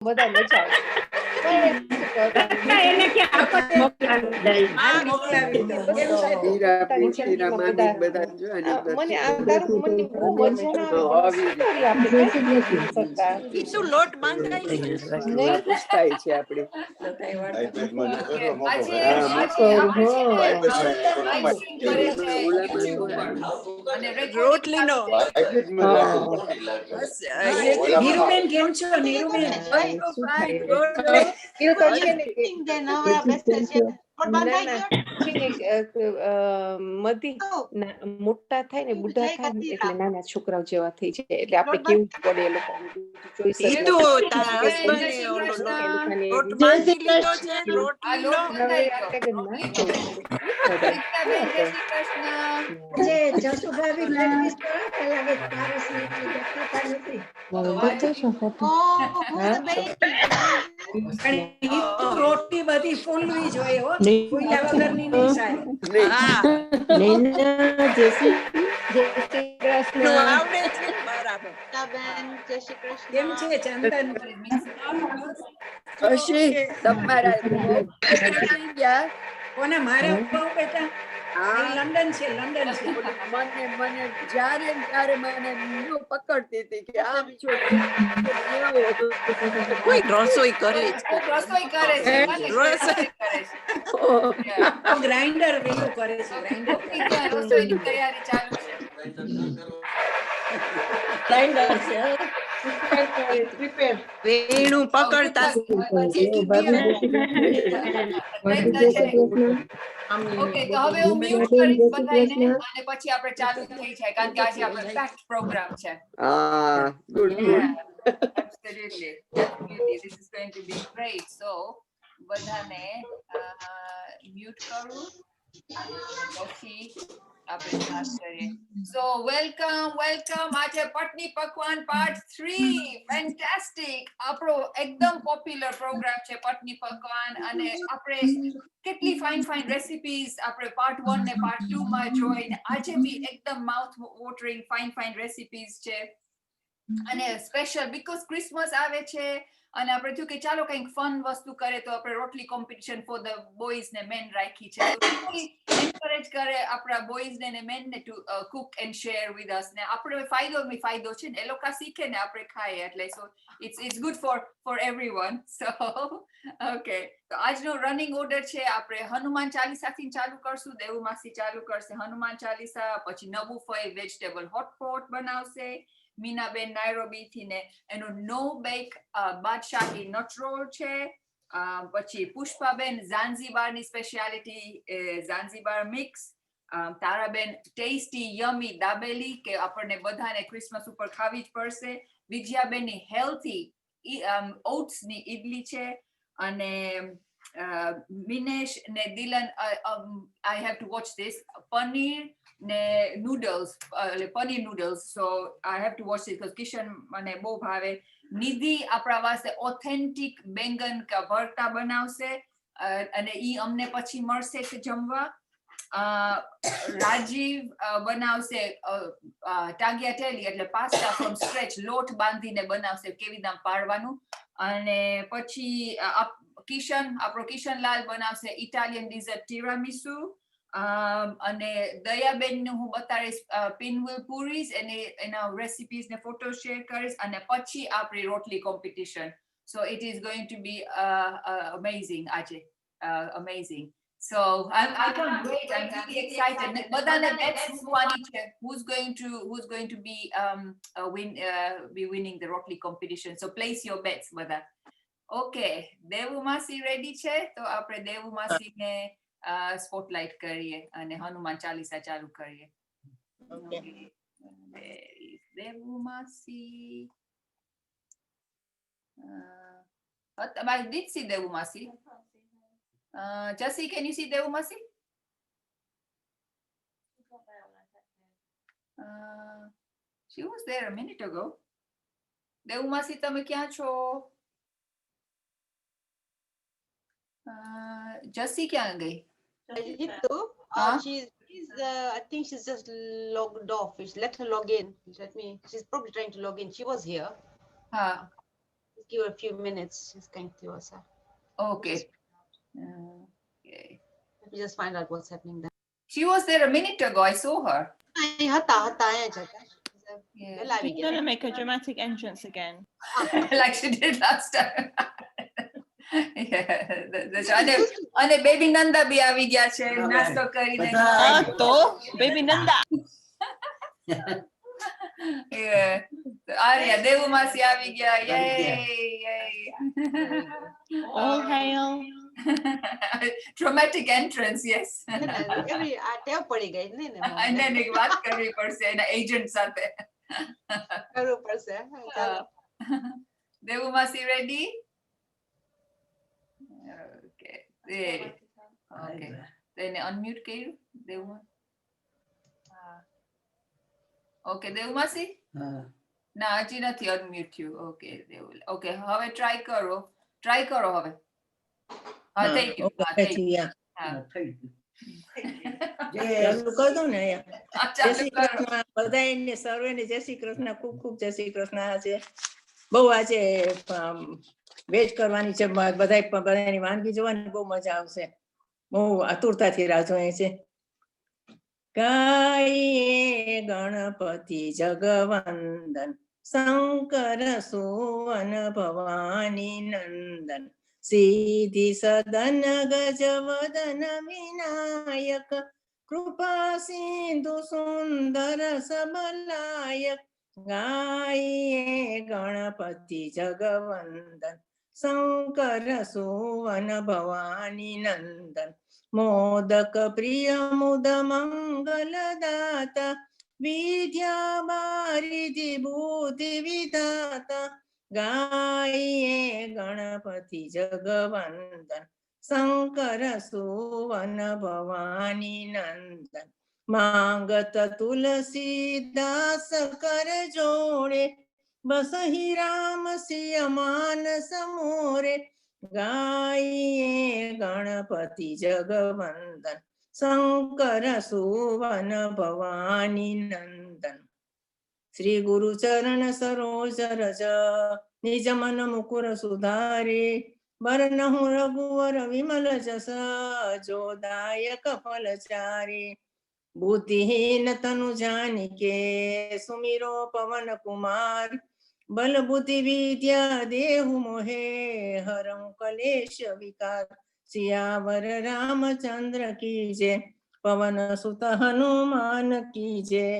બધા મજા આવે. એને કે મોકલાવી દો. મને તારું મને બહુ મજા આવે. શું લોટ બાંધાય છે આપણે રોટલી નો નીરુબેન કેમ છો? નીરુબેન મોટા થાય ને બુઢા થાય ને એટલે નાના છોકરાઓ જેવા થઈ જાય એટલે આપણે કેવું પડે એ લોકો રોટલી બધી ફૂલવી જોઈએ હો, ફૂલ્યા વગરની નહીં સારી. કેમ છે ચંદન? કોને મારે બહુ બેટા લંડન છે, લંડન છે. મને જ્યારે ત્યારે મને પકડતી હતી કે આમ છો કોઈ રસોઈ કરે છે, ગ્રાઇન્ડર વેલું કરે છે, રસોઈની તૈયારી ચાલુ છે. વેણું પકડતા ઓકે, તો હવે હું મ્યુટ કરીશ બધાને અને પછી આપણે ચાલુ થઈ જાય કારણ કે આજે આપણો પેક્ડ પ્રોગ્રામ છે. Absolutely. This is going to be great. So બધાને મ્યુટ કરું પછી આપણે સ્ટાર્ટ કરીએ. So welcome આજે પટની પકવાન પાર્ટ 3. ફેન્ટાસ્ટિક. આપણો એકદમ પોપ્યુલર પ્રોગ્રામ છે પટની પકવાન અને આપણે કેટલી ફાઇન રેસિપીઝ આપણે પાર્ટ 1 ને પાર્ટ 2 માં જોઈ ને આજે બી એકદમ માઉથ વોટરિંગ ફાઇન રેસિપીઝ છે અને સ્પેશિયલ બીકોઝ ક્રિસમસ આવે છે અને આપણે થયું કે ચાલો કંઈક ફન વસ્તુ કરે તો આપણે રોટલી કોમ્પિટિશન ફોર ધ બોયઝ ને મેન રાખી છે એન્કરેજ કરે આપણા બોયઝ ને મેન ને to cook and share with us ને આપણે ફાયદો છે ને એ લોકો શીખે ને આપણે ખાઈએ એટલે so it's good for everyone so okay તો આજનો રનિંગ ઓર્ડર છે આપણે હનુમાન ચાલીસાથી ચાલુ કરશું દેવું માસી ચાલુ કરશે હનુમાન ચાલીસા પછી નવું ફઈ વેજીટેબલ હોટપોટ બનાવશે મીનાબેન નાયરોબી થી ને એનો નો બેક બાદશાહી નટ રોલ છે પછી પુષ્પાબેન ઝાંઝીબારની speciality Zanzibar mix Taraben tasty yummy dabeli કે આપણને બધાને ક્રિસમસ ઉપર ખાવી જ પડશે વિજયાબેનની હેલ્થી ઓટ્સની ઇડલી છે અને મિનેશ ને દિલન I have to watch this paneer ને noodles paneer noodles so I have to watch this because Kishan મને બહુ ભાવે નિધિ આપણા વાસ્તે ઓથેન્ટિક બેંગન કા ભરતા બનાવશે અને ઈ અમને પછી મળશે કે જમવા રાજીવ બનાવશે ટાગિયાટેલી એટલે પાસ્તા ફ્રોમ સ્ક્રેચ લોટ બાંધીને બનાવશે કેવી રીતના પાડવાનું અને પછી કિશન આપણો કિશનલાલ બનાવશે ઇટાલિયન ડિઝર્ટ ટીરામિસુ અને દયાબેન ને હું બતાડીશ પિનવિલ પૂરીઝ એના રેસિપીઝ ને ફોટો શેર કરીશ અને પછી આપણી રોટલી competition so it is going to be amazing આજે amazing so I can't wait I'm really excited બધાને bets મૂકવાની છે who's going to be winning the rotli competition so place your bets બધા okay દેવુ માસી રેડી છે તો આપણે દેવુ માસીને સ્પોટલાઇટ કરીએ અને હનુમાન ચાલીસા ચાલુ કરીએ દેવુ માસી I did see દેવુ માસી Jesse can you see દેવુ માસી she was there a minute ago દેવુ માસી તમે ક્યાં છો Jesse ક્યાં ગઈ I think she's just logged off. Let her log in. She's probably trying to log in. She was here. Give her a few minutes. She's going to also. Okay. Okay. Let me just find out what's happening there. She was there a minute ago. I saw her. Yeah. She's gonna make a dramatic entrance again. Like she did last time. અને baby Nanda બી આવી ગયા છે નાસ્તો કરીને. તો baby Nanda. Arya દેવુ માસી આવી ગયા. All hail. Dramatic entrance, yes. ટેવ પડી ગઈ ને એને એક વાત કરવી પડશે એના એજન્ટ સાથે. કરવું પડશે. દેવુ માસી ready? Okay, ready. Okay. તેને unmute કર્યું દેવુ. Okay, દેવુ માસી? ના હજી નથી unmute થયું. Okay, દેવુ. Okay, હવે try કરો. Try કરો હવે. હા થઈ ગયું. હા થઈ ગયું. હા થઈ ગયું. ચાલુ કર દો ને અહીંયા. જય શ્રી ચાલો કરો. કૃષ્ણ બધાને સર્વેને જય શ્રી કૃષ્ણ ખૂબ ખૂબ જય શ્રી કૃષ્ણ. આજે બહુ આજે વેટ કરવાની છે બધાની વાનગી જોવાની બહુ મજા આવશે. બહુ આતુરતાથી રાહ જોઈએ છે. ગાઈએ ગણપતિ જગવંદન શંકર સુવન ભવાની નંદન સિદ્ધિ સદન ગજવદન વિનાયક કૃપા સિંધુ સુંદર સબલાયક ગાઈએ ગણપતિ જગવંદન શંકર સુવન ભવાની નંદન મોદક પ્રિય મુદ મંગલ દાતા વિદ્યા બારિધિ બુદ્ધિ વિધાતા ગાઈએ ગણપતિ જગવંદન શંકર સુવન ભવાની નંદન માંગત તુલસીદાસ કર જોડે બસહી રામ સિય માનસ મોરે ગાઈએ ગણપતિ જગવંદન શંકર સુવન ભવાની નંદન શ્રી ગુરુ ચરણ સરોજ રજ નિજ મન મુકુર સુધારે બરનહુ રઘુવર વિમલ જસ જોદાયક ફલ ચારે બુદ્ધિહીન તનુ જાનિકે સુમિરો પવન કુમાર બલ બુદ્ધિ વિદ્યા દેહુ મોહે હરમ કલેશ વિકાર સિયાવર રામચંદ્ર કી જય પવન સુત હનુમાન કી જય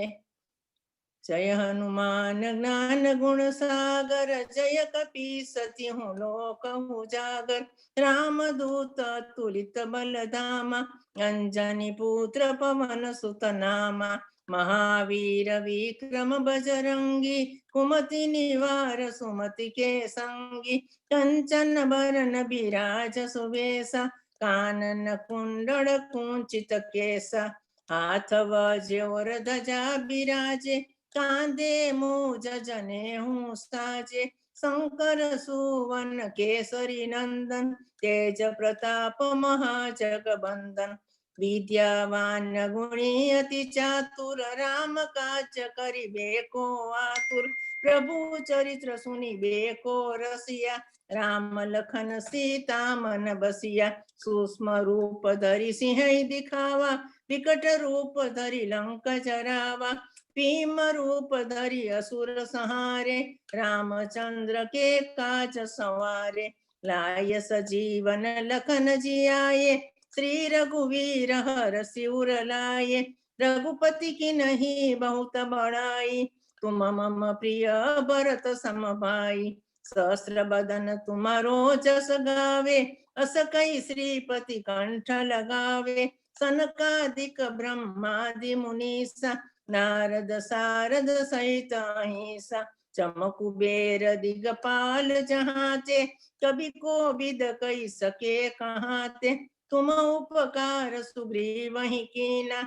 જય હનુમાન જ્ઞાન ગુણ સાગર જય કપી સતી હું લોક ઉજાગર રામદૂત તુલિત બલધામા અંજની પુત્ર પવન સુત નામા મહાવીર વિક્રમ બજરંગી કુમતિ નિવાર સુમતિ કે સંગી કંચન બરન બિરાજ સુવેશા કાનન કુંડળ કુંચિત કેસા હાથ વજ્ર ધજા બિરાજે કાંધે મોજ જને હું સાજે શંકર સુવન કેસરી નંદન તેજ પ્રતાપ મહાજગબંદન વિદ્યાવાન ગુણી અતિ ચાતુર રામ કાચ કરી બેકો આતુર પ્રભુ ચરિત્ર સુની બેકો રસિયા રામ લખન સીતા મન બસિયા સૂક્ષ્મ રૂપ ધરી સિંહ દિખાવા વિકટ રૂપ ધરી લંક જરાવા ભીમ રૂપ ધરી અસુર સંહારે રામચંદ્ર કે કાજ સંવારે લાય સજીવન લખન જીયાએ श्री रघुवीर हर सिर लाए रघुपति की नहीं बहुत बड़ाई तुम मम प्रिय भरत सम भाई सहस्र बदन तुम्हारो जस गावे अस कई श्रीपति कंठ लगावे सनकादिक ब्रह्मादि मुनीसा नारद सारद सहित अहिंसा चमकुबेर दिगपाल जहाते कभी को विद कही सके कहाते तुम उपकार सुग्रीव वही कीना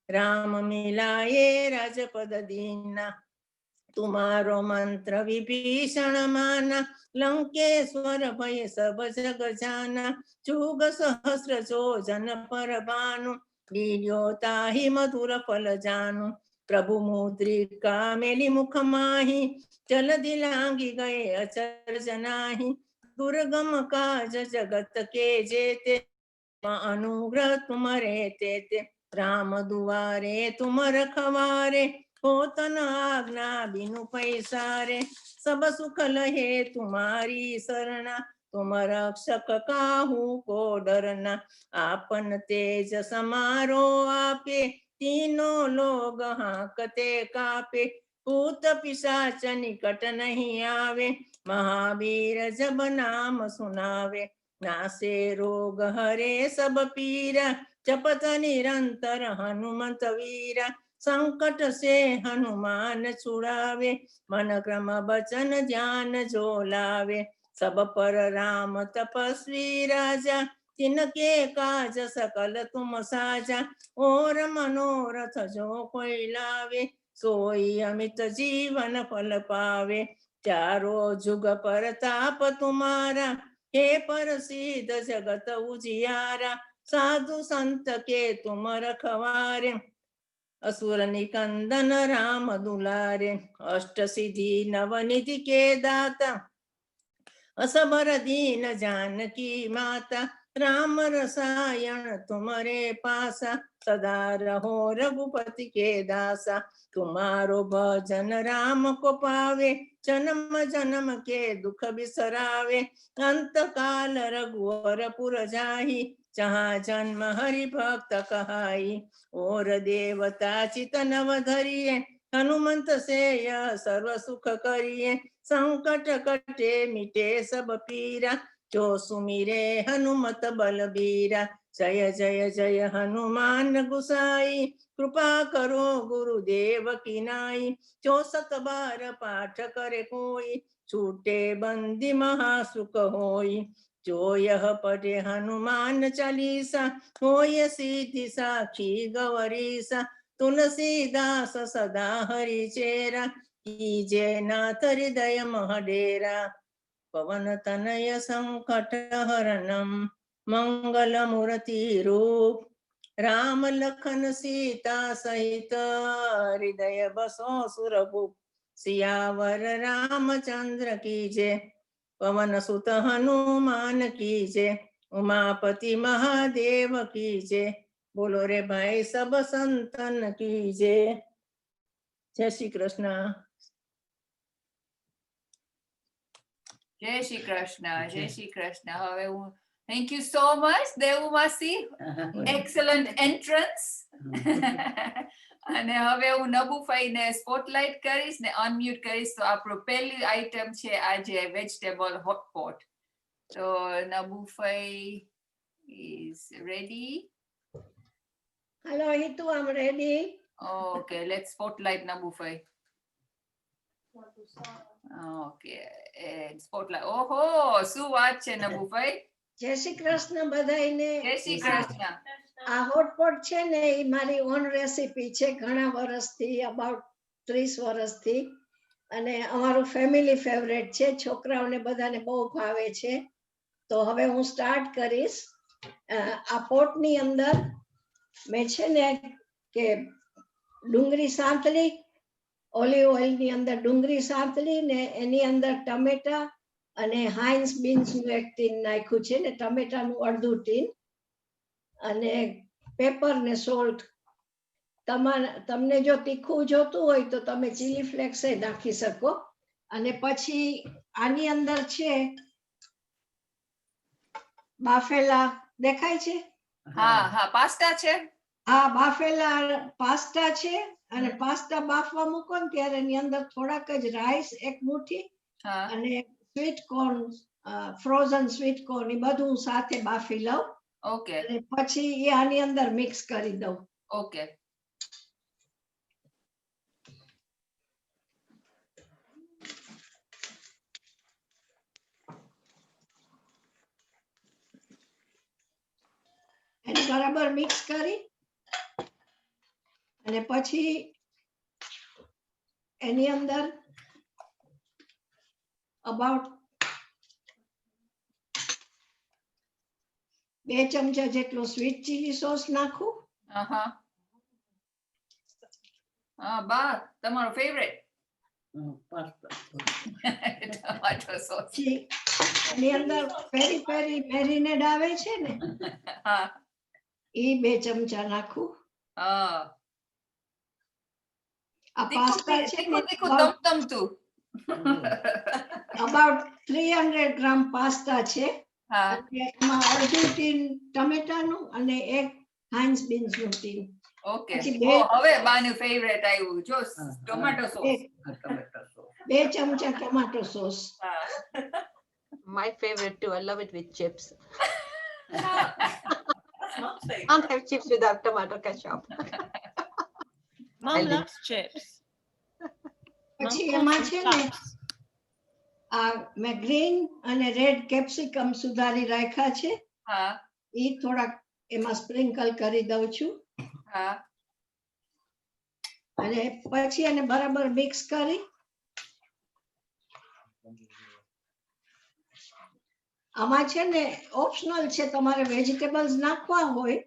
राम मिलाए राजपद दीना तुम्हारो मंत्र विभीषण माना लंकेश्वर भय सब जग जाना जुग सहस्र जो जन पर भानु लील्यो ताहि मधुर फल जानु પ્રભુ મુદ્રિકા મેલી મુખ માહી જલધિ લાંગી ગયે અચરજ નાહી દુર્ગમ કાજ જગત કે જે તે अनुग्रह तुम्हारे ते राम दुआरे तुम रखवारे होतन आज्ञा बिनु पैसारे सब सुख लहे तुम्हारी शरणा तुम रक्षक काहू को डरना आपन तेज समारो आपे तीनों लोग हाकते कापे भूत पिशाच निकट नहीं आवे महावीर जब नाम सुनावे नासे रोग हरे सब पीरा जपत निरंतर हनुमंत वीरा संकट से हनुमान छुड़ावे मन क्रम बचन ध्यान जो लावे सब पर राम तपस्वी राजा तिनके काज सकल तुम साजा और मनोरथ जो कोई लावे सोई अमित जीवन फल पावे चारों जुग पर ताप तुम्हारा हे प्रसिद्ध जगत उजियारा साधु संत के तुम रखवारे असुर निकंदन राम दुलारे अष्ट सिद्धि नवनिधि के दाता असबर दीन जानकी माता राम रसायन तुम्हारे पासा सदा रहो रघुपति के दासा तुम्हारो भजन राम को पावे जन्म जन्म के दुख बिसरावे अंत काल रघुवर पुर जाहि जहाँ जन्म हरि भक्त कहाई और देवता चितनव धरिए हनुमंत से यह सर्व सुख करिए संकट कटे मिटे सब पीरा जो सुमिरे हनुमत बलबीरा जय जय जय हनुमान गुसाई कृपा करो गुरुदेव की नाई जो सत बार पाठ करे कोई छूटे बंदी महासुख होई जो यह पढ़े हनुमान चालीसा होय सिद्धि साखी गौरीसा तुलसीदास सदा हरि चेरा कीजे नाथ हृदय महडेरा पवन तनय संकट हरणम मंगल मूर्ति रूप राम लखन सीता सहित हृदय बसो सुरभूप सियावर रामचंद्र की जय पवन सुत हनुमान की जय उमापति महादेव की जय बोलो रे भाई सब संतन की जय जय श्री कृष्ण જય શ્રી કૃષ્ણ જય શ્રી કૃષ્ણ હવે હું thank you so much Devumasi excellent entrance અને હવે હું નબુફાઈને સ્પોટલાઇટ કરીશ ને અનમ્યુટ કરીશ તો આપણો પહેલી આઈટમ છે આજે વેજીટેબલ હોટપોટ તો નબુફાઈ is ready. Hello Hitu, I'm ready. Okay, let's spotlight Nabufai. Okay, and spotlight. ઓહો શું વાત છે નબુફાઈ જય શ્રી કૃષ્ણ બધાયને. જય શ્રી કૃષ્ણ. આ હોટપોટ છે ને એ મારી ઓન રેસીપી છે ઘણા વર્ષથી અબાઉટ 30 વર્ષથી અને અમારું ફેમિલી ફેવરેટ છે છોકરાઓને બધાને બહુ ભાવે છે તો હવે હું સ્ટાર્ટ કરીશ. આ પોટની અંદર મેં છે ને કે ડુંગળી સાંતળી ઓલિવ ઓઇલની અંદર ડુંગળી સાંતળી ને એની અંદર ટમેટા અને હાઇન્સ બીન્સનું એક ટીન નાખ્યું છે ને ટમેટાનું અડધું ટીન અને પેપર ને સોલ્ટ તમને જો તીખું જોતું હોય તો તમે ચીલી ફ્લેક્સ એ નાખી શકો અને પછી આની અંદર છે બાફેલા દેખાય છે હા હા પાસ્તા છે હા બાફેલા પાસ્તા છે અને પાસ્તા બાફવા મૂકો ને ત્યારે એની અંદર થોડાક જ રાઈસ એક મુઠ્ઠી અને sweet corn frozen sweet corn એ બધું સાથે બાફી લઉં. ઓકે અને પછી એ આની અંદર મિક્સ કરી દઉં. ઓકે એને બરાબર મિક્સ કરી અને પછી એની અંદર અબાઉટ 2 ચમચા જેટલો સ્વીટ ચીલી સોસ નાખું બા તમારો ફેવરેટ પાસ્તા ટમાટો સોસ. પછી એની અંદર પેરી પેરી મેરિનેડ આવે છે ને હા એ 2 ચમચા નાખું. હા આ પાસ્તા છે ને તીખું તમતમતું. about 300 ગ્રામ પાસ્તા છે. હા અને એમાં અડધું ટીન ટમેટાનું અને 1 હાઇન્સ બીન્સનું ટીન. ઓકે. પછી બે- હવે બાનું ફેવરેટ આવ્યું જો ટોમેટો સોસ. ટમેટા સોસ 2 ચમચા ટોમેટો સોસ. હા My favorite too. I love it with chips. Not safe. Can't have chips without tomato ketchup. Mum Healthy. loves chips. Mum પછી calls એમાં them છે ને flaps. આ મેં ગ્રીન અને રેડ કેપ્સિકમ સુધારી રાખ્યા છે. હા એ થોડાક એમાં સ્પ્રિંકલ કરી દઉં છું. હા અને પછી એને બરાબર મિક્સ કરી આમાં છે ને ઓપ્શનલ છે, તમારે વેજીટેબલ્સ નાખવા હોય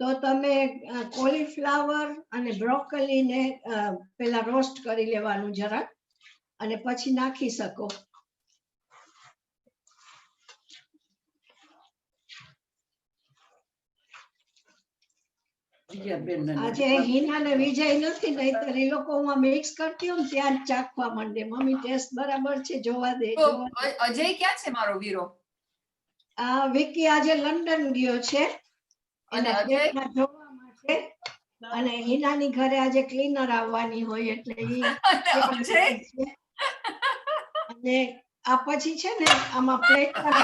તો તમે કોલીફ્લાવર અને બ્રોકોલીને પેલા રોસ્ટ કરી લેવાનું જરાક અને પછી નાખી શકો. આજે હિના ને વિજય નથી, નહીતર એ લોકો હું મિક્સ કરતી હોઉં ને ત્યાં જ ચાખવા માંડે, મમ્મી ટેસ્ટ બરાબર છે, જોવા દે. તો અજય ક્યાં છે મારો વીરો? આ વિકી આજે લંડન ગયો છે અને એના અજય? ફ્લેટમાં જોવા માટે, અને હિનાની ઘરે આજે ક્લીનર આવવાની હોય એટલે અજય? અને આ પછી છે ને આમાં પ્લેટમાં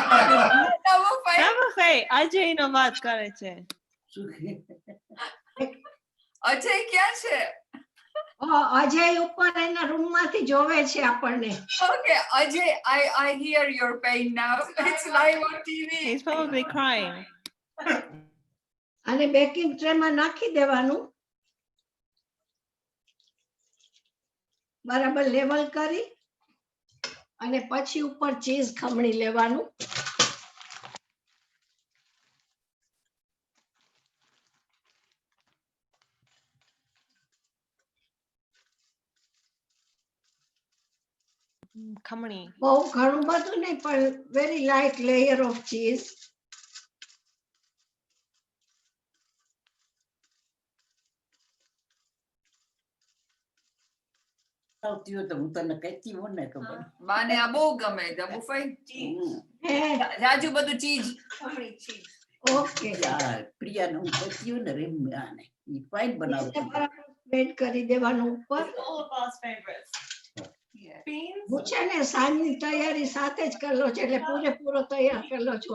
Never say, Ajay નો વાત કરે છે. અજય ક્યાં છે? અજય ઉપર એના રૂમ માંથી જોવે છે આપણને. Okay, Ajay, I hear your pain now. It's live on TV. He's probably crying. અને બેકિંગ ટ્રે માં નાખી દેવાનું, બરાબર લેવલ કરી અને પછી ઉપર ચીઝ ખમણી લેવાનું. ખમણી. બહુ ઘણું બધું નહીં, પણ very light layer of cheese. આવતી હોય તો હું તને કહેતી હોઉં ને ખબર. બાને આ બહુ ગમે જબુફાઈ. હે રાજુ બધું ચીજ. ઓકે, પ્રિયાને હું કહેતી હોઉં ને રેમ્યાને ઈ ફાઇન બનાવતી. સ્પ્રેડ કરી દેવાનું ઉપર. All of our favorites. Beans. હું છે ને સાંજની તૈયારી સાથે જ કરલો છે, એટલે પૂરેપૂરો તૈયાર કરલો છો,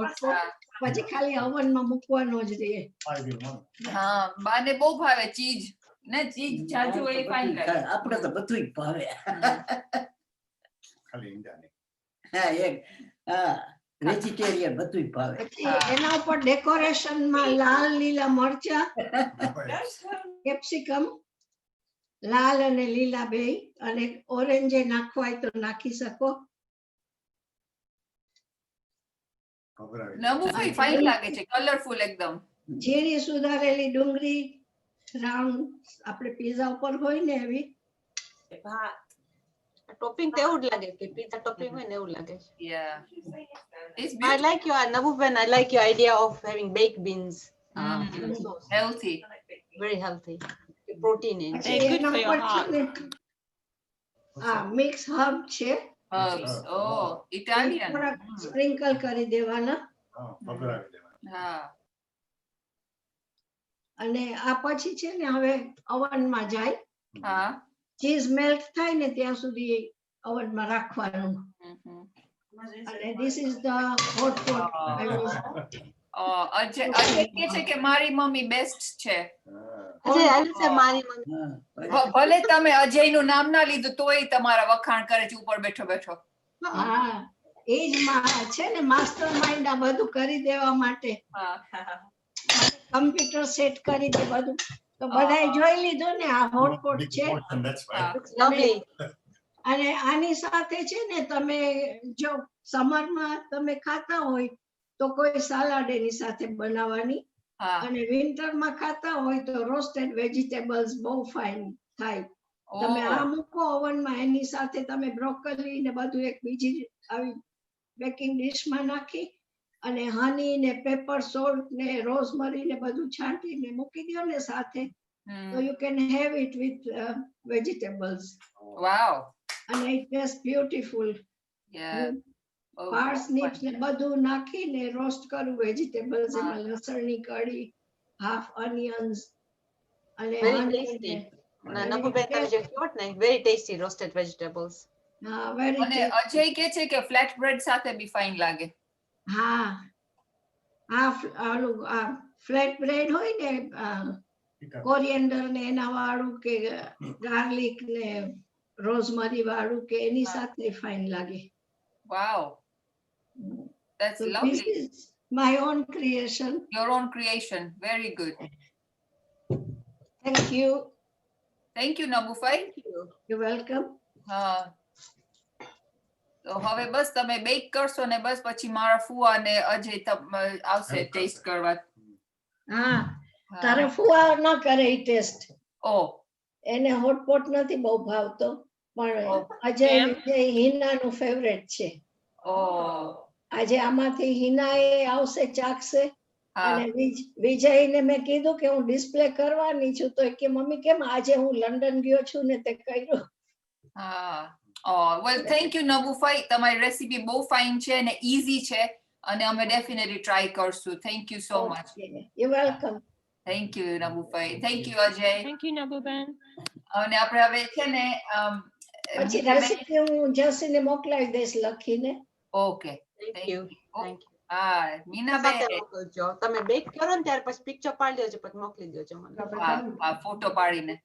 પછી ખાલી ઓવનમાં મૂકવાનો જ રહે. હા બાને બહુ ભાવે ચીજ ને, ચીજ જાજુ હોય ફાઈન લાગે. આપણે તો બધું ભાવે. હા એક હા વેજીટેરિયન બધું ભાવે. પછી એના ઉપર ડેકોરેશનમાં લાલ લીલા મરચા, કેપ્સિકમ લાલ અને લીલા બે, અને ઓરેન્જ નાખવા હોય તો નાખી શકો. નબુફાઈ ફાઈન લાગે છે, કલરફુલ એકદમ. ઝીણી સુધારેલી ડુંગળી રાઉન્ડ, આપણે પીઝા ઉપર હોય ને એવી. Topping તો એવું જ લાગે કે pizza topping હોય ને એવું લાગે છે. Yeah. It's I beautiful. like your Nabuben. I like your idea of having baked beans. In the sauce. Healthy. Very healthy. Protein in. They're good એના for your ઉપર છે heart. ને મિક્સ હર્બ છે, Herbs. Oh, Italian. થોડાક sprinkle કરી દેવાના. હા. અને આ પછી છે ને હવે ઓવનમાં જાય, હા. ચીઝ મેલ્ટ થાય ને ત્યાં સુધી ઓવનમાં રાખવાનું. અને this is the hot pot. Ajay કહે છે કે મારી મમ્મી બેસ્ટ છે. Ajay, I will say Mari Mami. ભલે તમે અજયનું નામ ના લીધું તોય તમારા વખાણ કરે છે ઉપર બેઠો બેઠો. હા, એ જ છે ને માસ્ટર માઇન્ડ આ બધું કરી દેવા માટે. હા. કમ્પ્યુટર સેટ કરી દે બધું, તો બધાએ જોઈ લીધું ને આ હોટ પોટ છે. Looks lovely. અને આની સાથે છે ને તમે જો સમરમાં તમે ખાતા હોય તો કોઈ સલાડ એની સાથે બનાવવાની, હા. અને વિન્ટરમાં ખાતા હોય તો રોસ્ટેડ વેજીટેબલ્સ બહુ ફાઇન થાય. તમે આ મૂકો ઓવનમાં, એની સાથે તમે બ્રોકોલી ને બધું એક બીજી આવી બેકિંગ ડીશમાં નાખી અને હની ને પેપર સોલ્ટ ને રોઝમરી ને બધું છાંટીને મૂકી દો ને સાથે, તો you can have it with vegetables. Wow. And it tastes beautiful. Yeah. Parsnips ને બધું નાખીને રોસ્ટ કરું વેજીટેબલ્સ, એમાં લસણની કળી, half onions અને Very honey tasty. ને Nabuben, તમે જે કહો ને, very tasty roasted vegetables. હા, very અને tasty. અજય કે છે કે ફ્લેટ બ્રેડ સાથે બી ફાઇન લાગે. હા, આ ફ્લેટ બ્રેડ હોય ને કોરિએન્ડર ને એના વાળું કે ગાર્લિક ને રોઝમરી વાળું કે એની સાથે ફાઇન લાગે. Wow. That's So lovely. this is my own creation. Your own creation. Very good. Thank you. Thank you, Nabufai. You're welcome. હા. તો હવે બસ તમે બેક કરશો ને બસ પછી મારા ફુવા ને અજય આવશે ટેસ્ટ કરવા. હા, તારે ફુવા ન કરે ઈ ટેસ્ટ. ઓ, એને હોટપોટ નથી બહુ ભાવતો, પણ અજય હિનાનું ફેવરેટ છે. ઓ, આજે આમાંથી હિના એ આવશે, ચાખશે. અને વિજયને મેં કીધું કે હું ડિસ્પ્લે કરવાની છું, તો કે મમ્મી કેમ આજે હું લંડન ગયો છું ને તે કર્યું. હા. વેલ થેન્ક યુ નબુફાઈ, તમારી રેસીપી બહુ ફાઇન છે અને ઈઝી છે અને અમે ડેફિનેટલી ટ્રાય કરશું. Thank you so much. You welcome. Thank you Nabufai. Thank you Ajay. Thank you Nabuben. અને આપણે હવે છે ને પછી રેસીપી હું જસીને મોકલાવી દઈશ લખીને. Okay, Thank you. Thank you. હા, મીનાબેન મોકલજો. તમે બેક કરો ને ત્યાર પછી પિક્ચર પાડી દેજો, પછી મોકલી દેજો મને. હા, ફોટો પાડીને.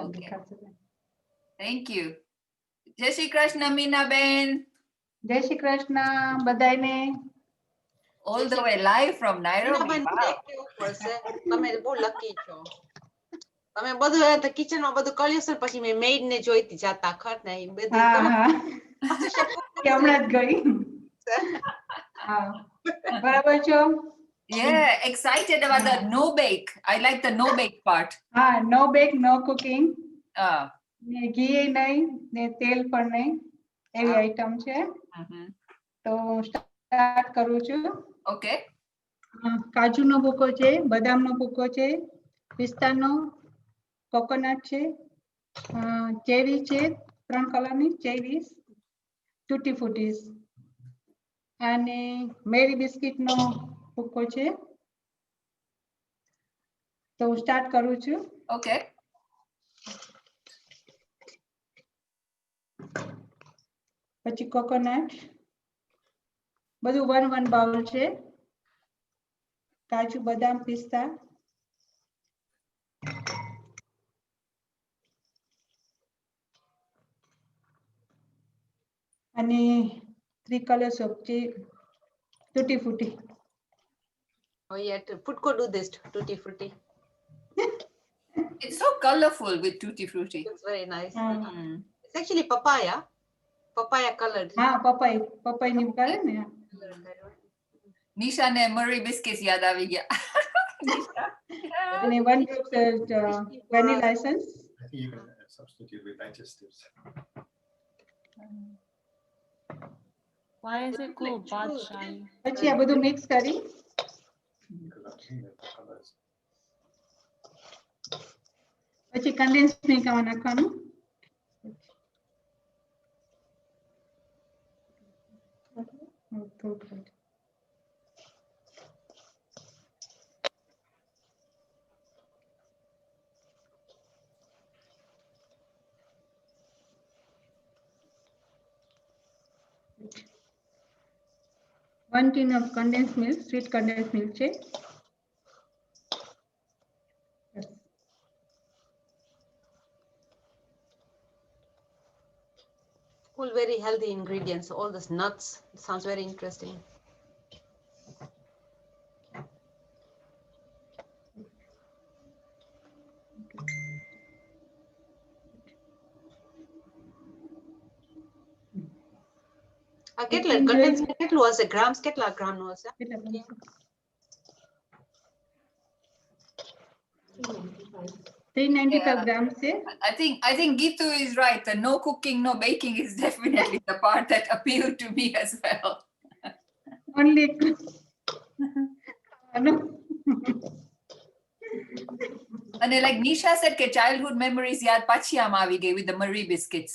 Okay, thank you. જય શ્રી કૃષ્ણ મીનાબેન. જય શ્રી કૃષ્ણ બધાને. All the way live from Nairobi. તમે બહુ લકી છો. તમે બધું કિચનમાં બધું કર્યું છે, પછી મેં મેઇડ ને જોઈતી જાતા ખર ને હા હમણાં જ ગઈ. હા બરાબર છો. Yeah, excited about the no bake. I like the no bake part. હા, no bake, no cooking. Ah. ને ઘી નહીં ને તેલ પણ નહીં, એવી આઈટમ છે. તો સ્ટાર્ટ કરું છું. ઓકે. કાજુનો ભૂકો છે, બદામનો ભૂકો છે, પિસ્તાનો, કોકોનટ છે, ચેરી છે, 3 કલરની ચેરીસ, તૂટી ફૂટીસ અને મેરી બિસ્કિટનો ભૂકો છે. તો હું સ્ટાર્ટ કરું છું. ઓકે. પછી કોકોનટ બધું 1 બાઉલ છે. કાજુ, બદામ, પિસ્તા અને 3 colors of tutti frutti. Oh yeah, food could do this tutti frutti. It's so colorful with tutti frutti. It's very nice. It's actually papaya. Papaya colored. હા, પપાઈ ની કરે ને. નિશા ને મરી બિસ્કિટ યાદ આવી ગયા. અને 1 drop vanilla essence. I think you can substitute with digestives. Why is it called badshai? પછી આ બધું મિક્સ કરી પછી કન્ડેન્સ મિલ્ક આમાં નાખવાનું. One tin of condensed milk, sweet condensed milk છે. Full very healthy ingredients, all these nuts. It sounds very interesting. કેટલા condense કેટલું હશે? ગ્રામ્સ કેટલા ગ્રામ નું હશે? 395 grams છે. I think Gitu is right. The no cooking, no baking is definitely the part that appealed to me as well. Only And like Nisha said, ke childhood memories yaad pachi aam avi gayi with the Marie biscuits.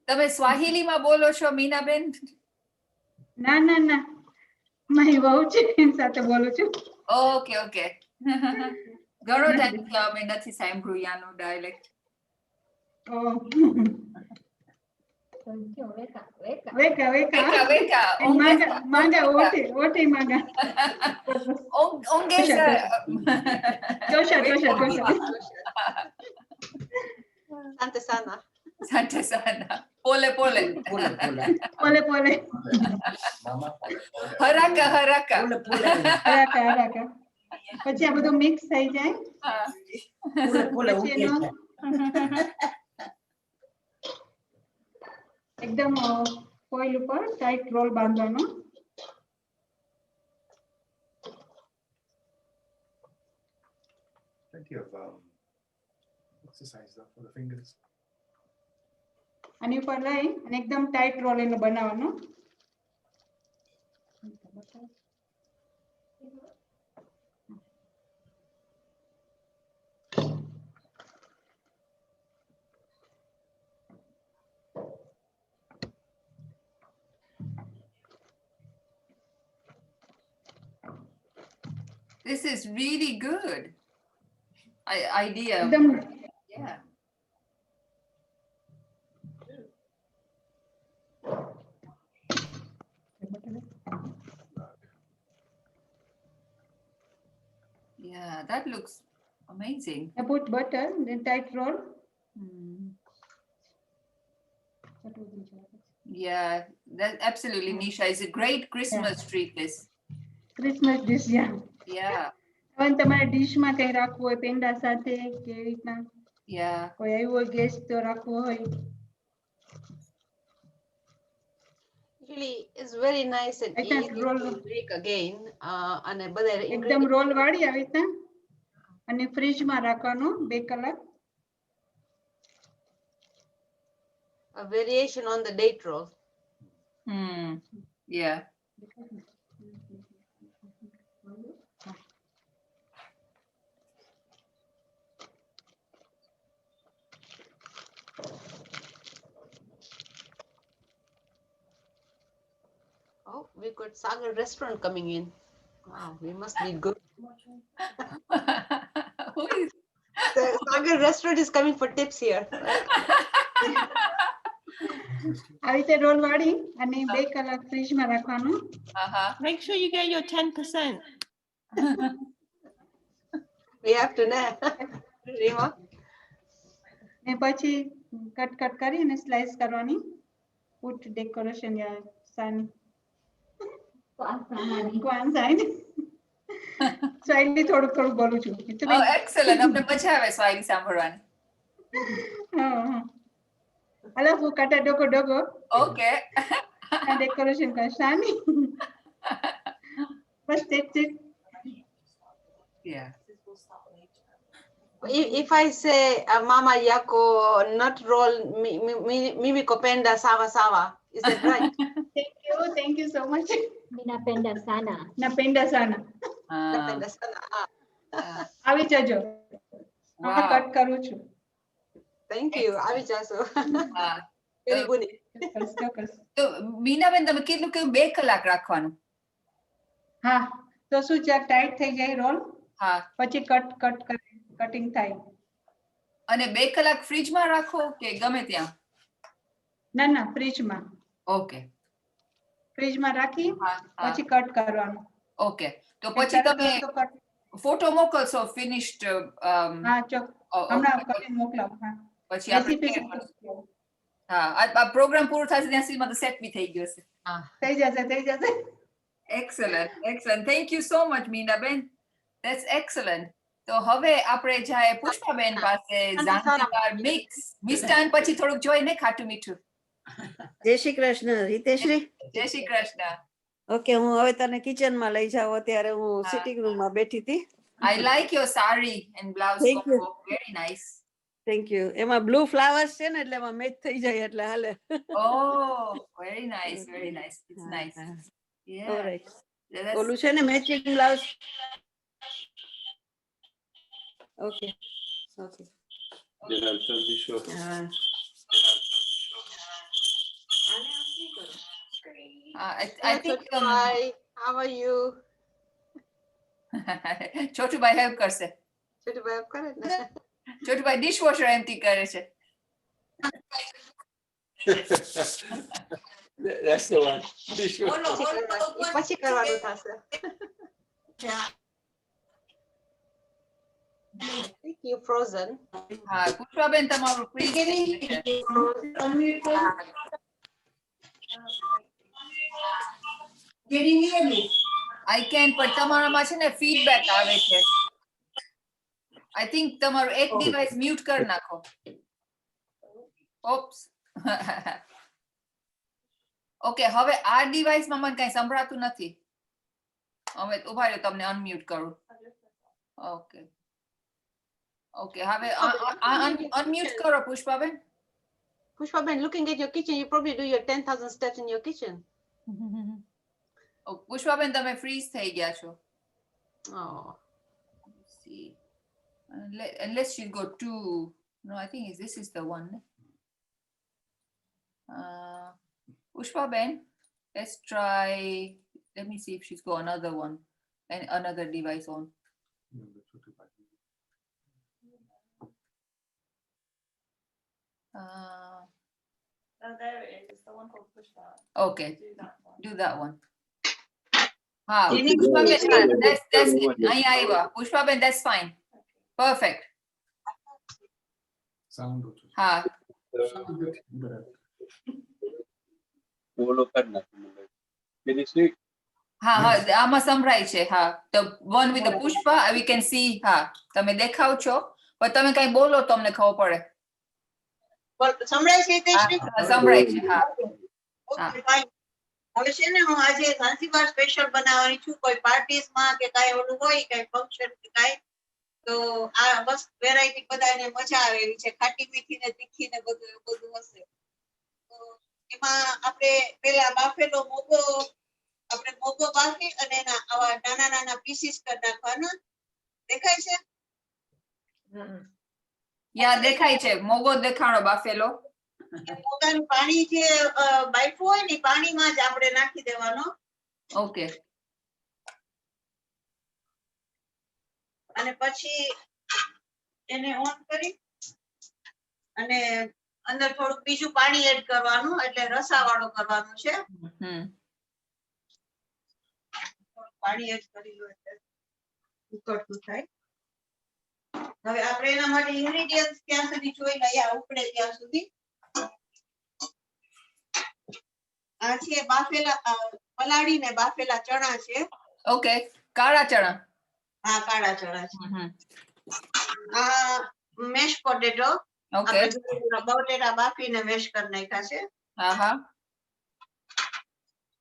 તમે સ્વાહિલીમાં બોલો છો મીનાબેન? ના ના ના, મારી વહુ છે એની સાથે બોલું છું. Okay okay. ઘણો ટાઈમ થયો અમે નથી સાંભળ્યું યાનું ડાયલેક્ટ. વેકા વેકા વેકા માંગા ઓટે માંગા ongeza tosha Asante sana. Asante sana. Pole pole. Mama. Haraka haraka. haraka પછી આ બધું મિક્સ થઈ જાય. એકદમ ફોઇલ ઉપર ટાઈટ રોલ બાંધવાનો. Plenty of exercise though for the fingers. આની ઉપર લઈ અને એકદમ ટાઈટ રોલ એનો બનાવવાનો. This is really good idea. Yeah. Yeah, that looks amazing. I put butter, then tight roll. Yeah, that absolutely, Nisha, is a great Christmas treat. This Christmas dish, yeah. Yeah. હવે તમારે dish માં કઈ રાખવું હોય પેંડા સાથે કે એવી રીતના Yeah. કોઈ આવ્યો ગેસ્ટ તો રાખવો હોય. Really, it's very nice and easy to make again. And એકદમ રોલ વાળી આવી રીતના અને ફ્રીજ માં રાખવાનો 2 કલાક. A variation on the date roll. Yeah. Oh, we've got Sagar restaurant coming in. Wow, we must be good. Who is? The Sagar restaurant is coming for tips here. આવી રીતે role વાળી અને 2 કલાક fridge માં રાખવાનું. Make sure you get your 10%. We have to know. Rima. ને પછી cut કરી અને સ્લાઈસ કરવાની. Put decoration या સાની કોણ સાની સ્વાઈલી થોડું બોલું છું. Oh, excellent. આપણે મજા આવે સ્વાઈલી સાંભળવાની. Hello, who cut a dogo? Okay. And decoration kashani. First that's it. Yeah. If I say mama yako nut roll mimi kopenda sawa, is that right? Thank you so much. Napenda sana. Napenda sana. Napenda sana. આવી જજો. Wow. Cut કરું છું. Thank you. આવી જાશો. Very good. તો મીનાબેન તમે કેટલું કે 2 કલાક રાખવાનું? હા, તો શું છે ટાઈટ થઈ જાય રોલ. હા. પછી કટિંગ થાય. અને 2 કલાક ફ્રીજ માં રાખો કે ગમે ત્યાં? ના ફ્રીજ માં. ઓકે. ફ્રીજ માં રાખી પછી કટ કરવાનું. ઓકે. તો પછી તમે ફોટો મોકલશો ફિનિશ્ડ? હા, હમણાં કરીને મોકલાવ. હા. પછી આપણે હા, આ પ્રોગ્રામ પૂરો થશે ત્યાં સુધીમાં તો સેટ બી થઈ ગયો હશે. હા, થઈ જશે. Excellent. Thank you so much, Meenaben. That's excellent. તો હવે આપણે જાય પુષ્પાબેન પાસે ઝાંસીબાર મિક્સ મિષ્ટાન પછી થોડુંક જોઈને ખાટું મીઠું. જય શ્રી કૃષ્ણ રીતેશ્રી. જય શ્રી કૃષ્ણ. ઓકે, હું હવે તને કિચન માં લઈ જાઉં. અત્યારે હું હા. સિટિંગ રૂમ માં બેઠી હતી. I like your sari and blouse Thank you. combo. Very nice. Thank you. એમાં બ્લુ ફ્લાવર્સ છે ને એટલે એમાં મેચ થઈ જાય એટલે હાલે. Oh, very nice, very nice. It's nice. Yeah. Alright. Yeah, that's ઓલું છે ને મેચિંગ બ્લાઉઝ. Okay okay. હા. I think Hi, how are you? Chotu bhai help karse. Chotu bhai help કરે ને. Chotu bhai dishwasher empty કરે છે. That's the one. પછી કરવાનું થશે. I think you frozen. હા, પુષ્પાબેન તમારું freeze થઈ ગયું છે. I can, પણ તમારામાં છે ને feedback આવે છે. I think તમારું એક device mute કરી નાખો. Oops. Okay, હવે આ device માં મને કઈ સંભળાતું નથી. હવે ઉભા રહ્યો, તમને unmute કરું. Okay. Okay, હવે unmute કરો Pushpaben. Pushpaben, looking at your kitchen, you probably do your 10,000 steps in your kitchen. Oh, Pushpaben તમે freeze થઈ ગયા છો. Oh. Let's see. Unless she go to, no, I think this is the one. Pushpaben, let's try, let me see if she's got another one and another device on. Oh, there it is. It's the one called push that. Okay, Do that one. do that one. Pushpaben, that's it. Ahí va. Pushpaben, that's fine. Perfect. Sound. Ha. બોલો કર નાખું. Can you see? હા હા આમાં સંભળાય છે. હા, the one with the pushpa we can see. હા, તમે દેખાવ છો પણ તમે કઈ બોલો તો અમને ખબર પડે. સંભળાય છે તેશ્રી? હા, સંભળાય છે. હા. Okay fine. હવે છે ને હું આજે ઝાંસીબાર સ્પેશિયલ બનાવવાની છું, કોઈ પાર્ટીઝ માં કે કાઈ ઓલું હોય કઈ ફંક્શન કે કાઈ, તો આ બસ વેરાયટી બધાને મજા આવે એવી છે. ખાટી મીઠી ને તીખી ને બધું એવું બધું હશે. તો એમાં આપણે પેલા બાફેલો મોગો, આપણે મોગો બાફી અને એના આવા નાના નાના પીસીસ કરી નાખવાના. દેખાય છે? યા દેખાય છે. મોગો દેખાણો બાફેલો. મોગાનું પાણી જે બાફવું હોય ને પાણીમાં જ આપણે નાખી દેવાનો. ઓકે. અને પછી એને ઓન કરી અને અંદર થોડુંક બીજું પાણી એડ કરવાનું, એટલે રસાવાળો કરવાનો છે. પાણી એડ કરી લો એટલે ઉકળતું થાય. હવે આપણે એના માટે ઇન્ગ્રેડિયન્ટ્સ ક્યાં સુધી જોઈ લઈએ, ઉકળે ત્યાં સુધી. આ છે બાફેલા પલાળીને બાફેલા ચણા છે. ઓકે, કાળા ચણા. હા, કાળા ચણા છે. આ મેશ પોટેટો, ઓકે. બટેટા બાફીને મેશ કરી નાખ્યા છે. હા હા.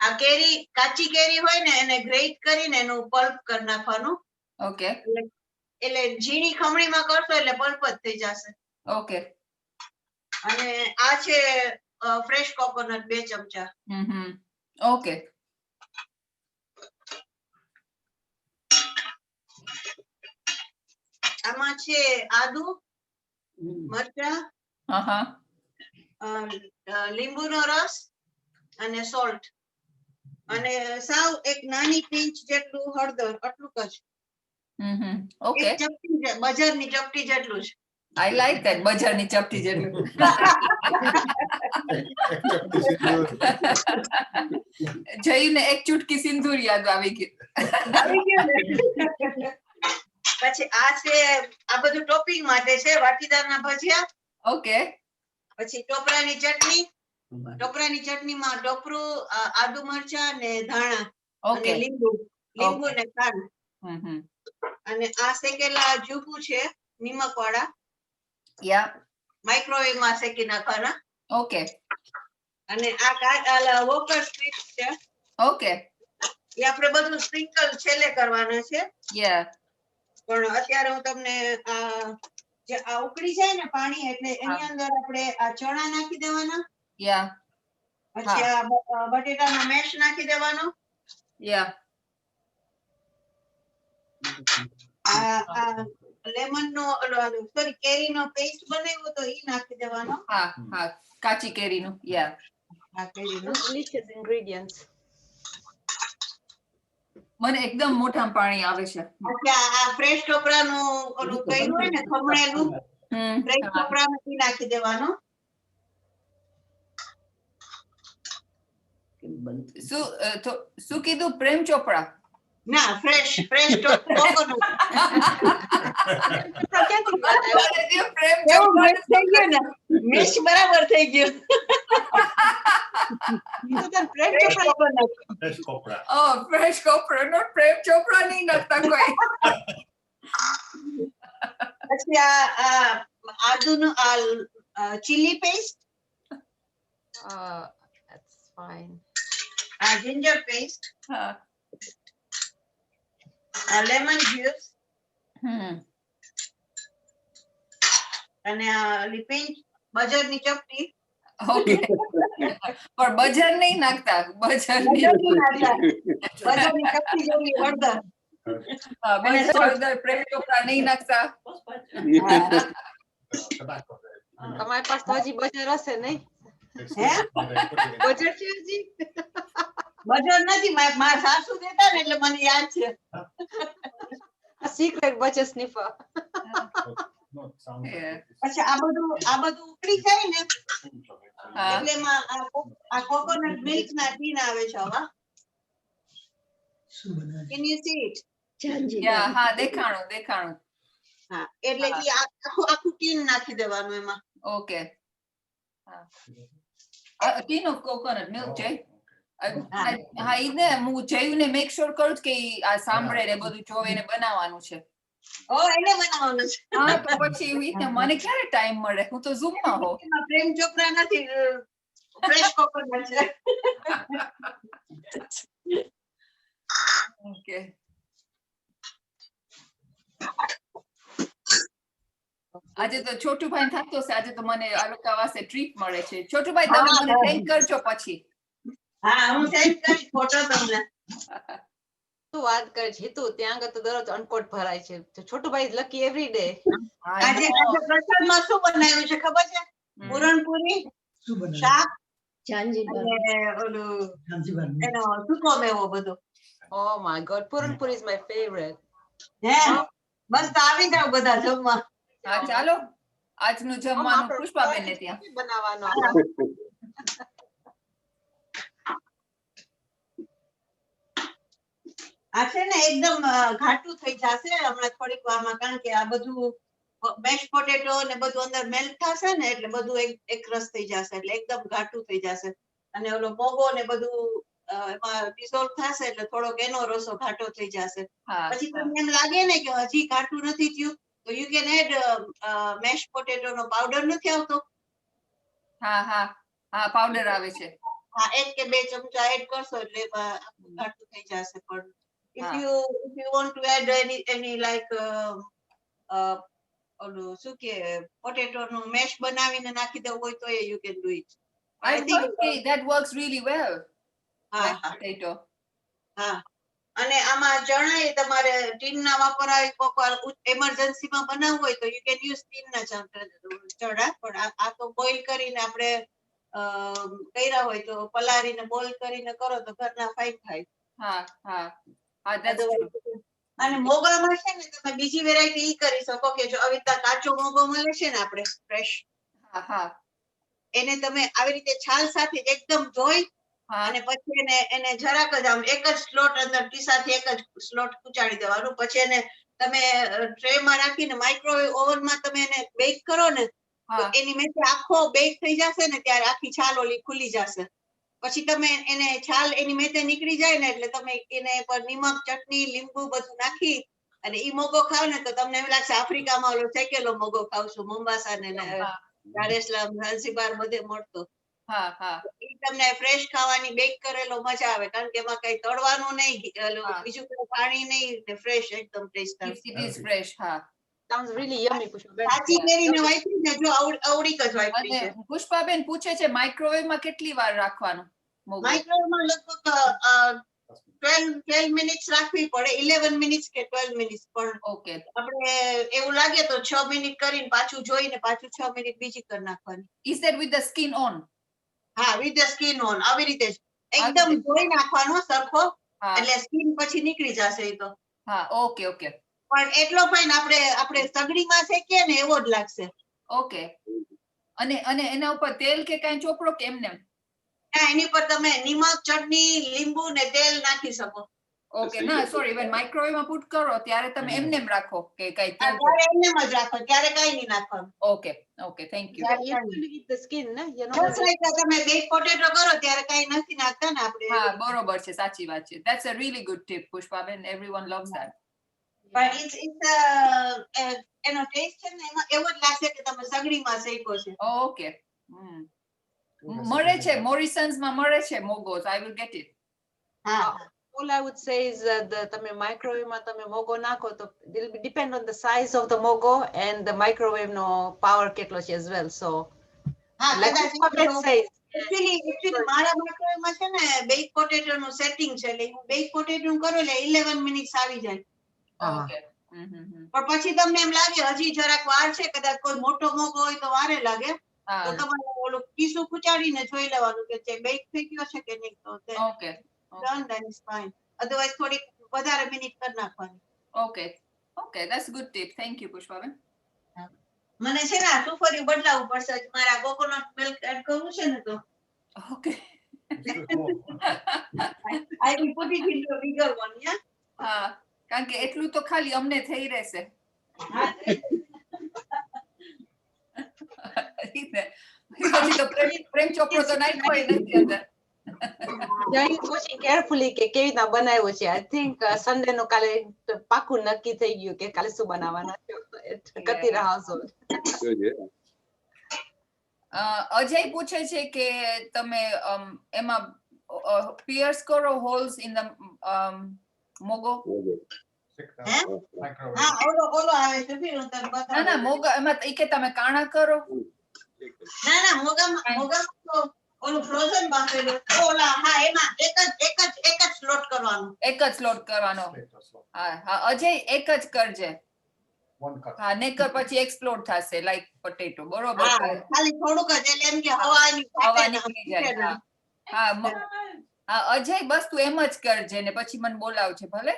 આ કેરી, કાચી કેરી હોય ને એને ગ્રેટ કરીને એનું પલ્પ કરી નાખવાનું. ઓકે. એટલે ઝીણી ખમણીમાં કરશો એટલે પલ્પ જ થઈ જશે. ઓકે. અને આ છે ફ્રેશ કોકોનટ 2 ચમચા. ઓકે. આમાં છે આદુ, મરચા, લીંબુનો રસ અને સોલ્ટ, અને સાવ એક નાની પિંચ જેટલું હળદર, આટલું જ. ઓકે. એક ચપટી, બજારની ચપટી જેટલું જ. I like that. બજારની ચપટી જેટલું. જઈને એક ચૂટકી સિંદૂર યાદ આવી ગયું. પછી આ છે, આ બધું ટોપિંગ માટે છે, વાટીદારના ભજીયા. ઓકે. પછી ટોપરાની ચટણી, ટોપરાની ચટણીમાં ટોપરું, આદુ મરચા ને ધાણા અને લીંબુ, લીંબુ ને ખાંડ. અને આ શેકેલા જુગુ છે નિમક વાળા. યા. માઇક્રોવેવ માં શેકી નાખવાના. ઓકે. અને આ વોકર સ્ટ્રીપ્સ છે. ઓકે. એ આપણે બધું સ્પ્રિંકલ છેલ્લે કરવાના છે. Yeah. પણ અત્યારે હું તમને જે આ ઉકળી જાય ને પાણી એટલે એની અંદર આપણે આ ચણા નાખી દેવાના. Yeah. પછી આ બટેટાનો મેશ નાખી દેવાનો. Yeah. આ લેમન નો સોરી કેરીનો પેસ્ટ બનાવ્યો તો ઈ નાખી દેવાનો. હા હા કાચી કેરીનું. Yeah. આ કેરીનો delicious ingredients. મને એકદમ મોઢામાં પાણી આવે છે. આ ફ્રેશ ટોપરાનું ઓલું કર્યું હોય ને ખમણેલું ફ્રેશ ટોપરાનું ઈ નાખી દેવાનો. શું કીધું? પ્રેમ ચોપડા? ના, ફ્રેશ કોકોનટ. પ્રેમ મેશ બરાબર થઈ ગયું. Fresh copra. Oh, fresh copra, not પ્રેમ ચોપડા નહીં નાખતા કોઈ. પછી આદુનું chilli paste. That's fine. Ginger paste. Lemon juice. અને પિંચ બજરની ચપટી. Okay. પણ બજર નહીં નાખતા. બજરની ચપટી જેટલી હળદર. હળદર પ્રેમ ચોપડા નહીં નાખતા. તમારી પાસે તો હજી બજર હશે નહીં? હે બજર છે હજી? બજર નથી, મારા સાસુ દેતા ને એટલે મને યાદ છે. સિક્રેટ બજર સ્નીફર. પછી આ બધું ઉકળી જાય ને એટલે એમાં આ કોકોનટ મિલ્ક ના ટીન આવે છે હવે. Can you see it? હા દેખાણું. હા એટલે ઈ આખું ટીન નાખી દેવાનું એમાં. Okay. Tin of coconut milk છે. હા ઈ ને હું જઈને મેક શ્યોર કરું કે આ સાંભળે ને બધું જોવે ને બનાવવાનું છે. એને બનાવવાનું છે. હા તો પછી મને ક્યારે ટાઈમ મળે? હું તો ઝૂમ માં હોઉં. પ્રેમ ચોપડા નથી, ફ્રેશ કોકોનટ છે. ઓકે. આજે તો છોટુભાઈ થતો છે. આજે તો મને આ લોકો વાસ્તે ટ્રીટ મળે છે. છોટુભાઈ તમે મને સેન્ડ કરજો પછી. હા હું સેન્ડ કરીશ ફોટો તમને. તું વાત કરે છે તું ત્યાં આગળ તો દરરોજ અનકોટ ભરાય છે. Chhotubhai lucky every day. આજે પ્રસાદમાં શું બનાવ્યું છે ખબર છે? પૂરણપૂરી, શાક, એનો સૂકો મેવો બધો. Oh my god, puranpuri is my favorite. હે બસ તો આવી જાવ બધા જમવા. હા ચાલો આજનું જમવાનું પુષ્પાબેન ને ત્યાં બનાવવાનો. આ છે ને એકદમ ઘાટું થઈ જશે હમણાં થોડીક વારમાં, કારણ કે આ બધું મેશ પોટેટો ને બધું અંદર મેલ્ટ થશે ને એટલે બધું એક રસ થઈ જશે એટલે એકદમ ઘાટું થઈ જશે. અને ઓલો મોગો ને બધું એમાં ડિસોલ્વ થશે એટલે થોડોક એનો રસો ઘાટો થઈ જશે. પછી તમને એમ લાગે ને કે હજી ઘાટું નથી થયું તો you can add mash potato નો પાવડર નથી આવતો? હા પાવડર આવે છે. હા 1 કે 2 ચમચા એડ કરશો એટલે ઘાટું થઈ જશે. પણ if you want to add any like ઓલું શું કે પોટેટો નું મેશ બનાવીને નાખી દેવું હોય તો you can do it. I think that works really well. Potato. હા અને આમાં ચણા એ તમારે ટીન ના વાપરાય કોક એમરજન્સી માં બનાવવું હોય તો you can use ટીન ના ચણા. પણ આ તો બોઇલ કરીને આપણે કર્યા હોય તો પલાળીને બોઇલ કરીને કરો તો ઘરના ફાઈન થાય. અને મોગરામાં છે ને તમે બીજી વેરાયટી ઈ કરી શકો કે જો આવી રીતે કાચો મોગો મળે છે ને આપણે ફ્રેશ, એને તમે આવી રીતે છાલ સાથે એકદમ ધોઈ અને પછી એને જરાક જ આમ એક જ સ્લોટ અંદર ટીસાથી એક જ સ્લોટ કુચાડી દેવાનું. પછી એને તમે ટ્રે માં રાખીને માઇક્રોવેવ ઓવનમાં તમે એને બેક કરો ને તો એની મેં આખો બેક થઈ જશે ને ત્યારે આખી છાલ ઓલી ખુલી જશે. પછી તમે એને છાલ એની મેતે નીકળી જાય ને એટલે તમે એને પર નિમક, ચટણી, લીંબુ બધું નાખી અને ઈ મોગો ખાવ ને તો તમને એમ લાગશે આફ્રિકામાં ઓલો શેકેલો મોગો ખાવ છું, મોમ્બાસા ને દાર એસ સલામ, ઝાંઝીબાર બધે મળતો. ઈ તમને ફ્રેશ ખાવાની બેક કરેલો મજા આવે કારણ કે એમાં કઈ તળવાનું નહીં બીજું કોઈ પાણી નહીં ફ્રેશ એકદમ ટેસ્ટ આવે It is fresh. હા. Sounds really yummy, Pushpaben. કાચી કેરીને વાપરી ને જો અવડીક જ વાપરી છે. અને પુષ્પાબેન પૂછે છે માઇક્રોવેવ માં કેટલી વાર રાખવાનું? માઇક્રોવેવમાં લગભગ 12 મિનિટ્સ રાખવી પડે 11 મિનિટ્સ કે 12 મિનિટ્સ પણ ઓકે આપણે એવું લાગે તો 6 મિનિટ કરીને પાછું જોઈને પાછું 6 મિનિટ બીજી કરી નાખવાની. Is that with the skin on? હા વિથ ધ સ્કિન ઓન આવી રીતે જ એકદમ ધોઈ નાખવાનો સરખો એટલે સ્કિન પછી નીકળી જશે એ તો. હા ઓકે ઓકે. પણ એટલો ફાઈન આપણે સગડીમાં શેકીએ ને એવો જ લાગશે. ઓકે. અને એના ઉપર તેલ કે કાંઈ ચોપડો કે એમને? હા એની પર તમે નિમક ચટણી લીંબુ ને તેલ નાખી શકો. ઓકે ના સોરી when માઇક્રોવેવ માં પુટ કરો ત્યારે તમે એમનેમ રાખો કે કઈ તેલ? ત્યારે એમનેમ જ રાખો ત્યારે કઈ નહીં નાખવાનું. Okay okay thank you. The skin, ને તમે બેક પોટેટો કરો ત્યારે કઈ નથી નાખતા ને આપણે. હા બરોબર છે સાચી વાત છે. That's a really good tip Pushpaben. Everyone loves that. But it's એનો ટેસ્ટ છે ને એમાં એવો જ લાગશે કે તમે સગડીમાં શેકો છે. ઓકે. મળે છે મોરિસન્સ માં મળે છે મોગોસ. I will get it. હા. All I would say is the તમે microwave માં તમે મોગો નાખો તો it will depend on the size of the mogo and the microwave no power કેટલો છે as well. So like actually મારા માઇક્રોવેવમાં છે ને બેક પોટેટો નું સેટિંગ છે એટલે હું બેક પોટેટો કરું એટલે 11 મિનિટ્સ આવી જાય. ઓકે. પણ પછી તમને એમ લાગે હજી જરાક વાર છે કદાચ કોઈ મોટો મોગો હોય તો વારે લાગે તો તમારે ઓલું કીસું ખૂંચાડીને જોઈ લેવાનું કે બેક થઈ ગયો છે કે નહીં. તો okay done then it's fine. Otherwise થોડી વધારે મિનિટ કરી નાખવાની. Okay okay that's good tip. Thank you Pushpaben. મને છે ને સુફરી બદલાવવું પડશે મારા કોકોનટ મિલ્ક એડ કરવું છે ને તો. Okay. I will put it into a bigger one, yeah? હા કારણ કે એટલું તો ખાલી અમને થઈ રહેશે. પછી તો પ્રેમ ચોપડો તો નાખ્યો નથી અંદર. He's watching carefully કે કેવી રીતના બનાવ્યો છે. I think Sunday નો કાલે પાકું નક્કી થઈ ગયું કે કાલે શું બનાવવાના છે. કતી household. અજય પૂછે છે કે તમે એમાં pierce કરો holes in the mogo? હા ઓલો આવે છે ફિર હું તને બતાવું. ના મોગા એમાં ઈ કે તમે કાણા કરો? ના મોગામાં તો ઓલું ફ્રોઝન બાફેલું ઓલા હા એમાં એક જ સ્લોટ કરવાનો. એક જ સ્લોટ કરવાનો. હા અજય એક જ કરજે. હા નેકર પછી એક્સપ્લોડ થશે લાઈક પોટેટો. બરોબર. ખાલી થોડુંક જ એટલે એમ કે હવા નીકળી જાય. હા અજય બસ તું એમ જ કરજે ને પછી મને બોલાવજે ભલે.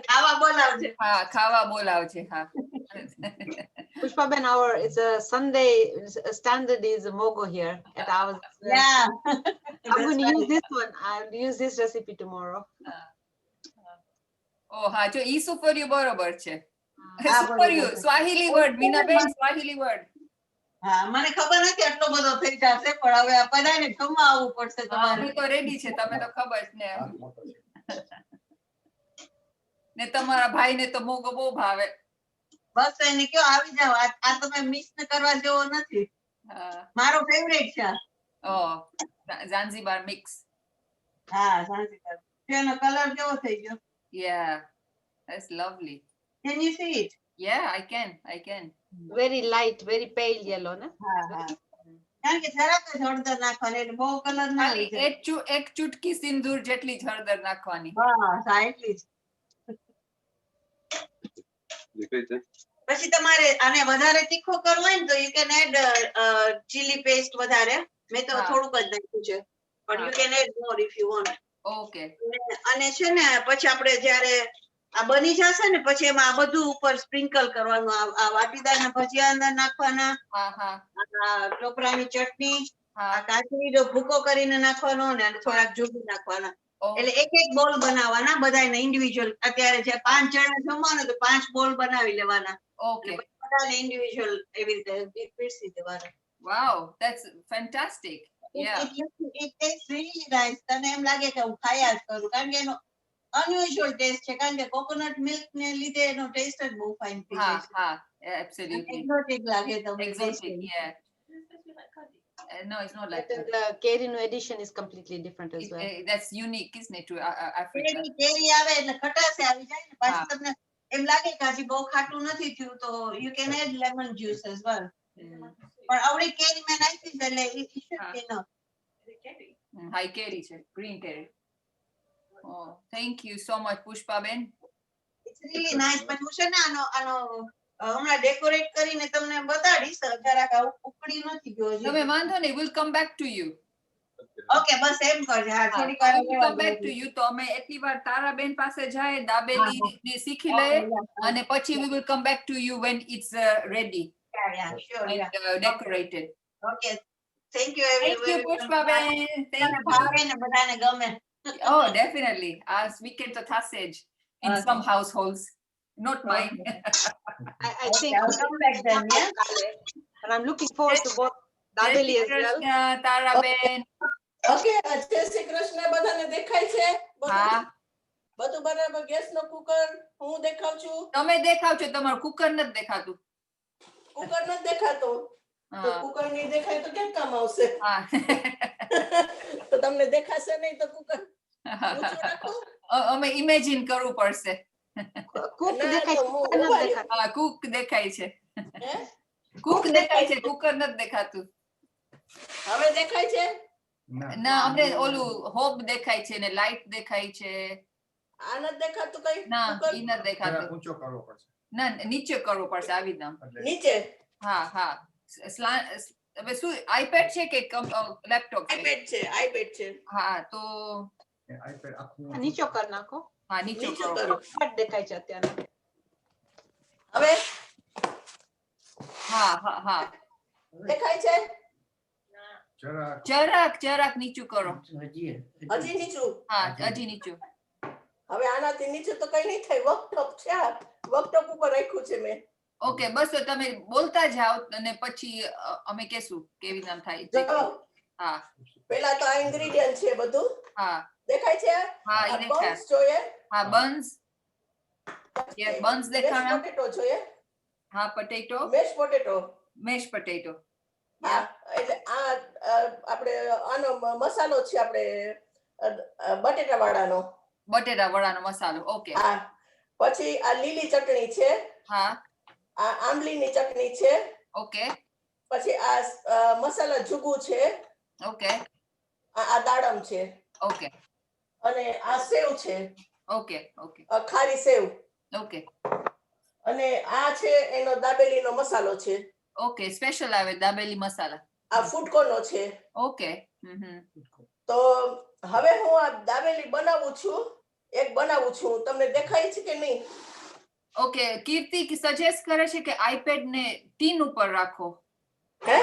ખાવા બોલાવજે. હા ખાવા બોલાવજે. હા Pushpaben, it's a Sunday standard is mogo here at ours. Yeah. I'm going to use this one. I'll use this recipe tomorrow. Oh હા જો ઈ સુપર્યુ બરોબર છે. સુપર્યુ Swahili word Meenaben Swahili word. હા મને ખબર નથી આટલો બધો થઈ જશે પણ હવે આ બધાને જમવા આવવું પડશે તમારે. અમે તો રેડી છે તમે તો ખબર છે ને. ને તમારા ભાઈને તો મોગો બહુ ભાવે. બસ એને કયો આવી જાવ આ તમે મિસ કરવા જેવો નથી. મારો ફેવરેટ છે. ઓ ઝાંઝીબાર મિક્સ. હા ઝાંઝીબાર. એનો કલર કેવો થઈ ગયો? Yeah, that's lovely. Can you see it? Yeah, I can. Very light, very pale yellow, na? હા. કારણ કે જરાક જ હળદર નાખવાની એટલે બહુ કલર ના આવી જાય. એક ચૂટકી સિંદૂર જેટલી જ હળદર નાખવાની. હા એટલી જ. પછી તમારે આને વધારે તીખો કરવો હોય ને તો you can add chilli paste વધારે. મેં તો થોડુંક જ નાખ્યું છે પણ you can add more if you want. Okay. અને છે ને પછી આપણે જ્યારે આ બની જશે ને પછી એમાં આ બધું ઉપર સ્પ્રિંકલ કરવાનું. આ વાટીદારના ભજીયા અંદર નાખવાના. ટોપરાની ચટણી, આ કાચરીનો ભૂકો કરીને નાખવાનો ને થોડાક જુગી નાખવાના. એટલે એક બોલ બનાવવાના બધાને ઇન્ડિવિડ્યુઅલ. અત્યારે જે 5 જણા જમવાનું તો 5 બોલ બનાવી લેવાના. ઓકે. બધાને ઇન્ડિવિડ્યુઅલ એવી રીતે પીરસી દેવાના. Wow, that's fantastic. Yeah. It tastes really nice. તને એમ લાગે કે હું ખાયા જ કરું કારણ કે એનો અનયુઝ્યુઅલ ટેસ્ટ છે કારણ કે કોકોનટ મિલ્ક ને લીધે એનો ટેસ્ટ જ બહુ ફાઇન થઈ જાય છે. હા absolutely. એક્ઝોટિક લાગે તમને. Exotic, yeah. No, it's not like But the Keri no edition is completely different as well. that's unique, isn't it, to Africa? કેરી આવે એટલે ખટાશ આવી જાય ને પાછી તમને એમ લાગે કે હજી બહુ ખાટું નથી થયું તો you can add lemon juice as well. પણ આવડી કેરી મેં નાખી છે એટલે it should be enough. Hi Keri છે, green Keri. Oh, thank you so much Pushpa Ben. It's really nice, but હું છે ને આનો હમણાં ડેકોરેટ કરીને તમને બતાડીશ જરાક ઉકળી નથી ગયો હજી. તમે વાંધો નહીં, we'll come back to you. Okay બસ એમ કરજે. હા થોડીક વાર come back to you. તો અમે એટલી વાર તારાબેન પાસે જાય, દાબેલી શીખી લઈએ અને પછી we will come back to you when it's ready. Yeah, sure. And decorated. Okay. Thank you everyone. Thank you Pushpa Ben. Thank you. ભાવે ને બધાને ગમે. Oh, definitely. As weekend to Thassage in some households. Not mine. I think I'll come back then, yeah? and I'm looking forward to both Dabeli as well. Taraben. Okay, જય શ્રી કૃષ્ણ. બધાને દેખાય છે? હા. બધું બરાબર? ગેસ નો કુકર હું દેખાવ છું? તમે દેખાવ છો, તમારું કુકર નથી દેખાતું. કુકર નથી દેખાતું? તો કુકર નહીં દેખાય તો કેમ કામ આવશે? તો તમને દેખાશે નહીં તો કુકર ઊંચું રાખો. અમે ઇમેજિન કરવું પડશે. કુક દેખાય છે. કુક દેખાય છે, કુકર નથી દેખાતું. હવે દેખાય છે? ના, અમને ઓલું હોબ દેખાય છે ને લાઈટ દેખાય છે. આ નથી દેખાતું કઈ? ના, ઈ નથી દેખાતું. ઊંચો કરવો પડશે. ના, નીચે કરવું પડશે આવી નામ. નીચે? હા હા. હવે શું આઈપેડ છે કે લેપટોપ છે? આઈપેડ છે. હા, તો આઈપેડ આખું નીચો કર નાખો. હા, નીચે કરો. દેખાય છે અત્યારે. હવે હા હા હા. દેખાય છે? જરાક નીચું કરો. હજી નીચું? હા, હજી નીચું. હવે આનાથી નીચે તો કઈ નહીં થાય. વર્કટોપ છે, વર્કટોપ ઉપર રાખ્યું છે મેં. ઓકે, બસ તો તમે બોલતા જાઓ અને પછી અમે કહેશું કેવી નામ થાય. હા, પેલા તો આ ઇન્ગ્રેડિયન્ટ છે બધું. હા, દેખાય છે? હા, ઈ દેખાય. બન્સ જોઈએ? હા, બન્સ. યસ, બન્સ દેખાણા. પોટેટો જોઈએ? હા, પોટેટો. Mesh potato. હા, એટલે આ આપણે આનો મસાલો છે, આપણે બટેટા વાળાનો મસાલો. ઓકે. હા, પછી આ લીલી ચટણી છે. હા, આ આંબલીની ચટણી છે. ઓકે. પછી આ મસાલા જુગુ છે. ઓકે. આ દાડમ છે. ઓકે. અને આ સેવ છે. ઓકે. ઓકે. ખારી સેવ. ઓકે. અને આ છે એનો દાબેલીનો મસાલો છે. ઓકે, સ્પેશિયલ આવે દાબેલી મસાલા. આ ફૂડકોનો છે. ઓકે. તો હવે હું આ દાબેલી બનાવું છું. તમને દેખાય છે કે નહીં? ઓકે, કીર્તિ સજેસ્ટ કરે છે કે આઈપેડ ને ટીન ઉપર રાખો. હે?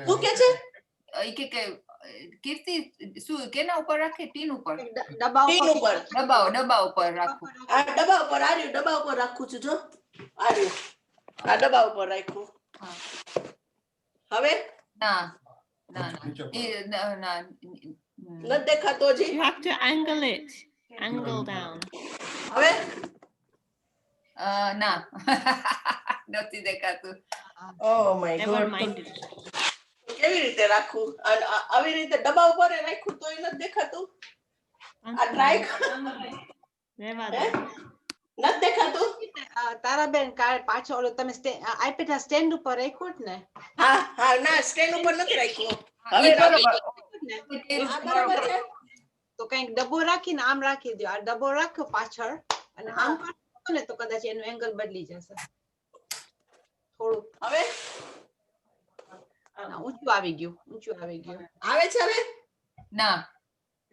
શું કે છે? કે કીર્તિ શું કેના ઉપર રાખે? ટીન ઉપર? ડબ્બા ઉપર રાખો. આ ડબ્બા ઉપર ડબ્બા ઉપર રાખું છું. જો આ ડબ્બા ઉપર રાખ્યું. હવે ના નથી દેખાતો હજી. You have to angle it. Angle down. હવે ના નથી દેખાતું. Oh my Never God. mind it. કેવી રીતે રાખું? આવી રીતે ડબ્બા ઉપર રાખ્યું તો નથી દેખાતું. આ ટ્રાય નથી દેખાતું. તારાબેન પાછો ઓલો તમે આઈપેડ સ્ટેન્ડ ઉપર રાખ્યો જ ને? હા, ના સ્ટેન્ડ ઉપર નથી રાખ્યું. હવે બરાબર છે. તો કઈક ડબ્બો રાખીને આમ રાખી દો. આ ડબ્બો રાખ્યો પાછળ અને આમ કરશો ને તો કદાચ એનું એંગલ બદલી જશે થોડું. હવે ઊંચું આવી ગયું. આવે છે હવે? ના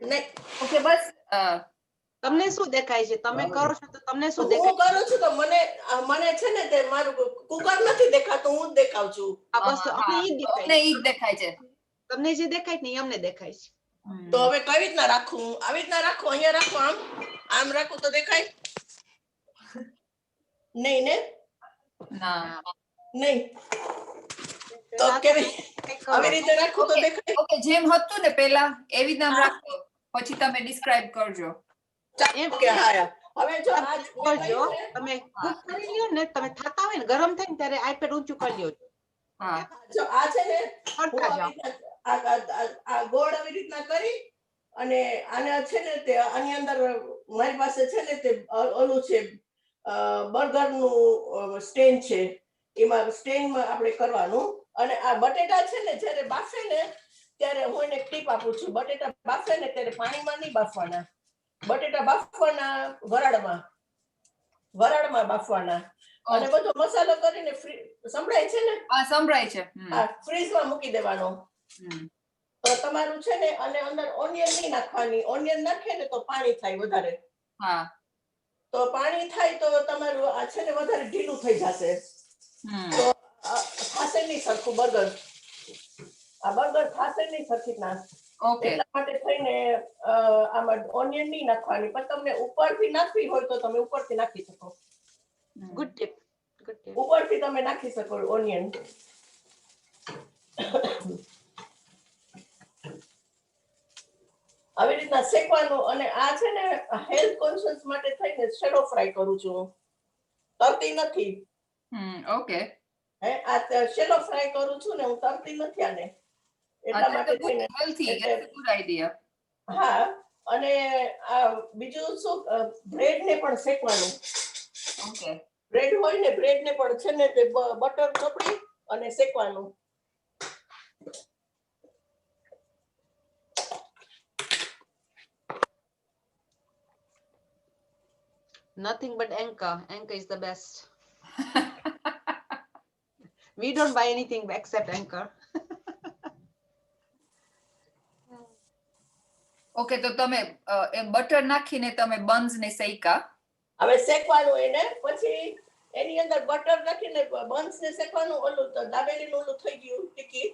નહીં. ઓકે, બસ. તમને શું દેખાય છે? તમે કરો છો તો તમને શું હું દેખાય? કરું છું તો મને છે ને તે મારું કુકર નથી દેખાતું, હું જ દેખાવ છું. બસ અમને ઈ દેખાય છે. તમને જે દેખાય ને અમને દેખાય છે. તો હવે કઈ રીતના રાખું? આવી રીતના રાખું? અહીંયા રાખું? આમ રાખું તો દેખાય? નહીં ને? ના નહીં. તો કેવી આવી રીતે રાખું તો દેખાય? ઓકે, જેમ હતું ને પેલા એવી નામ રાખો, પછી તમે ડિસ્ક્રાઇબ કરજો. ઓકે, હા. હવે જો તમે કુક કરી લ્યો ને, તમે થતા હોય ને ગરમ થાય ને ત્યારે આઈપેડ ઊંચું કરી લ્યો. જો આ છે ને આ ગોળ આવી રીતના કરી અને આને છે ને તે આની અંદર મારી પાસે છે ને તે ઓલું છે બર્ગર નું સ્ટેન્ડ છે એમાં સ્ટેન્ડમાં આપણે કરવાનું અને આ બટેટા છે ને જ્યારે બાફે ને ત્યારે હું એને ટીપ આપું છું બટેટા બાફે ને ત્યારે પાણીમાં નહીં બાફવાના બટેટા બાફવાના વરાળમાં બાફવાના અને બધો મસાલો કરીને સંભળાય છે ને સંભળાય છે ફ્રીઝમાં મૂકી દેવાનો તો તમારું છે ને અને અંદર ઓનિયન નહીં નાખવાની ઓનિયન નાખે ને તો પાણી થાય વધારે તો પાણી થાય તો તમારું આ છે ને વધારે ઢીલું થઈ જશે તો થાશે નહીં સરખું બર્ગર આ બર્ગર થાશે નહીં સરખી ના એટલા માટે થઈને આમાં ઓનિયન નહીં નાખવાની પણ તમને ઉપરથી નાખવી હોય તો તમે ઉપરથી નાખી શકો ગુડ ટિપ ઉપરથી તમે નાખી શકો ઓનિયન આવી રીતના શેકવાનું અને આ છે ને હેલ્થ કોન્શિયસ માટે થઈને શેડો ફ્રાય કરું છું તરતી નથી ઓકે આ શેલો ફ્રાય કરું છું ને હું તરતી નથી આને એટલા માટે થઈને ગુડ આઈડિયા હા અને આ બીજું શું બ્રેડ ને પણ શેકવાનું ઓકે બ્રેડ હોય ને બ્રેડ ને પણ છે ને તે બટર ચોપડી અને શેકવાનું Nothing but Anchor. Anchor is the best. We don't buy anything except Anchor. Okay તો તમે બટર નાખીને તમે બન્સ ને શેકા હવે શેકવાનું એને પછી એની અંદર બટર નાખીને બન્સ ને શેકવાનું ઓલું દાબેલીનું ઓલું થઈ ગયું ટીકી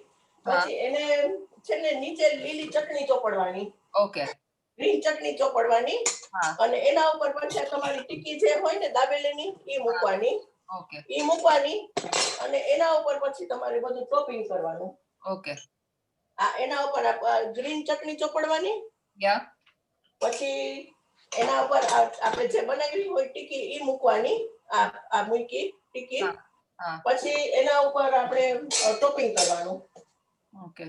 પછી એને છે ને નીચે લીલી ચટણી ચોપડવાની ઓકે ગ્રીન ચટણી ચોપડવાની અને એના ઉપર પછી તમારી ટીકી જે હોય ને દાબેલીની એ મૂકવાની એ મૂકવાની અને એના ઉપર પછી તમારે બધું ટોપિંગ કરવાનું ઓકે એના ઉપર ગ્રીન ચટણી ચોપડવાની પછી એના ઉપર આપણે જે બનાવી હોય ટીકી એ મૂકવાની આ મૂકી ટીકી પછી એના ઉપર આપણે ટોપિંગ કરવાનું ઓકે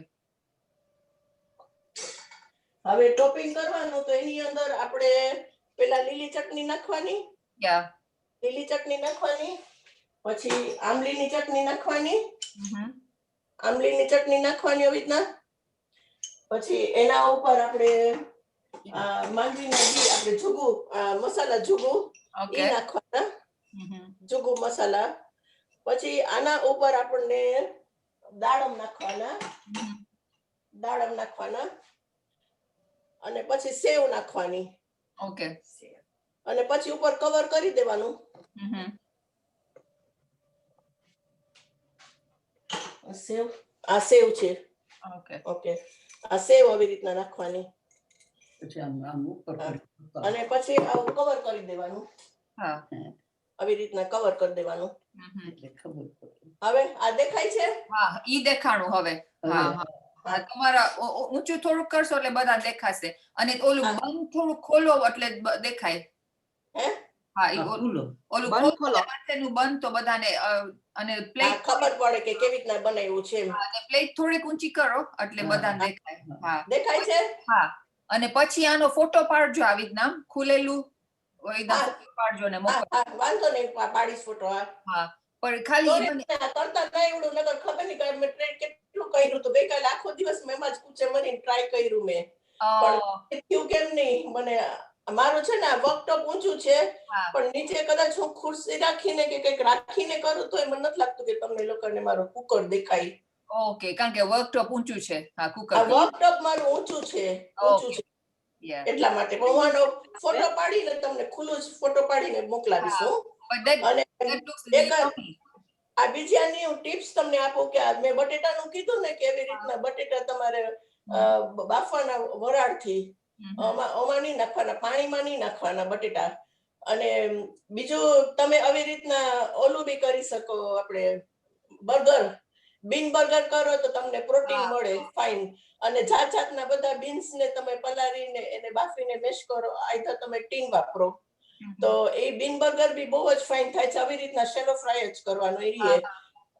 હવે ટોપિંગ કરવાનું તો એની અંદર આપણે પેલા લીલી ચટણી નાખવાની લીલી ચટણી નાખવાની પછી આમલીની ચટણી નાખવાની આમલીની ચટણી નાખવાની આવી રીતના પછી એના ઉપર આપણે માંગવીના ઘી આપણે જુગુ મસાલા જુગુ એ નાખવાના જુગુ મસાલા પછી આના ઉપર આપણને દાડમ નાખવાના અને પછી સેવ નાખવાની ઓકે અને પછી ઉપર કવર કરી દેવાનું સેવ આ સેવ છે ઓકે આ સેવ આવી રીતના નાખવાની અને પછી આવું કવર કરી દેવાનું આવી રીતના કવર કરી દેવાનું હવે આ દેખાય છે ઈ દેખાણું હવે તમારા ઊંચું થોડુંક કરશો એટલે બધા દેખાશે અને ઓલું બંધ થોડું ખોલો એટલે દેખાય ઓલું બંધ તો બધાને અને પ્લેટ ખબર પડે કે કેવી રીતના બનાવ્યું છે પ્લેટ થોડીક ઊંચી કરો એટલે બધાને દેખાય દેખાય છે અને પછી આનો ફોટો પાડજો આવી રીતના ખુલેલું પાડજો ને વાંધો નહીં પાડીશ ફોટો પણ ખાલી કરતા ના એવડું નગર ખબર નહીં કે મેં કેટલું કર્યું તો ગઈકાલે આખો દિવસ મેં જ કૂચે મરીને ટ્રાય કર્યું મેં પણ થયું કેમ નહીં મને મારું છે ને વર્કટોપ ઊંચું છે પણ નીચે કદાચ હું ખુરશી રાખીને કે કંઈક રાખીને કરું તો મને નથી લાગતું કે તમને લોકોને મારું કુકર દેખાય ઓકે કારણ કે વર્કટોપ ઊંચું છે કુકર વર્કટોપ મારું ઊંચું છે એટલા માટે પણ હું આનો ફોટો પાડીને તમને ખુલ્લું જ ફોટો પાડીને મોકલાવીશું અને આ બીજાની હું ટિપ્સ તમને આપું કે મેં બટેટાનું કીધું ને કે એવી રીતના બટેટા તમારે બાફવાના વરાળથી ઓમાં નહીં નાખવાના પાણીમાં નહીં નાખવાના બટેટા અને બીજું તમે આવી રીતના ઓલું બી કરી શકો આપણે બર્ગર બીન બર્ગર કરો તો તમને પ્રોટીન મળે ફાઇન અને જાત જાતના બધા બીન્સ ને તમે પલાળીને એને બાફીને મેશ કરો આઈધર તમે ટીન વાપરો તો એ બીન બર્ગર બી બહુ જ ફાઇન થાય છે આવી રીતના શેલો ફ્રાય જ કરવાનો એ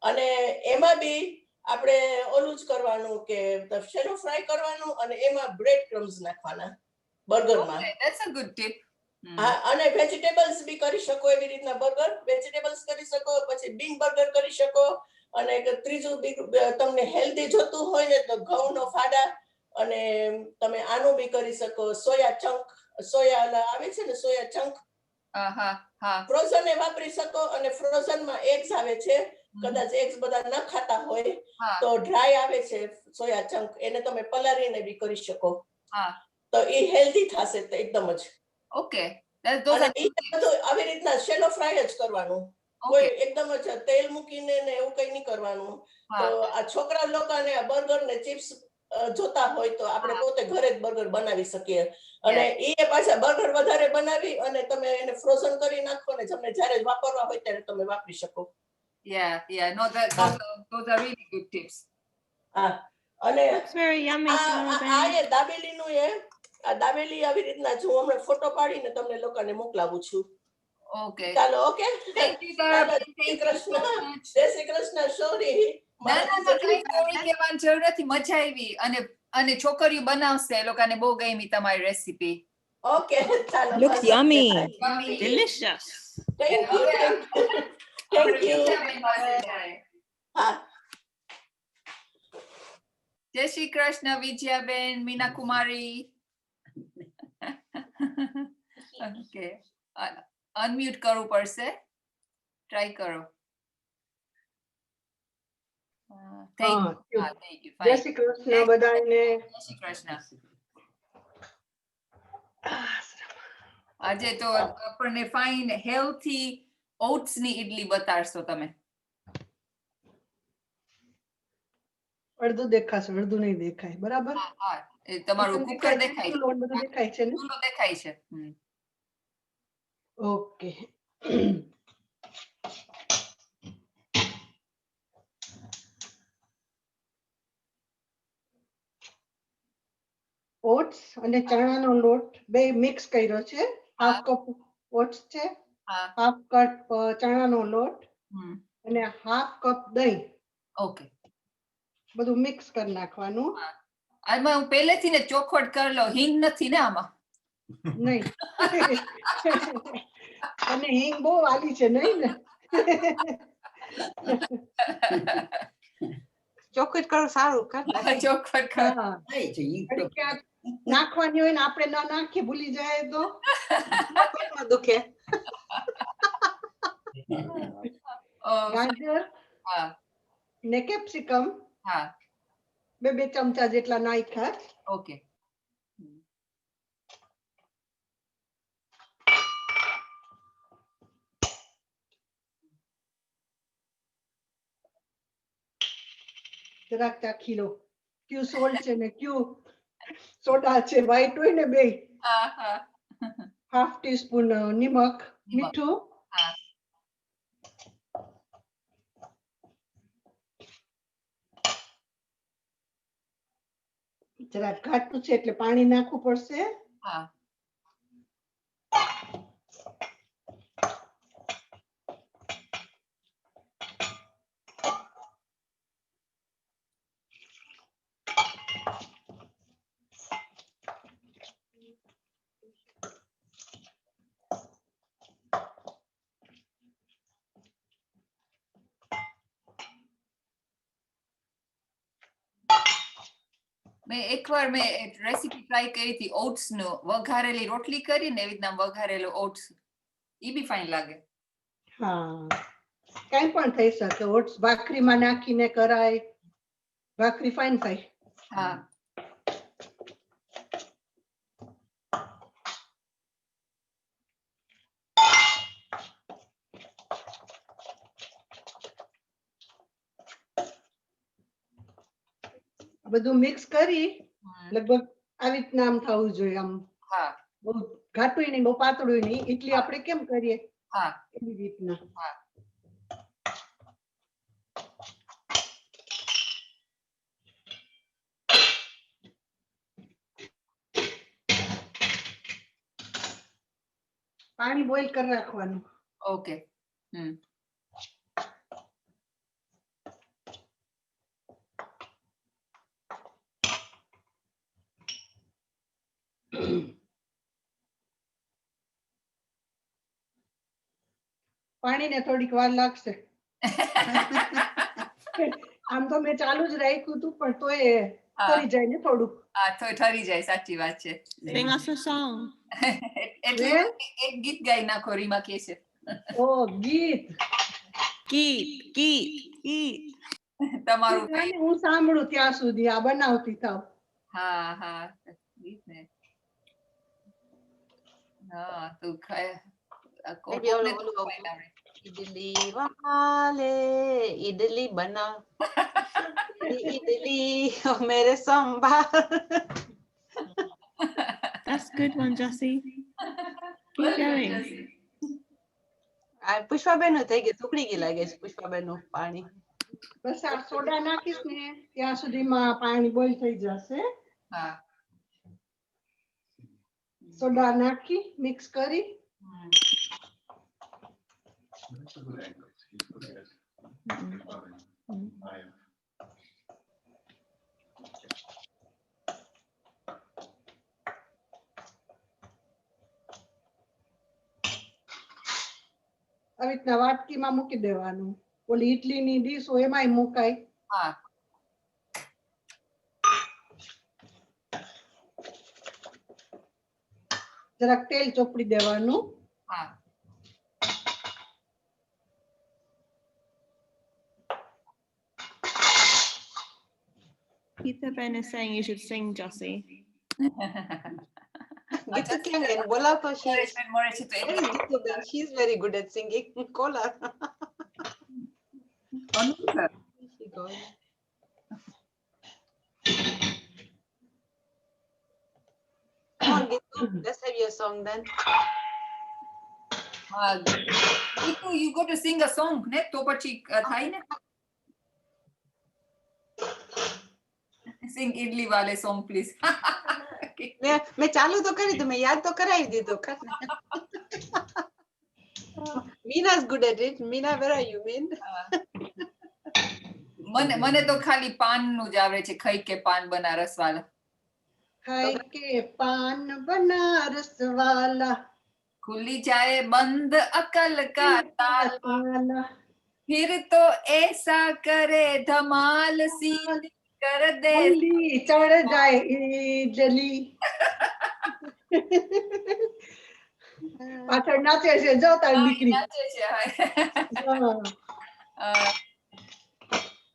અને એમાં બી આપણે ઓલું જ કરવાનું કે શેલો ફ્રાય કરવાનું અને એમાં બ્રેડ ક્રમ્સ નાખવાના બર્ગરમાં. That's a good tip. હા, અને વેજીટેબલ્સ બી કરી શકો એવી રીતના બર્ગર વેજીટેબલ્સ કરી શકો, પછી બીન બર્ગર કરી શકો, અને ત્રીજું તમને હેલ્ધી જોતું હોય ને તો ઘઉંનો ફાડા અને તમે આનું બી કરી શકો. સોયા ચંક, સોયા આવે છે ને સોયા ચંક, ફ્રોઝન એ વાપરી શકો, અને ફ્રોઝન માં એગ્સ આવે છે. કદાચ એગ્સ બધા ન ખાતા હોય તો ડ્રાય આવે છે સોયા ચંક, એને તમે પલાળીને બી કરી શકો. તો એ હેલ્ધી થશે એકદમ જ. Okay. આવી રીતના શેલો ફ્રાય જ કરવાનું, કોઈ એકદમ જ તેલ મૂકીને ને એવું કઈ નહીં કરવાનું. તો આ છોકરા લોકોને આ બર્ગર ને ચિપ્સ જોતા હોય તો આપણે પોતે ઘરે જ બર્ગર બનાવી શકીએ. અને એ પાછા બર્ગર વધારે બનાવી અને તમે એને ફ્રોઝન કરી નાખો ને તમને જ્યારે વાપરવા હોય ત્યારે તમે વાપરી શકો. No, those are really good tips. હા, અને Looks very yummy. આ એ દાબેલીનું આ દાબેલી આવી રીતના જો હમણાં ફોટો પાડીને તમને લોકોને મોકલાવું છું. Okay. ચાલો, okay. Thank you, Shri Krishna. જય શ્રી કૃષ્ણ. સોરી. ના કઈ સોરી કહેવાની જરૂર નથી, મજા આવી. અને છોકરીઓ બનાવશે, એ લોકોને બહુ ગમી તમારી રેસીપી. ઓકે, ચાલો. Looks yummy. Delicious. Thank you. Thank you. હા. જય શ્રી કૃષ્ણ વિજયાબેન, મીના કુમારી. ઓકે, અનમ્યુટ કરવું પડશે, ટ્રાય કરો. Thank you. જય શ્રી કૃષ્ણ બધાને. જય શ્રી કૃષ્ણ. આજે તો આપણને ફાઇન હેલ્થી ઓટ્સ ની ઇડલી બતાડશો તમે. અડધું દેખાશે, અડધું નહીં દેખાય. બરાબર? હા, એ તમારું કુકર દેખાય છે. બધું દેખાય છે ને? દેખાય છે. ઓકે. ઓટ્સ અને ચણાનો લોટ બે મિક્સ કર્યો છે. હાફ કપ ઓટ્સ છે, હાફ કપ ચણાનો લોટ અને હાફ કપ દહીં. ઓકે, બધું મિક્સ કરી નાખવાનું. આમાં હું પહેલેથી ને ચોખવટ કરી લઉં, હિંગ નથી ને આમાં? નહીં. અને હિંગ બહુ વાલી છે નહીં ને? ચોખ્ખું કરો, સારું કર. ચોખવટ કર. નાખવાની હોય ને આપણે ના નાખીએ, ભૂલી જાય તો દુખે. ગાજર ને કેપ્સિકમ બે ચમચા જેટલા નાખ્યા. ઓકે. જરાક ચાખી લો. ક્યુ સોલ્ટ છે ને ક્યુ સોડા છે, વ્હાઈટ હોય ને બે. હાફ ટીસ્પૂન નિમક, મીઠું. જરાક ઘાટું છે એટલે પાણી નાખવું પડશે. એકવાર મેં રેસીપી ટ્રાય કરી હતી ઓટ્સ નું, વઘારેલી રોટલી કરી ને એવી રીતના વઘારેલો ઓટ્સ, એ બી ફાઇન લાગે. હા, કઈ પણ થઈ શકે. ઓટ્સ ભાખરીમાં નાખીને કરાય, ભાખરી ફાઇન થાય. હા. બધું મિક્સ કરી લગભગ આવી રીતના આમ થવું જોઈએ. આમ બહુ ઘાટું નહીં, બહુ પાતળું નહીં. ઇડલી આપણે કેમ કરીએ એવી રીતના. પાણી બોઇલ કરી રાખવાનું. ઓકે. પાણીને થોડીક વાર લાગશે. આમ તો મેં ચાલુ જ રાખ્યું હતું પણ તોય ઠરી જાય ને થોડુંક. તો ઠરી જાય, સાચી વાત છે. Sing us a song. એટલે એક ગીત ગાઈ નાખો, રીમા કે છે. ઓ ગીત. ગીત તમારું હું સાંભળું ત્યાં સુધી આ બનાવતી થાવ. હા ગીત ને. હા તું ઇડલી વાલે ઇડલી બના ઇડલી મેરે સંભાર. That's good one, Jessie. Keep going. આ પુષ્પાબેન નું થઈ ગયું, ટુકડી ગઈ લાગે છે પુષ્પાબેન નું પાણી. બસ આ સોડા નાખીશ ને ત્યાં સુધીમાં પાણી બોઇલ થઈ જશે. હા સોડા નાખી મિક્સ કરી. આવી રીતના વાટકીમાં મૂકી દેવાનું. ઓલી ઇડલીની ડીશ હોય એમાંય મુકાય. હા જરાક તેલ ચોપડી દેવાનું. હા Ketan is saying you should sing, Jessie. Gitu ક્યાં ગઈ? બોલાવતો છે. She is very good at singing. Call her. Come on, Gitu, let's have your song then. Gitu, you go to sing a song, ne? To pachi thai ne? Sing idli wale song, please. मैं चालू तो करी तो मैं याद तो कराई दी तो कर. Mina's good at it. Mina, where are you, Min? મને તો ખાલી પાન નું જ આવડે છે. ખાઈ કે પાન બનારસ વાલા. ખાઈ કે પાન બનારસ વાલા, खुली जाए बंद अकल का ताला, फिर तो ऐसा करे धमाल सीधी कर दे चढ़ जाए इडली. પાછળ નાચે છે જો તાર દીકરી. નાચે છે.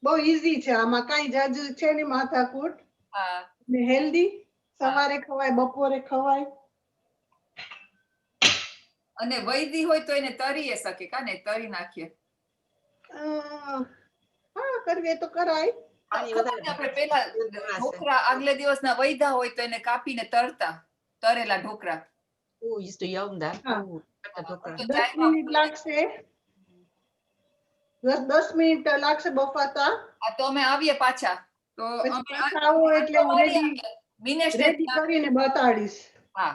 બહુ ઈઝી છે, આમાં કઈ જાજુ છે ને માથાકૂટ. ને હેલ્ધી, સવારે ખવાય બપોરે ખવાય. અને વૈદી હોય તો એને તરીએ શકે કા ને તરી નાખીએ. હા કરવે તો કરાય. આપણે પેલા ઢોકળા આગલે દિવસના વૈધા હોય તો એને કાપીને તરતા, તરેલા dhokla. Oh, used to yum that. 10 minute લાગશે. 10 મિનિટ લાગશે બફાતા. તો અમે આવીએ પાછા. તો આવો એટલે હું રેડી કરીને બતાડીશ. હા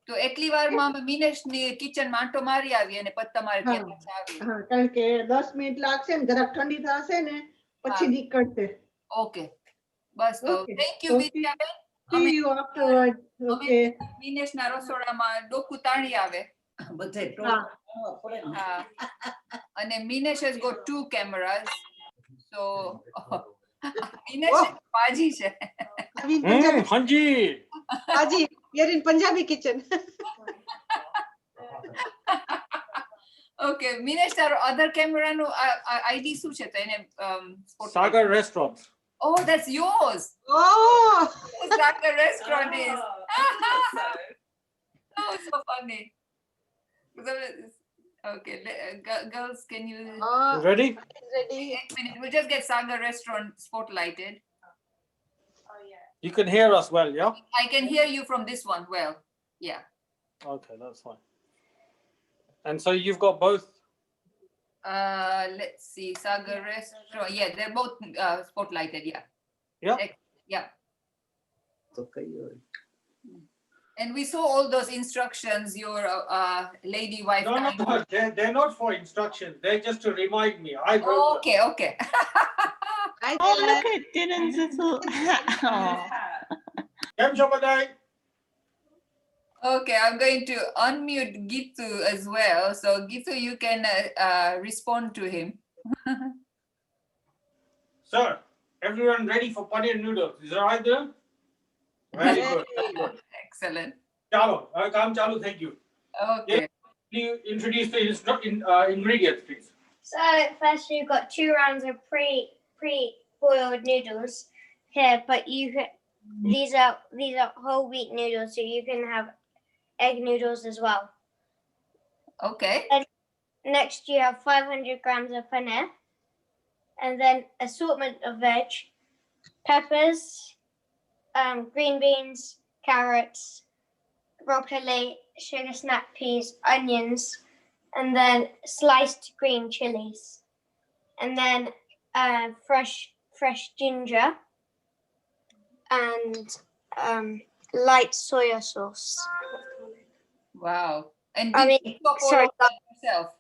તો એટલી વારમાં અમે મિનેશની કિચનમાં આંટો મારી આવીએ અને પછી તમારે ત્યાં પાછા આવીએ. હા કારણ કે 10 મિનિટ લાગશે ને જરાક ઠંડી થશે ને પછી નીકળશે. ઓકે બસ તો thank you વિદ્યાબેન. See you afterwards. Okay. મિનેશના રસોડામાં ડોકું તાણી આવે. બધે હા અને Minesh has got 2 cameras. So Minesh પાજી છે. હાજી હાજી, we are in Punjabi kitchen. Okay, Minesh, તારો other camera નું ID શું છે? તો એને Sagar Restaurant. Oh, that's yours. Oh, Sagar Restaurant is. Oh, so funny. Okay, girls, can you Ready? Ready. 1 minute. We'll just get Sagar Restaurant spotlighted. You can hear us well, yeah? I can hear you from this one well. Yeah. Okay, that's fine. And so you've got both? Let's see. Sagar Restaurant. Yeah, they're both spotlighted. Yeah. Yeah. Yeah. And we saw all those instructions your lady wife. No, they're not for instructions. They're just to remind me. I wrote Okay, okay. Oh, look at Dylan's little. Kem cho badai? Okay, I'm going to unmute Gitu as well. So Gitu, you can respond to him. Sir, everyone ready for paneer noodles? Is that right there? Very good. Very good. Excellent. Chalo, come Chalo, thank you. Okay. Can you introduce the ingredients, please? So first you've got 2 rounds of pre-boiled noodles here, but these are whole wheat noodles, so you can have egg noodles as well. Okay. And next you have 500 grams of paneer, and then assortment of veg, peppers, green beans, carrots, broccoli, sugar snap peas, onions, and then sliced green chilies, and then fresh ginger, and light soya sauce. Wow. And I did mean, you cook all sorry, of that yourself?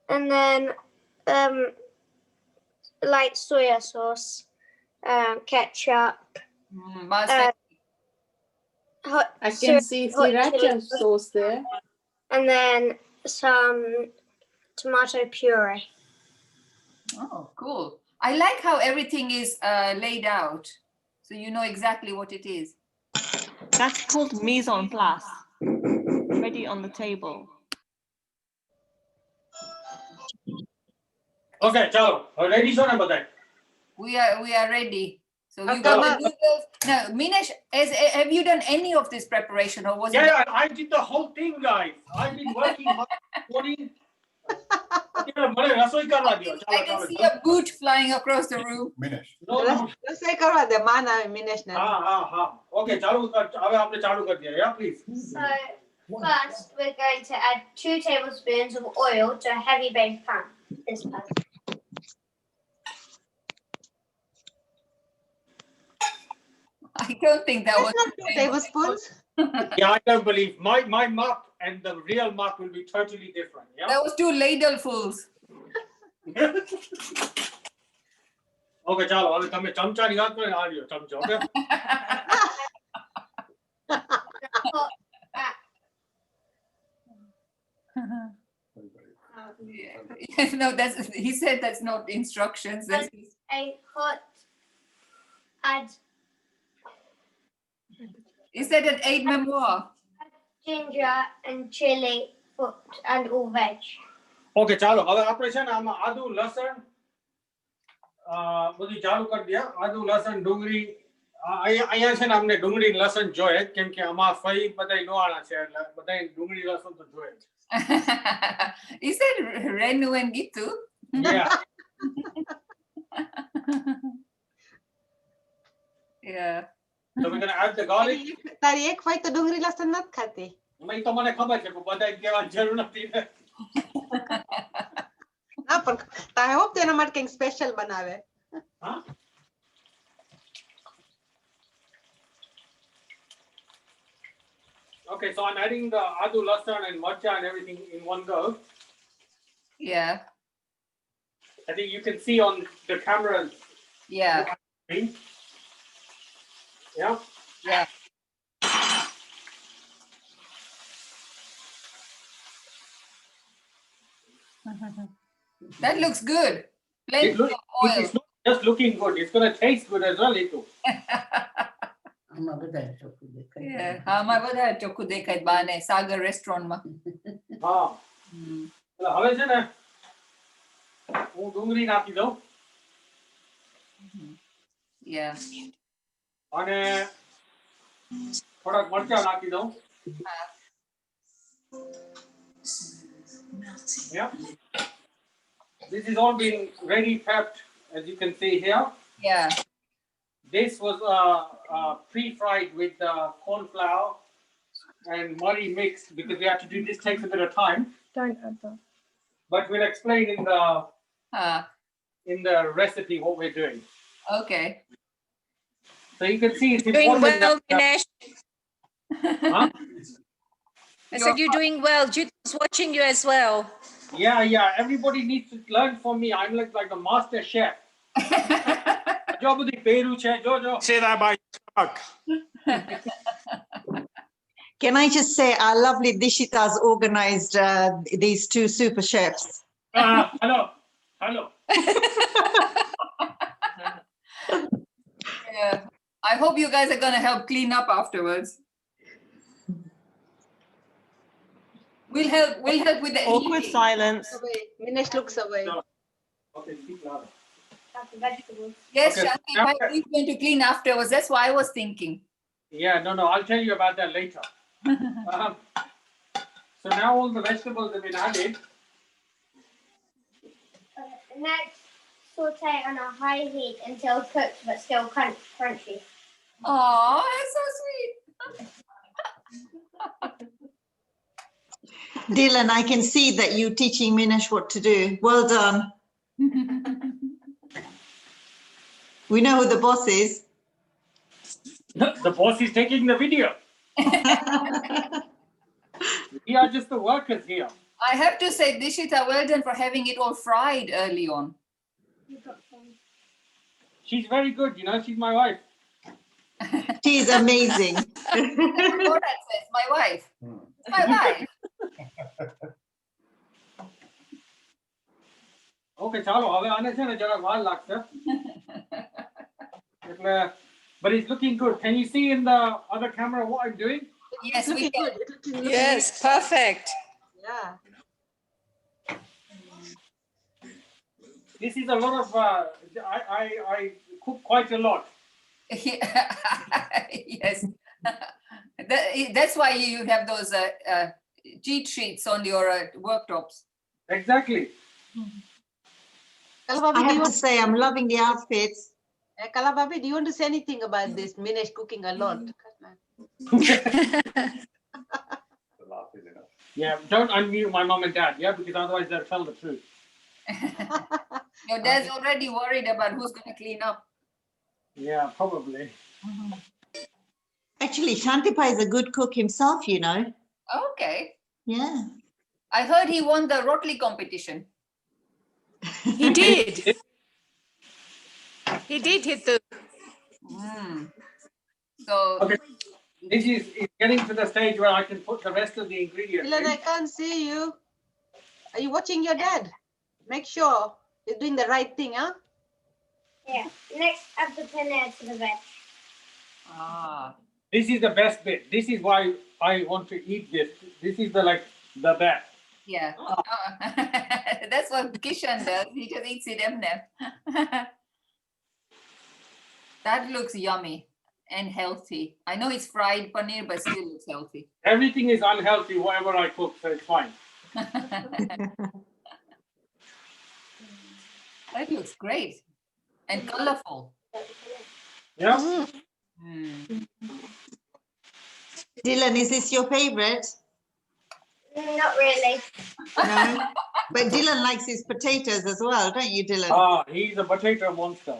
and then light soya sauce, ketchup. Hot I can see hot sriracha chili sauce there. and then some tomato puree. Oh, cool. I like how everything is laid out, so you know exactly what it is. That's called mise en place. Ready on the table. Okay, chalo. Ready, sir? We are ready. So you got the noodles. Now, Minesh, have you done any of this preparation, or was it? Yeah, I did the whole thing, guys. I've been working hard. I can see a boot flying across the room. રસોઈ કરવા દે માન આવે મિનેશને. હા. Okay, ચાલુ હવે આપણે ચાલુ કરી દઈએ. Yeah, please. So first we're going to add 2 tablespoons of oil to a heavy baked pan. This pan. I don't think that was 2 tablespoons. Yeah, I don't believe my mug and the real mug will be totally different. Yeah. That was 2 ladlefuls. Okay, ચાલો હવે તમે ચમચાની વાત કરીને આ લ્યો ચમચો. Okay. No, he said that's not instructions. That's Is that an aid memoir? Ginger and chili and all veg. Okay, ચાલો હવે આપણે છે ને આમાં આદુ લસણ બધું ચાલુ કરી દે. આદુ લસણ ડુંગળી અહીંયા છે ને અમને ડુંગળી લસણ જોઈએ કેમ કે આમાં ફઈ બધાય નોવાળા છે એટલે બધાય ડુંગળી લસણ તો જોઈએ. Is that Renu and Gitu? Yeah. Yeah. So we're going to add the garlic. તારી એક ફઈ તો ડુંગળી લસણ નથી ખાતી. મેં તો મને ખબર છે પણ બધાય કહેવાની જરૂર નથી ને. ના પણ I hope તેના માટે કંઈક સ્પેશિયલ બનાવે. હા. Okay, so I'm adding the adu, lasan and marcha and everything in one go. Yeah. I think you can see on the camera. Yeah. Yeah. Yeah. That looks good. Plenty of oil. It's not just looking good. It's going to taste good as well, Itu. આમાં બધા ચોખ્ખું દેખાય. હા, આમાં બધા ચોખ્ખું દેખાય બાને સાગર રેસ્ટોરન્ટમાં. હા. હવે છે ને હું ડુંગળી નાખી દઉં. Yeah. અને થોડાક મરચા નાખી દઉં. Yeah. This is all been ready prepped, as you can see here. Yeah. This was pre-fried with corn flour and muddy mixed because we have to do this takes a bit of time. Don't add that. But we'll explain in the recipe what we're doing. Okay. So you can see it's Doing important. well, Dinesh. Huh? I said you're doing well. Jutha's watching you as well. Yeah. Everybody needs to learn from me. I'm like a master chef. Say that by Fuck. Can I just say our lovely Dishita's organized these two super chefs. Hello. Yeah. I hope you guys are going to help clean up afterwards. We'll help with the Awkward eating. silence. Minesh looks away. Okay, speak louder. Yes, Okay. Shanti, we're going to clean afterwards. That's what I was thinking. Yeah, no, I'll tell you about that later. So now all the vegetables have been added. Next, saute on a high heat until cooked but still crunchy. Oh, that's so sweet. Dylan, I can see that you teaching Minesh what to do. Well done. We know who the boss is. The boss is taking the video. We are just the workers here. I have to say, Dishita, well done for having it all fried early on. She's very good, she's my wife. She's amazing. What that says, my wife. My wife. Okay, chalo, હવે આને છે ને જરા વાર લાગશે. એટલે but it's looking good. Can you see in the other camera what I'm doing? Yes, we can. Yes, perfect. Yeah. This is a lot of I cook quite a lot. Yes. That's why you have those cheat sheets on your worktops. Exactly. I have to say, I'm loving the outfits. Kalababi, do you want to say anything about this? Minesh cooking a lot. Yeah, don't unmute my mom and dad, because otherwise they'll tell the truth. Your dad's already worried about who's going to clean up. Yeah, probably. Actually, Shantipai is a good cook himself, Okay. Yeah. I heard he won the rotli competition. He did. He did hit the. So. Okay. This is getting to the stage where I can put the rest of the ingredients Dylan, in. I can't see you. Are you watching your dad? Make sure you're doing the right thing, huh? Yeah. Next, add the paneer to the veg. This is the best bit. This is why I want to eat this. This is the best. Yeah. That's what Kishan does. He just eats it M&M. That looks yummy and healthy. I know it's fried paneer, but still looks healthy. Everything is unhealthy, whatever I cook, so it's fine. That looks great and colorful. Yeah. Dylan, is this your favorite? Not really. No. But Dylan likes his potatoes as well, don't you, Dylan? He's a potato monster.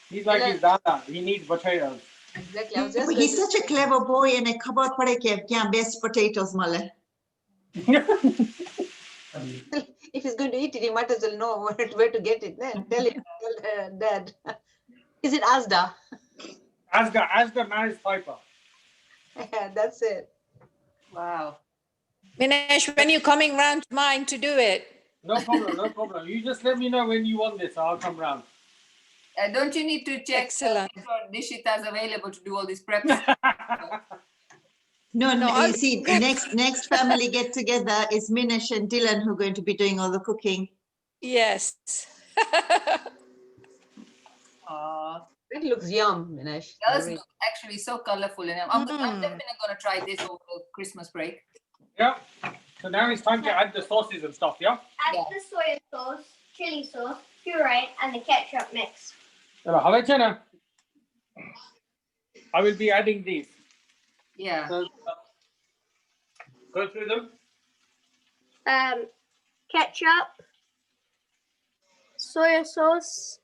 He's like his dada. He needs potatoes. Exactly. I was But he's such a clever boy and a khabar pade ke kya best potatoes male. If he's going to eat it, he might as well know where to get it. Then tell him, Dad. Is it Asda? Asda marries Piper. Yeah, that's it. Wow. Minesh, when you coming round to mine to do it? No problem. You just let me know when you want this. I'll come round. Don't you need to check Excellent. if Dishita is available to do all these preps? No, you see, next family get together is Minesh and Dylan who are going to be doing all the cooking. Yes. It looks yum, Minesh. It does look actually so colorful. And I'm definitely going to try this over the Christmas break. Yeah. So now it's time to add the sauces and stuff, yeah? Add the soy sauce, chili sauce, puree, and the ketchup mix. I will be adding these. Yeah. So, go through them. Ketchup, soy sauce,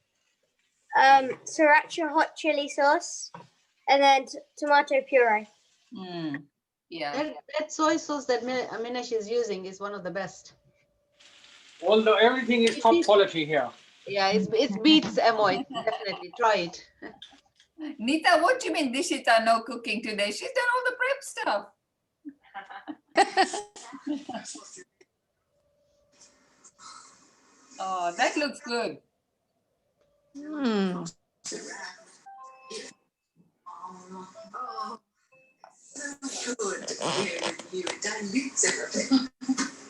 sriracha hot chili sauce, and then tomato puree. Yeah. That soy sauce that Minesh is using is one of the best. Although everything is top quality here. Yeah, it beats Amoy. Definitely try it. Nita, what do you mean Dishita no cooking today? She's done all the prep stuff. Oh, that looks good.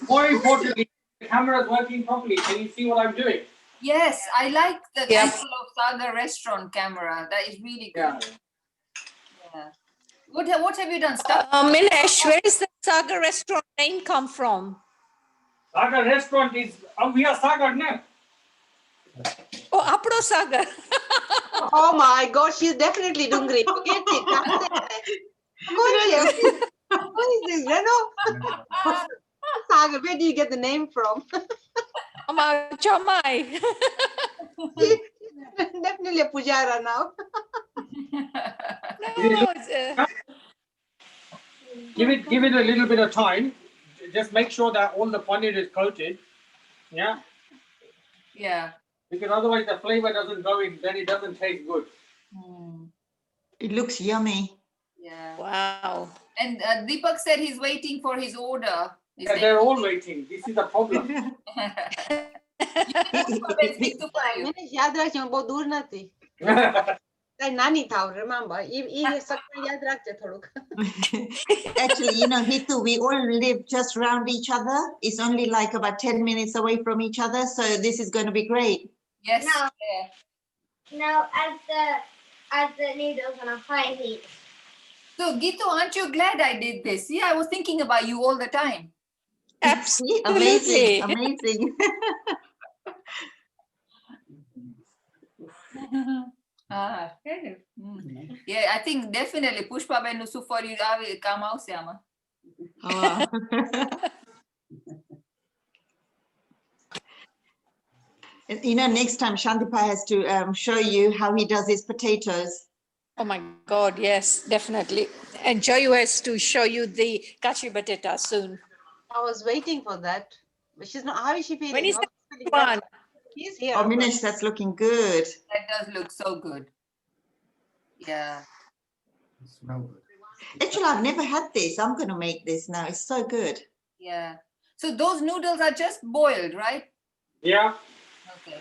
More importantly, the camera is working properly. Can you see what I'm doing? Yes, I like the Temple of Saga restaurant camera. That is really good. Yeah. What have you done? Stuff? Minesh, where is the Saga restaurant name come from? Saga restaurant is, we are Saga, no? Oh, Apro Saga. Oh my God, she's definitely Dungri. Forget it. Who is this? Reno? Saga, where do you get the name from? Chamai. Definitely a Pujara now. Give it a little bit of time. Just make sure that all the paneer is coated. Yeah. Yeah. Because otherwise the flavor doesn't go in, then it doesn't taste good. It looks yummy. Yeah. Wow. And Deepak said he's waiting for his order. Yeah, they're all waiting. This is the problem. યાદ રાખજો બહુ દૂર નથી નાની થાવ remember ઈ સકન યાદ રાખજે થોડુંક. Actually, you know, Hitu, we all live just around each other. It's only like about 10 minutes away from each other, so this is going to be great. Yes. Now add the noodles on a high heat. So Gitu, aren't you glad I did this? See, I was thinking about you all the time. Absolutely. Amazing. Yeah, I think definitely Pushpa Ben Nusufar you come out Sama. You know, next time Shantipa has to show you how he does his potatoes. Oh my God, yes, definitely. And Joyu has to show you the kachi batata soon. I was waiting for that. But she's not. How is she feeling? When is that one? He's here. Oh, Minesh, that's looking good. That does look so good. Yeah. It smells good. Actually, I've never had this. I'm going to make this now. It's so good. Yeah. So those noodles are just boiled, right? Yeah. Okay.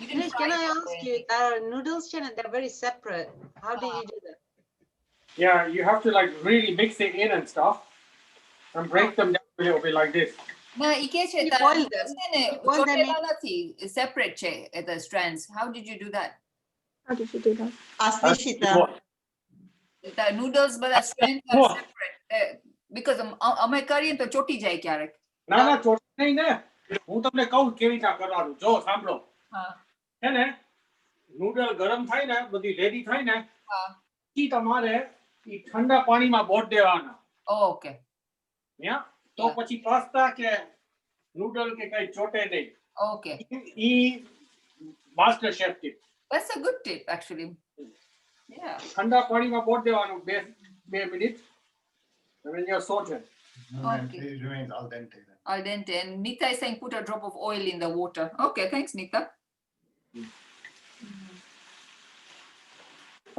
Can I ask you, noodles, they're very separate. How do you do that? Yeah, you have to like really mix it in and stuff and break them down a little bit like this. No, you boil them. Separate the strands. How did you do that? How did you do that? Ask Dishita. The noodles but the strands are separate. Because અમે કરીએ તો ચોટી જાય ક્યારેક. ના ના ચોટી નહીં ને. હું તમને કહું કેવી રીતના કરવાનું. જો સાંભળો. હે ને નૂડલ ગરમ થાય ને બધી રેડી થાય ને પછી તમારે ઈ ઠંડા પાણીમાં બોટ દેવાના. ઓકે. Yeah. તો પછી પાસ્તા કે નૂડલ કે કઈ ચોટે નહીં. Okay. E master chef tip. That's a good tip actually. Yeah. ઠંડા પાણીમાં બોટ દેવાનું 2 minute. And then you're sorted. Okay. It remains al dente. Al dente. And Nita is saying put a drop of oil in the water. Okay, thanks, Nita.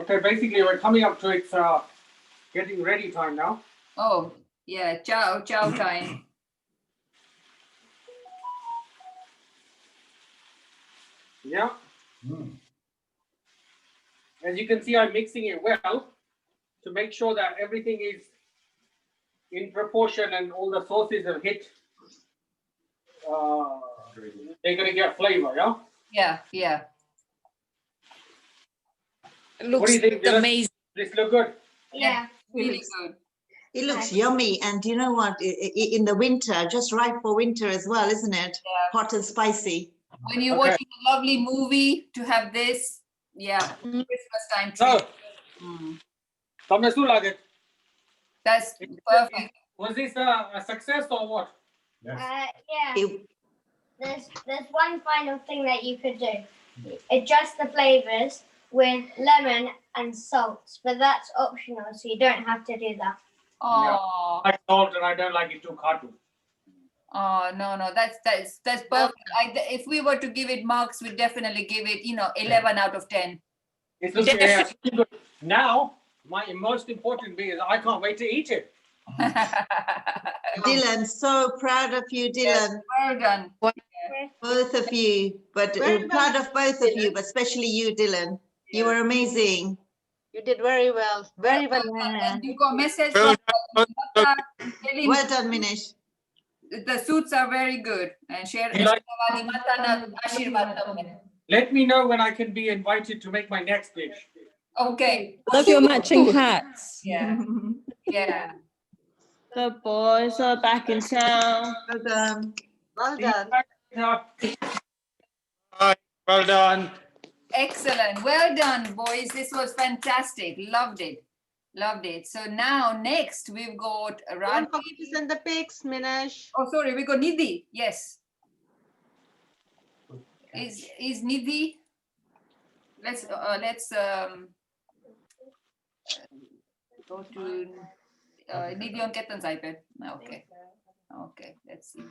Okay, basically we're coming up to its getting ready time now. Oh, yeah, chow time. Yeah. As you can see, I'm mixing it well to make sure that everything is in proportion and all the sauces have hit. They're going to get flavor, yeah? Yeah. Looks what do you think, amazing. This look good? Yeah, really good. It looks yummy. And you know what? In the winter, just right for winter as well, isn't it? Yeah. Hot and spicy. When you're watching a lovely movie, to have this, yeah, Christmas time treat. તમને શું લાગે? That's perfect. Was this a success or what? Yeah. There's one final thing that you could do. Adjust the flavors with lemon and salt, but that's optional, so you don't have to do that. Oh. Yeah. I like salt and I don't like it too hot. Oh no, that's perfect. If we were to give it marks, we'd definitely give it, 11 out of 10. It's looking good. Now, my most important thing is I can't wait to eat it. Dylan, so proud of you, Dylan. Well done. Both of you, but proud of both of you, but especially you, Dylan. You were amazing. You did very well. Very well. And you got a message Well from Jutha telling Well done, Minesh. the suits are very good. And share. Let me know when I can be invited to make my next dish. Okay. Love your matching hats. Yeah. Yeah. The boys are back in town. Well done. Well done. Well done. Excellent. Well done, boys. This was fantastic. Loved it. Loved it. So now next we've got Don't forget to send the pics, Minesh. Oh, sorry, we got Nidhi. Yes. Is Nidhi? Let's go to Nidhi on Ketan's iPad. Okay. Okay. Let's see.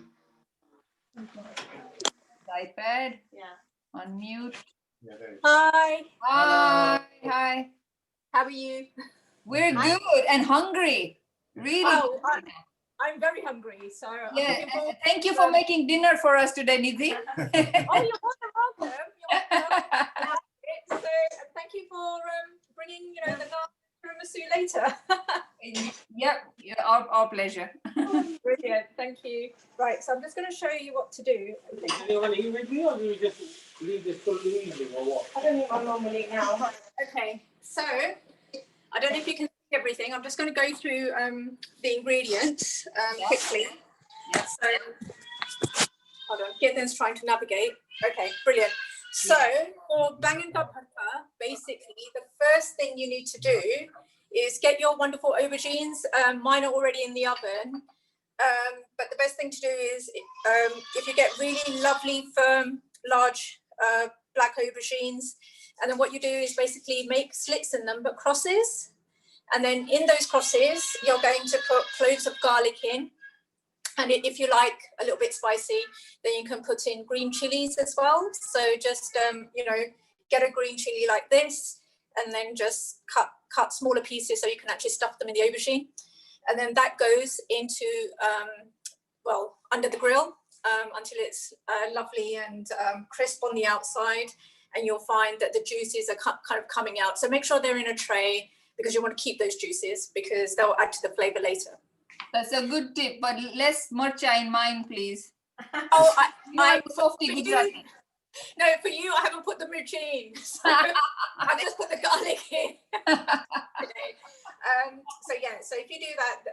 iPad. Yeah. Unmute. Hi. Hi. Hi. How are you? We're good and hungry. Really. Oh, I'm very hungry. So yeah. Thank you for making dinner for us today, Nidhi. Oh, you're more than welcome. You're welcome. So thank you for bringing, the tiramisu later. Yep. Our pleasure. Brilliant. Thank you. Right. So I'm just going to show you what to do. Do you want to eat with me, or do you just leave this till the evening, or what? I don't eat my normal eat now. Okay. So I don't know if you can see everything. I'm just going to go through the ingredients quickly. Yeah. So hold on. Ketan's trying to navigate. Okay. Brilliant. So for bangan ka bharta, basically the first thing you need to do is get your wonderful aubergines. Mine are already in the oven. But the best thing to do is if you get really lovely, firm, large black aubergines, and then what you do is basically make slits in them, but crosses. And then in those crosses, you're going to put cloves of garlic in. And if you like a little bit spicy, then you can put in green chilies as well. So just, get a green chili like this, and then just cut smaller pieces so you can actually stuff them in the aubergine. And then that goes into, under the grill until it's lovely and crisp on the outside. And you'll find that the juices are kind of coming out. So make sure they're in a tray because you want to keep those juices because they'll add to the flavor later. That's a good tip, but less marcha in mine, please. Oh, I'm softy Gujarati. No, for you, I haven't put the mirchi in. So I've just put the garlic in. So if you do that,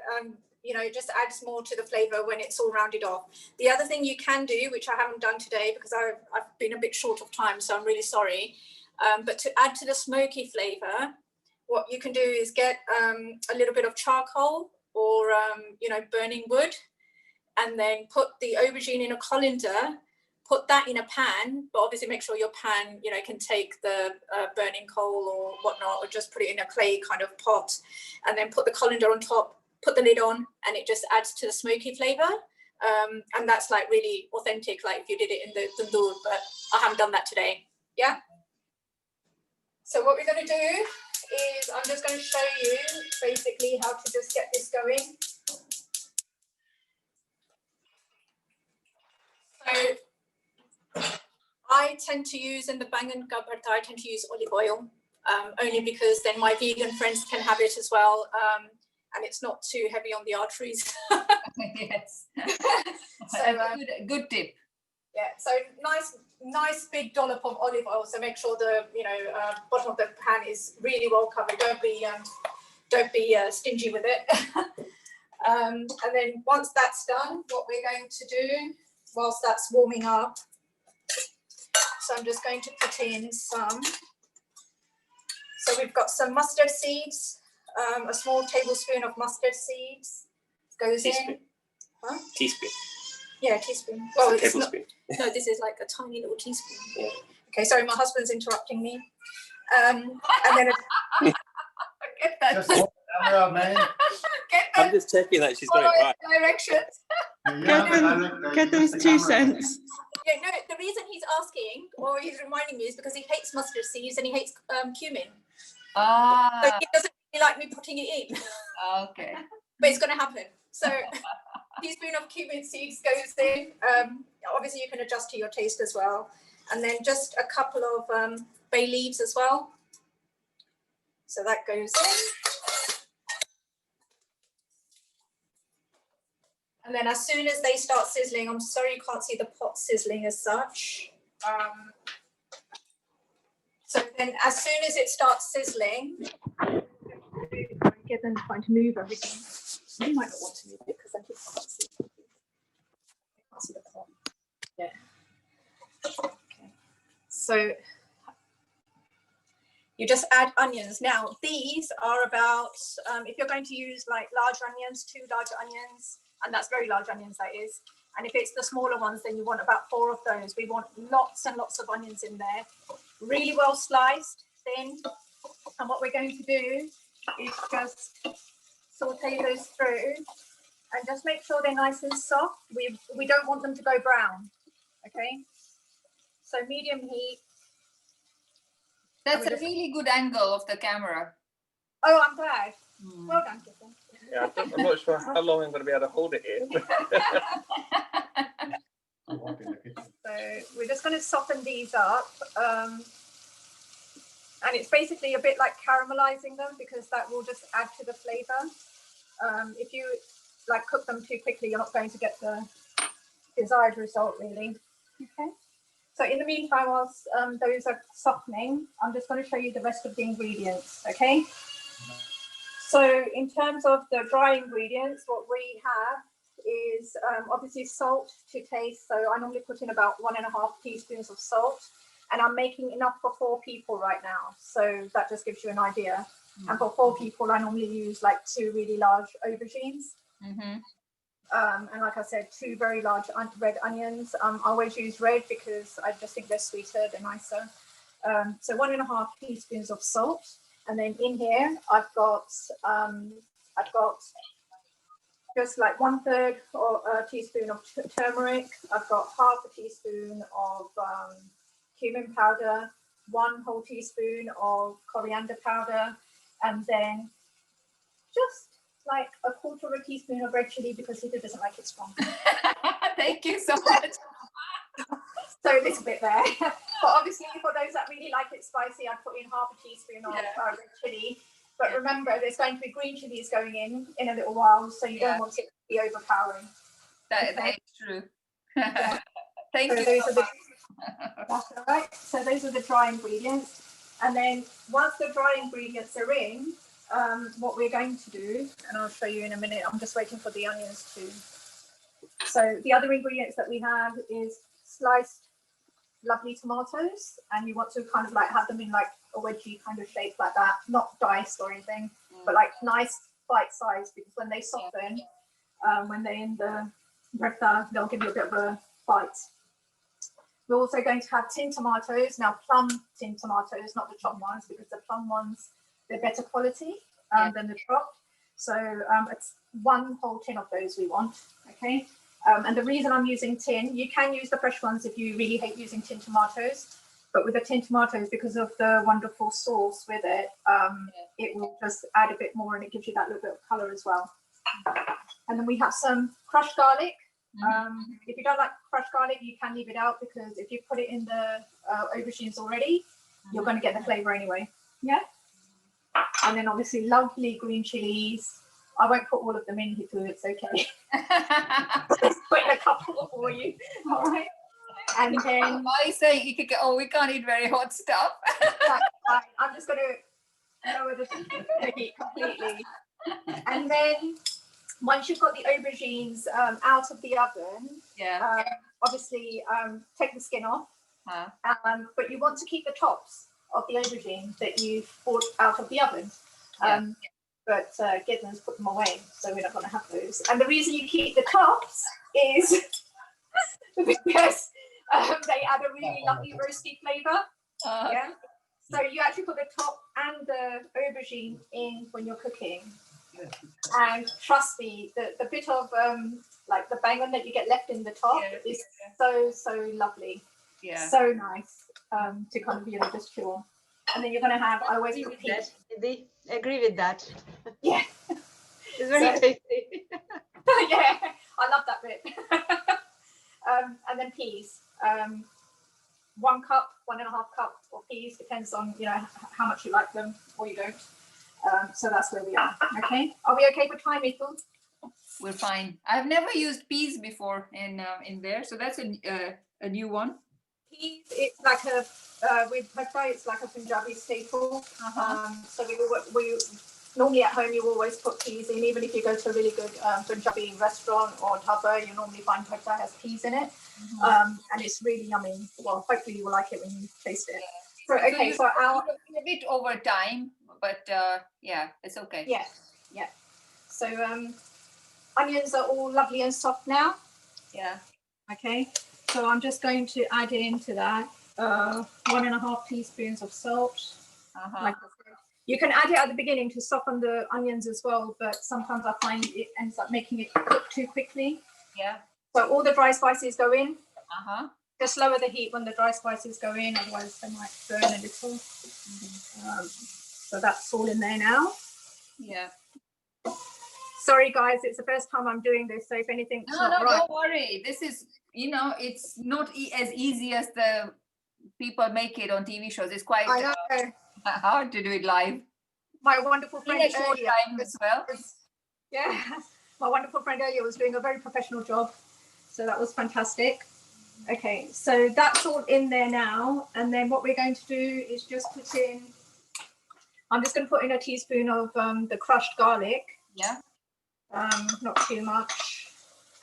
just adds more to the flavor when it's all rounded off. The other thing you can do, which I haven't done today because I've been a bit short of time, so I'm really sorry. But to add to the smoky flavor, what you can do is get a little bit of charcoal or, burning wood, and then put the aubergine in a colander, put that in a pan, but obviously make sure your pan, can take the burning coal or whatnot, or just put it in a clay kind of pot, and then put the colander on top, put the lid on, and it just adds to the smoky flavor. And that's like really authentic, like if you did it in the tandoor, but I haven't done that today. Yeah. So what we're going to do is I'm just going to show you basically how to just get this going. So I tend to use in the bangan ka bharta, I tend to use olive oil, only because then my vegan friends can have it as well, and it's not too heavy on the arteries. Yes. So good tip. Yeah, so nice big dollop of olive oil. So make sure the bottom of the pan is really well covered. Don't be stingy with it. And then once that's done, what we're going to do whilst that's warming up. So I'm just going to put in some. So we've got some mustard seeds, a small tablespoon of mustard seeds goes in. Huh? Teaspoon. Yeah, teaspoon. Well, it's it's not. tablespoon. No, this is like a tiny little teaspoon. Yeah. Okay, sorry, my husband's interrupting me. And then Just hold the camera, man. I'm just checking that she's got it right. Directions. Yeah, Ketan's 2 cents. Yeah, no, the reason he's asking, or he's reminding me, is because he hates mustard seeds and he hates cumin. So he doesn't really like me putting it in. Okay. But it's going to happen. So a teaspoon of cumin seeds goes in. Obviously, you can adjust to your taste as well. And then just a couple of bay leaves as well. So that goes in. And then as soon as they start sizzling, I'm sorry you can't see the pot sizzling as such. So then as soon as it starts sizzling, get them trying to move everything. You might not want to move it because then people can't see. Can't see the pot. Yeah. Okay. So you just add onions. Now these are about, if you're going to use like large onions, 2 large onions, and that's very large onions that is. And if it's the smaller ones, then you want about 4 of those. We want lots and lots of onions in there, really well sliced, thin. And what we're going to do is just saute those through and just make sure they're nice and soft. We don't want them to go brown, okay? So medium heat. That's a really good angle of the camera. Oh, I'm glad. Well done, Ketan. Yeah, I'm not sure how long I'm going to be able to hold it here. So we're just going to soften these up. And it's basically a bit like caramelizing them because that will just add to the flavor. If you like cook them too quickly, you're not going to get the desired result really. Okay. So in the meantime, whilst those are softening, I'm just going to show you the rest of the ingredients, okay? So in terms of the dry ingredients, what we have is obviously salt to taste. So I normally put in about 1.5 teaspoons of salt, and I'm making enough for 4 people right now. So that just gives you an idea. And for 4 people, I normally use like 2 really large aubergines. And like I said, 2 very large red onions. I always use red because I just think they're sweeter, they're nicer. So 1.5 teaspoons of salt. And then in here, I've got just like 1/3 or a teaspoon of turmeric. I've got 1/2 teaspoon of cumin powder, 1 whole teaspoon of coriander powder, and then just like 1/4 teaspoon of red chili because Hitler doesn't like it strong. Thank you so much. So a little bit there. But obviously for those that really like it spicy, I'd put in 1/2 teaspoon of red chili. But remember, there's going to be green chilies going in a little while, so you don't want it to be overpowering. That is true. Thank so you those so are the, much. That's all right. So those are the dry ingredients. And then once the dry ingredients are in, what we're going to do, and I'll show you in a minute, I'm just waiting for the onions too. So the other ingredients that we have is sliced lovely tomatoes, and you want to kind of like have them in like a wedgie kind of shape like that, not diced or anything, but like nice bite size, because when they soften, when they're in the breadth, they'll give you a bit of a bite. We're also going to have tin tomatoes. Now plum tin tomatoes, not the chopped ones, because the plum ones, they're better quality than the chopped. So it's 1 whole tin of those we want, okay? And the reason I'm using tin, you can use the fresh ones if you really hate using tin tomatoes, but with the tin tomatoes, because of the wonderful sauce with it, it will just add a bit more and it gives you that little bit of color as well. And then we have some crushed garlic. If you don't like crushed garlic, you can leave it out, because if you put it in the aubergines already, you're going to get the flavor anyway. Yeah. And then obviously lovely green chilies. I won't put all of them in here, too. It's okay. Just put in a couple for you. All right. And then why say you could go, oh, we can't eat very hot stuff. I'm just going to lower the heat completely. And then once you've got the aubergines out of the oven, obviously take the skin off. But you want to keep the tops of the aubergine that you've brought out of the oven. But Ketan's put them away, so we're not going to have those. And the reason you keep the tops is because they add a really lovely roasty flavour. So you actually put the top and the aubergine in when you're cooking. And trust me, the bit of like the bangan that you get left in the top is so lovely. Yeah. So nice to kind of, you know, just chew on. And then you're going to have, I always put peas. Agree with that. Yeah. It's very tasty. Yeah, I love that bit. And then peas. 1 cup, 1.5 cup of peas, depends on, you know, how much you like them or you don't. So that's where we are. Okay. Are we okay for time, Ethel? We're fine. I've never used peas before in there, so that's a new one. Peas, it's like a with bhakta, it's like a Punjabi staple. So we normally at home you always put peas in. Even if you go to a really good Punjabi restaurant or dhaba, you normally find bhakta has peas in it, and it's really yummy. Well, hopefully you will like it when you taste it. So okay, so our a bit over time, but yeah, it's okay. Yeah, yeah. So onions are all lovely and soft now. Yeah. Okay. So I'm just going to add into that 1.5 teaspoons of salt. Like you can add it at the beginning to soften the onions as well, but sometimes I find it ends up making it cook too quickly. Yeah. So all the dry spices go in. Just lower the heat when the dry spices go in, otherwise they might burn a little. So that's all in there now. Yeah. Sorry guys, it's the first time I'm doing this, so if anything's not right. Don't worry. This is, you know, it's not as easy as the people make it on TV shows. It's quite hard to do it live. My wonderful friend in a short earlier time as well. Yeah, my wonderful friend earlier was doing a very professional job, so that was fantastic. Okay, so that's all in there now, and then what we're going to do is just put in, I'm just going to put in a teaspoon of the crushed garlic. Yeah. Not too much.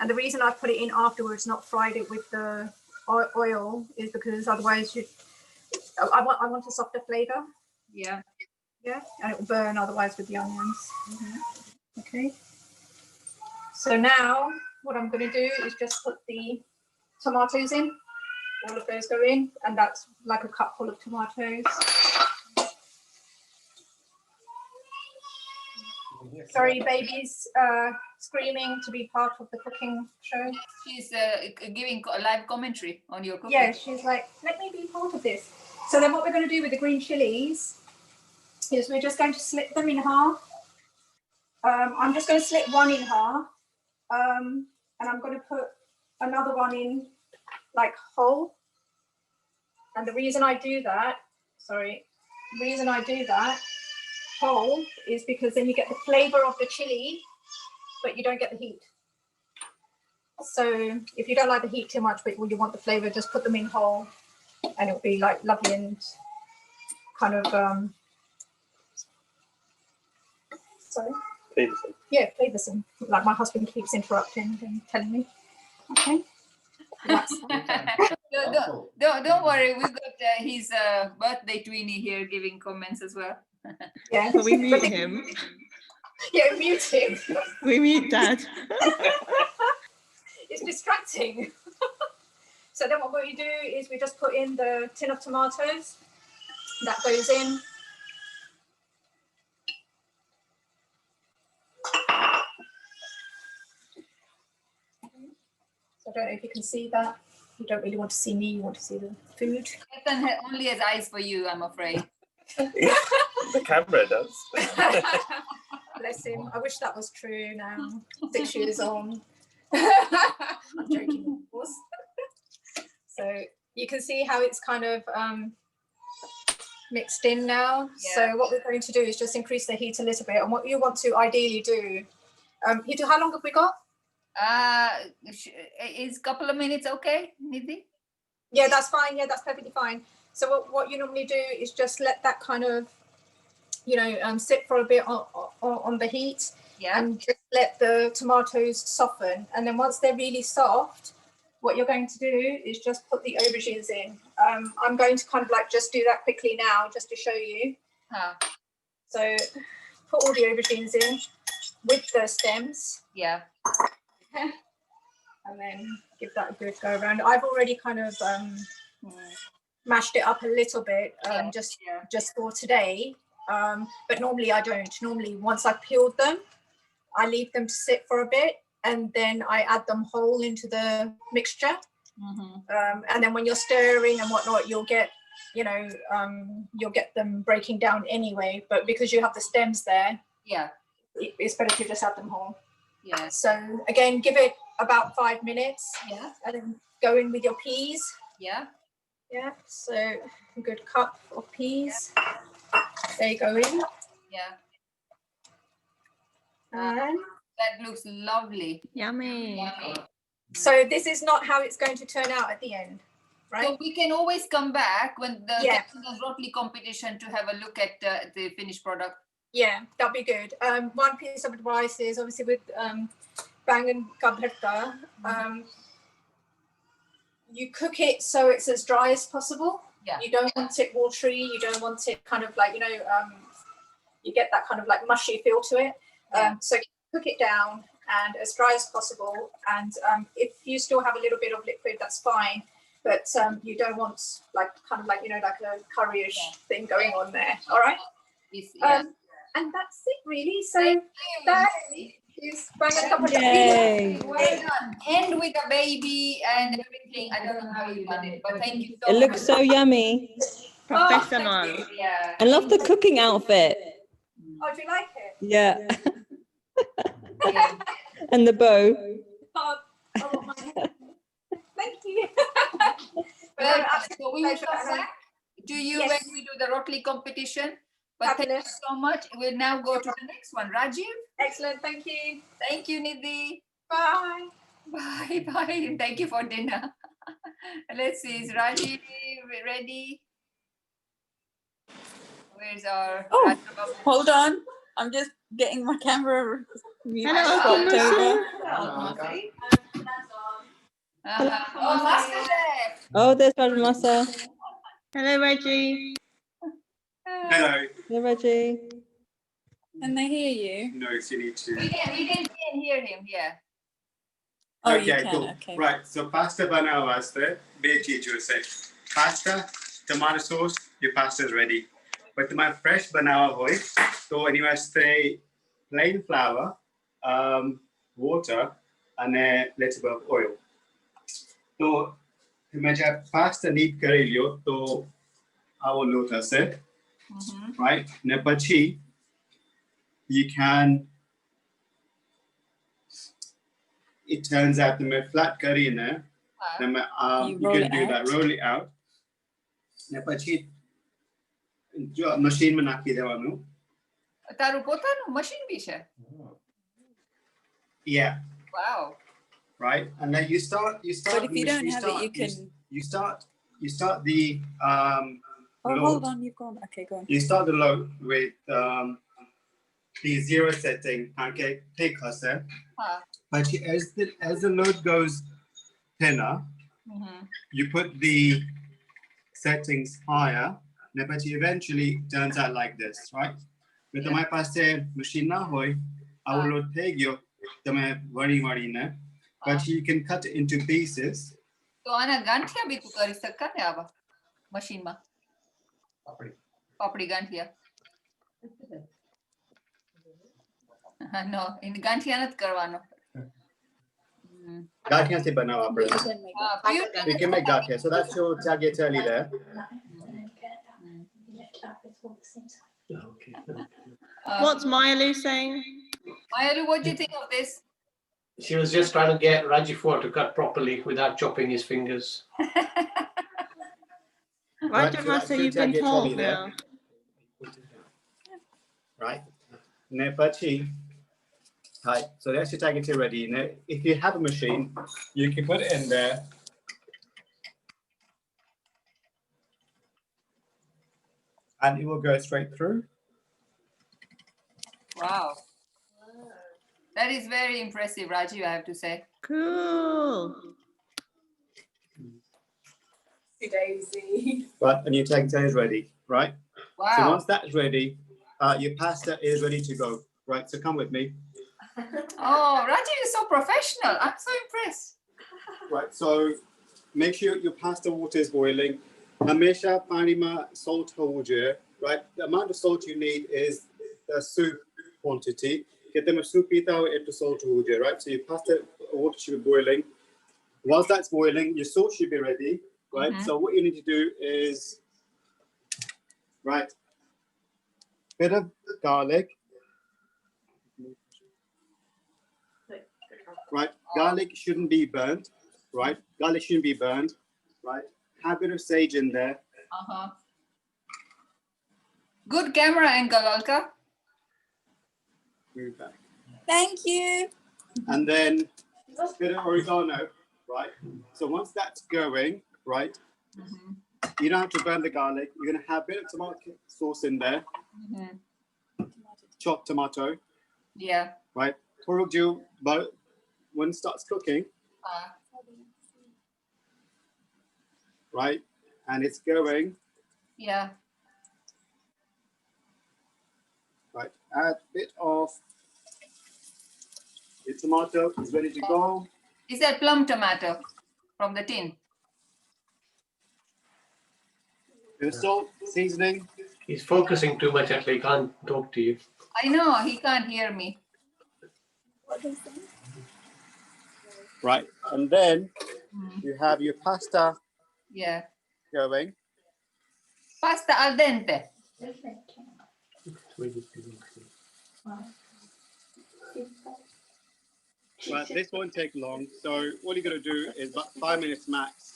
And the reason I put it in afterwards, not fried it with the oil, is because otherwise I want a softer flavor. Yeah. Yeah, and it will burn otherwise with the onions. Okay. So now what I'm going to do is just put the tomatoes in. All of those go in, and that's like a cupful of tomatoes. Sorry, baby's screaming to be part of the cooking show. She's giving a live commentary on your cooking. Yeah, she's like, let me be part of this. So then what we're going to do with the green chilies is we're just going to slit them in half. I'm just going to slit one in half, and I'm going to put another one in like whole. And the reason I do that, whole, is because then you get the flavor of the chili, but you don't get the heat. So if you don't like the heat too much, but you want the flavor, just put them in whole, and it'll be like lovely and kind of sorry. Flavorsome. Yeah, flavorsome. Like my husband keeps interrupting and telling me. Okay. Don't worry, we've got his birthday tweenie here giving comments as well. Yeah. So we mute him. Yeah, mute him. We mute Dad. It's distracting. So then what we do is we just put in the tin of tomatoes. That goes in. So I don't know if you can see that. You don't really want to see me, you want to see the food. Ketan only has eyes for you, I'm afraid. The camera does. Bless him. I wish that was true now. 6 years on. I'm joking, of course. So you can see how it's kind of mixed in now. Yeah. So what we're going to do is just increase the heat a little bit. And what you want to ideally do, Hittu, how long have we got? Is a couple of minutes okay, Nidhi? Yeah, that's fine. Yeah, that's perfectly fine. So what you normally do is just let that kind of, you know, sit for a bit on the heat. Yeah. And just let the tomatoes soften. And then once they're really soft, what you're going to do is just put the aubergines in. I'm going to kind of like just do that quickly now, just to show you. So put all the aubergines in with the stems. Yeah. And then give that a good go around. I've already kind of mashed it up a little bit, just for today. But normally I don't. Normally once I've peeled them, I leave them to sit for a bit, and then I add them whole into the mixture. And then when you're stirring and whatnot, you'll get, you know, you'll get them breaking down anyway. But because you have the stems there, yeah, it's better to just add them whole. Yeah. So again, give it about 5 minutes. Yeah. And then go in with your peas. Yeah. Yeah. So a good cup of peas. They go in. Yeah. And that looks lovely. Yummy. So this is not how it's going to turn out at the end, right? So we can always come back when the Yeah. rotli competition to have a look at the finished product. Yeah, that'd be good. One piece of advice is obviously with Bangan ka bharta, you cook it so it's as dry as possible. Yeah. You don't want it watery. You don't want it kind of like, you know, you get that kind of like mushy feel to it. So cook it down and as dry as possible. And if you still have a little bit of liquid, that's fine. But you don't want like kind of like, you know, like a curryish thing going on there. All right. And that's it really. So that is Yay. Well done. And with a baby and everything. I don't know how you done it, but thank you so It much. looks so yummy. Professional. Yeah. I love the cooking outfit. Oh, do you like it? Yeah. And the bow. Thank you. Well, so we will come back to you Yes. when we do the rotli competition. But thank you so much. We'll now go to the next one. Rajiv? Excellent. Thank you. Thank you, Nidhi. Bye. Bye. Bye. Thank you for dinner. Let's see. Is Rajiv ready? Where's our... Oh, hold on. I'm just getting my camera. Hello, Oh, Master Chef. Oh, there's Rajmasa. Hello, Reggie. Hello. Hello, Reggie. Can they hear you? No, so you need to. We can see and hear him, yeah. Oh, Okay, you can. cool. Okay. Right, so pasta banana waste, be cheeju se. Pasta, tomato sauce, your pasta is ready. But my fresh banana hoy, so anyway, stay plain flour, water, and a little bit of oil. So, मैं जब pasta need करी लियो, तो our lotus se, right? Ne pachi, you can. It turns out that my flat curry in there, then you can do that, roll it out. Ne pachi, jo machine में नाखी देवानु. તારું પોતાનું machine બી છે. Yeah. Wow. Right, and then you start. But if you don't have it, you can. You start the. Oh, load. hold on, you've gone. Okay, go on. You start the load with the 0 setting. Okay, take her. But as the load goes thinner, you put the settings higher. But eventually turns out like this, right? With my past machine na hoy, I will load take you. But you can cut it into pieces. તો આના ગાંઠિયા બી તું કરી શકા ને આવા મશીનમાં પાપડી ગાંઠિયા નો in ગાંઠિયા નથી કરવાનો Gatia se banawa આપણે. We can make gatia. So that's your tagliatelle there. What's Mayalu saying? Mayalu, what do you think of this? She was just trying to get Rajifur to cut properly without chopping his fingers. Rajamasa, you can talk now. Right. Ne pachi. Hi. So that's your tagliatelle ready. Now, if you have a machine, you can put it in there. And it will go straight through. Wow. That is very impressive, Rajiv, I have to say. Cool. Daisy. Right, and your tagliatelle is ready, right? Wow. So once that's ready, your pasta is ready to go. Right, so come with me. Oh, Rajiv is so professional. I'm so impressed. Right, so make sure your pasta water is boiling. Hamesha pani ma salt ho, right? The amount of salt you need is the soup quantity. कहते हैं soup पीता हो into salt हो जाए, right? So your pasta water should be boiling. Whilst that's boiling, your salt should be ready, right? So what you need to do is, right, bit of garlic. Right, garlic shouldn't be burnt, right? Garlic shouldn't be burned, right? Have a bit of sage in there. Good camera angle, Alka. Move back. Thank you. And then a bit of oregano, right? So once that's going, right, you don't have to burn the garlic. You're going to have a bit of tomato sauce in there, chopped tomato. Yeah. Right? But when it starts cooking, right, and it's going, yeah, right, add a bit of the tomato is ready to go. Is that plum tomato from the tin? The salt, seasoning. He's focusing too much, actually. He can't talk to you. I know, he can't hear me. Right, and then you have your pasta. Yeah. Going. Pasta al dente. Right, this won't take long. So all you're going to do is about 5 minutes max.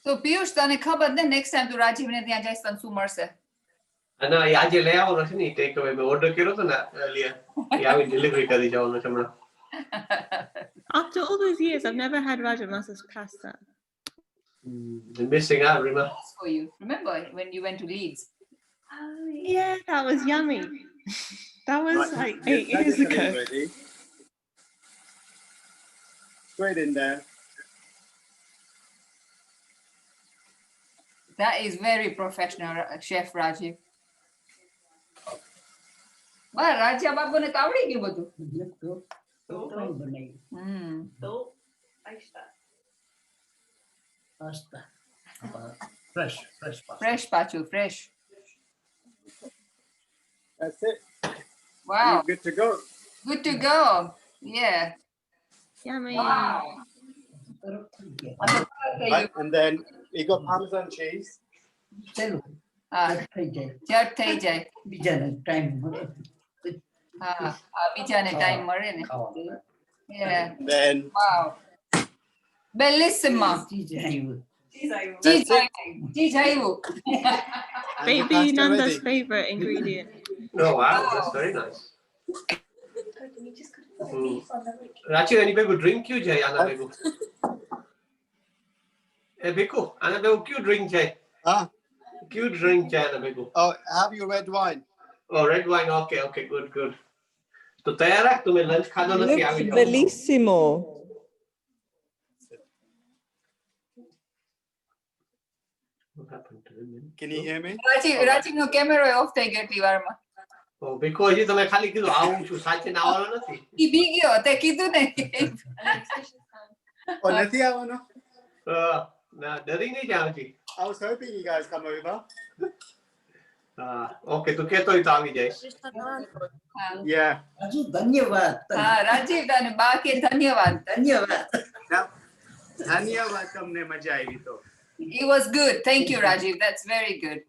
So Piyush, tane khabar ne next time to Rajiv ne ત્યાં જઈશ તને શું મળશે? અને આજે લઈ આવવાનો છે ને ટેક અવે મે ઓર્ડર કર્યો હતો ને earlier. એ આવી delivery કરી જવાનો છે હમણાં. After all those years, I've never had Raja Masa's pasta. You're missing out, Rima. For you. Remember when you went to Leeds? Oh, yeah, that was yummy. That was like 8 years ago. Ready. Straight in there. That is very professional, Chef Rajiv. Well, Raja Babu ne આવડી ગયું બધું. Pasta. Fresh pasta. Fresh, Pachu, fresh. That's it. Wow. You're good to go. Good to go. Yeah. Yummy. Wow. Right, and then you got Parmesan cheese. Jat થઈ જાય. બીજાને time મળે. બીજાને time મળે ને. Yeah. Then wow. Bellissima. Jijayu. Baby Nanda's favorite ingredient. Oh wow, that's very nice. Rachi, any people drink you, Jay? Anna Begu. Hey, Biku, Anna Begu, you drink, Jay? You drink, Jay, Anna Begu. Oh, have your red wine. Oh, red wine. Okay, good. तो तैयार है तुम्हें lunch खाना नहीं आवे Looks bellissimo. What happened to him? Can you hear me? Rajiv નો કેમેરો of થઈ ગયો એટલી વારમાં. Oh, because you તમે ખાલી કીધું આવું છું સાચે ના આવવાનો નથી. ઈ બી ગયો તે કીધું ને. Oh, નથી આવવાનો? ના ડરી નહીં જાવ જી. I was hoping you guys come over. Okay, તો કેતો હોય તો આવી જાય. Yeah. Rajiv, ધન્યવાદ. રાજીવ તને બાકી ધન્યવાદ. ધન્યવાદ તમને મજા આવી તો. It was good. Thank you, Rajiv. That's very good.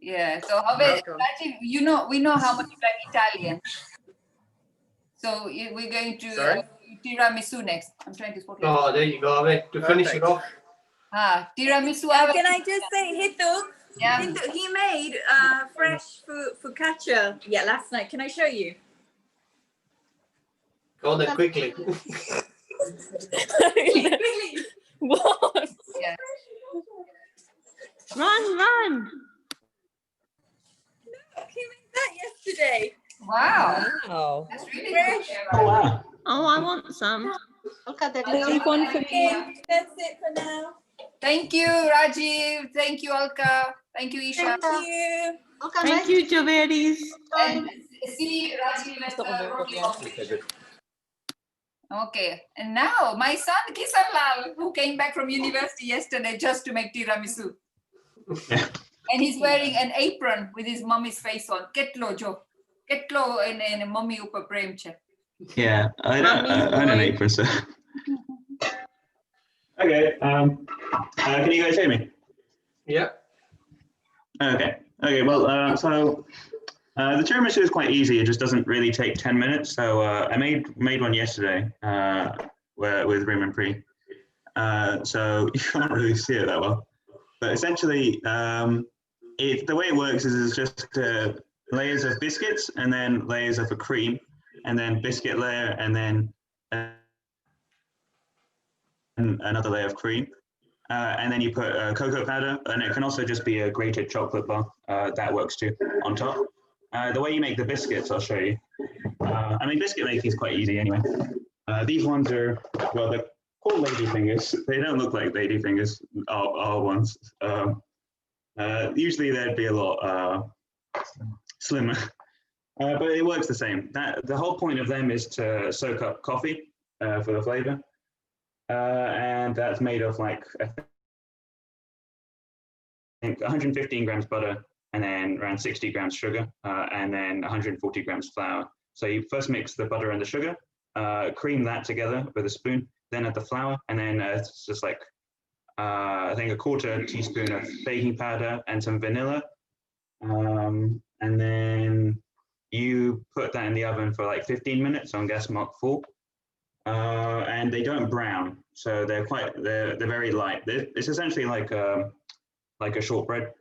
Yeah. So, Rajiv, we know how much you like Italian. So we're going to tiramisu next. I'm trying to speak. Oh, there you go. To finish it off. Tiramisu. Can I just say, Hitu? Yeah. Hitu, he made fresh focaccia. Yeah, last night. Can I show you? Go on then quickly. What? Yeah. Run! Look, he made that yesterday. Wow. That's really fresh. Oh, wow. Oh, I want some. Look at that. Take one for me. That's it for now. Thank you, Rajiv. Thank you, Alka. Thank you, Isha. Thank you. Thank you, Javeris. And see Rajiv and Okay, and now my son Kisan Lal, who came back from university yesterday just to make tiramisu. And he's wearing an apron with his mummy's face on. Ketlo jo. Ketlo and mummy upar prem che. Yeah, I don't own an apron, so. Okay. Can you guys hear me? Yeah. Okay. Okay. Well, so the tiramisu is quite easy. It just doesn't really take 10 minutes. So I made one yesterday with Rim and Pri. So you can't really see it that well. But essentially, the way it works is it's just layers of biscuits and then layers of a cream, and then biscuit layer, and then another layer of cream. And then you put cocoa powder, and it can also just be a grated chocolate bar. That works too, on top. The way you make the biscuits, I'll show you. I mean, biscuit making is quite easy anyway. These ones are, well, they're called lady fingers. They don't look like lady fingers, our ones. Usually they'd be a lot slimmer, but it works the same. The whole point of them is to soak up coffee for the flavor. And that's made of like, I think 115 grams butter, and then around 60 grams sugar, and then 140 grams flour. So you first mix the butter and the sugar, cream that together with a spoon, then add the flour, and then it's just like, I think a 1/4 teaspoon of baking powder and some vanilla. And then you put that in the oven for like 15 minutes on gas mark 4. And they don't brown, so they're very light. It's essentially like a shortbread.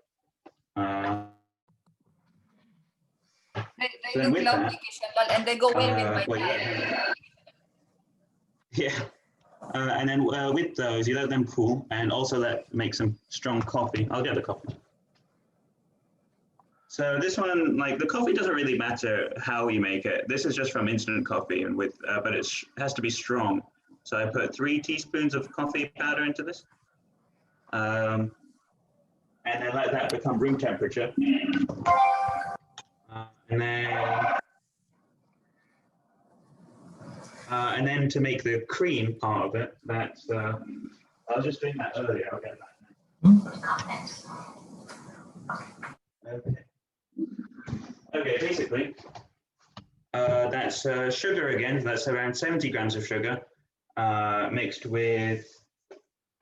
They look lovely, Kishan, and they go well with my hair. Yeah. And then with those, you let them cool, and also make some strong coffee. I'll get the coffee. So this one, like the coffee doesn't really matter how you make it. This is just from instant coffee, and but it has to be strong. So I put 3 teaspoons of coffee powder into this, and then let that become room temperature. And then to make the cream part of it, that's I was just doing that earlier. I'll get that. Okay. Okay, basically, that's sugar again. That's around 70 grams of sugar, mixed with,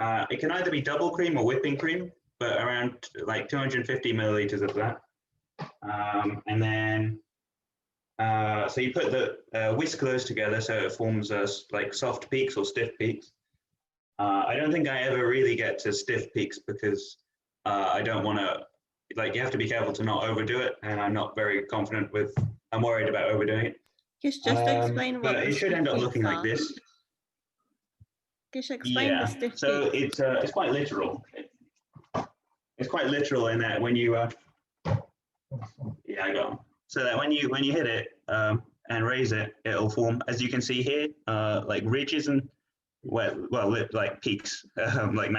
it can either be double cream or whipping cream, but around like 250 milliliters of that. And then, so you put whisk those together so it forms like soft peaks or stiff peaks. I don't think I ever really get to stiff peaks because I don't want to, like, you have to be careful to not overdo it, and I'm not very confident I'm worried about overdoing it. Just explain what but it should end up looking like this. Just explain the stiff so it's quite literal. It's quite literal in that when you I got 'em. So that when you hit it and raise it, it'll form, as you can see here, like ridges and like peaks, like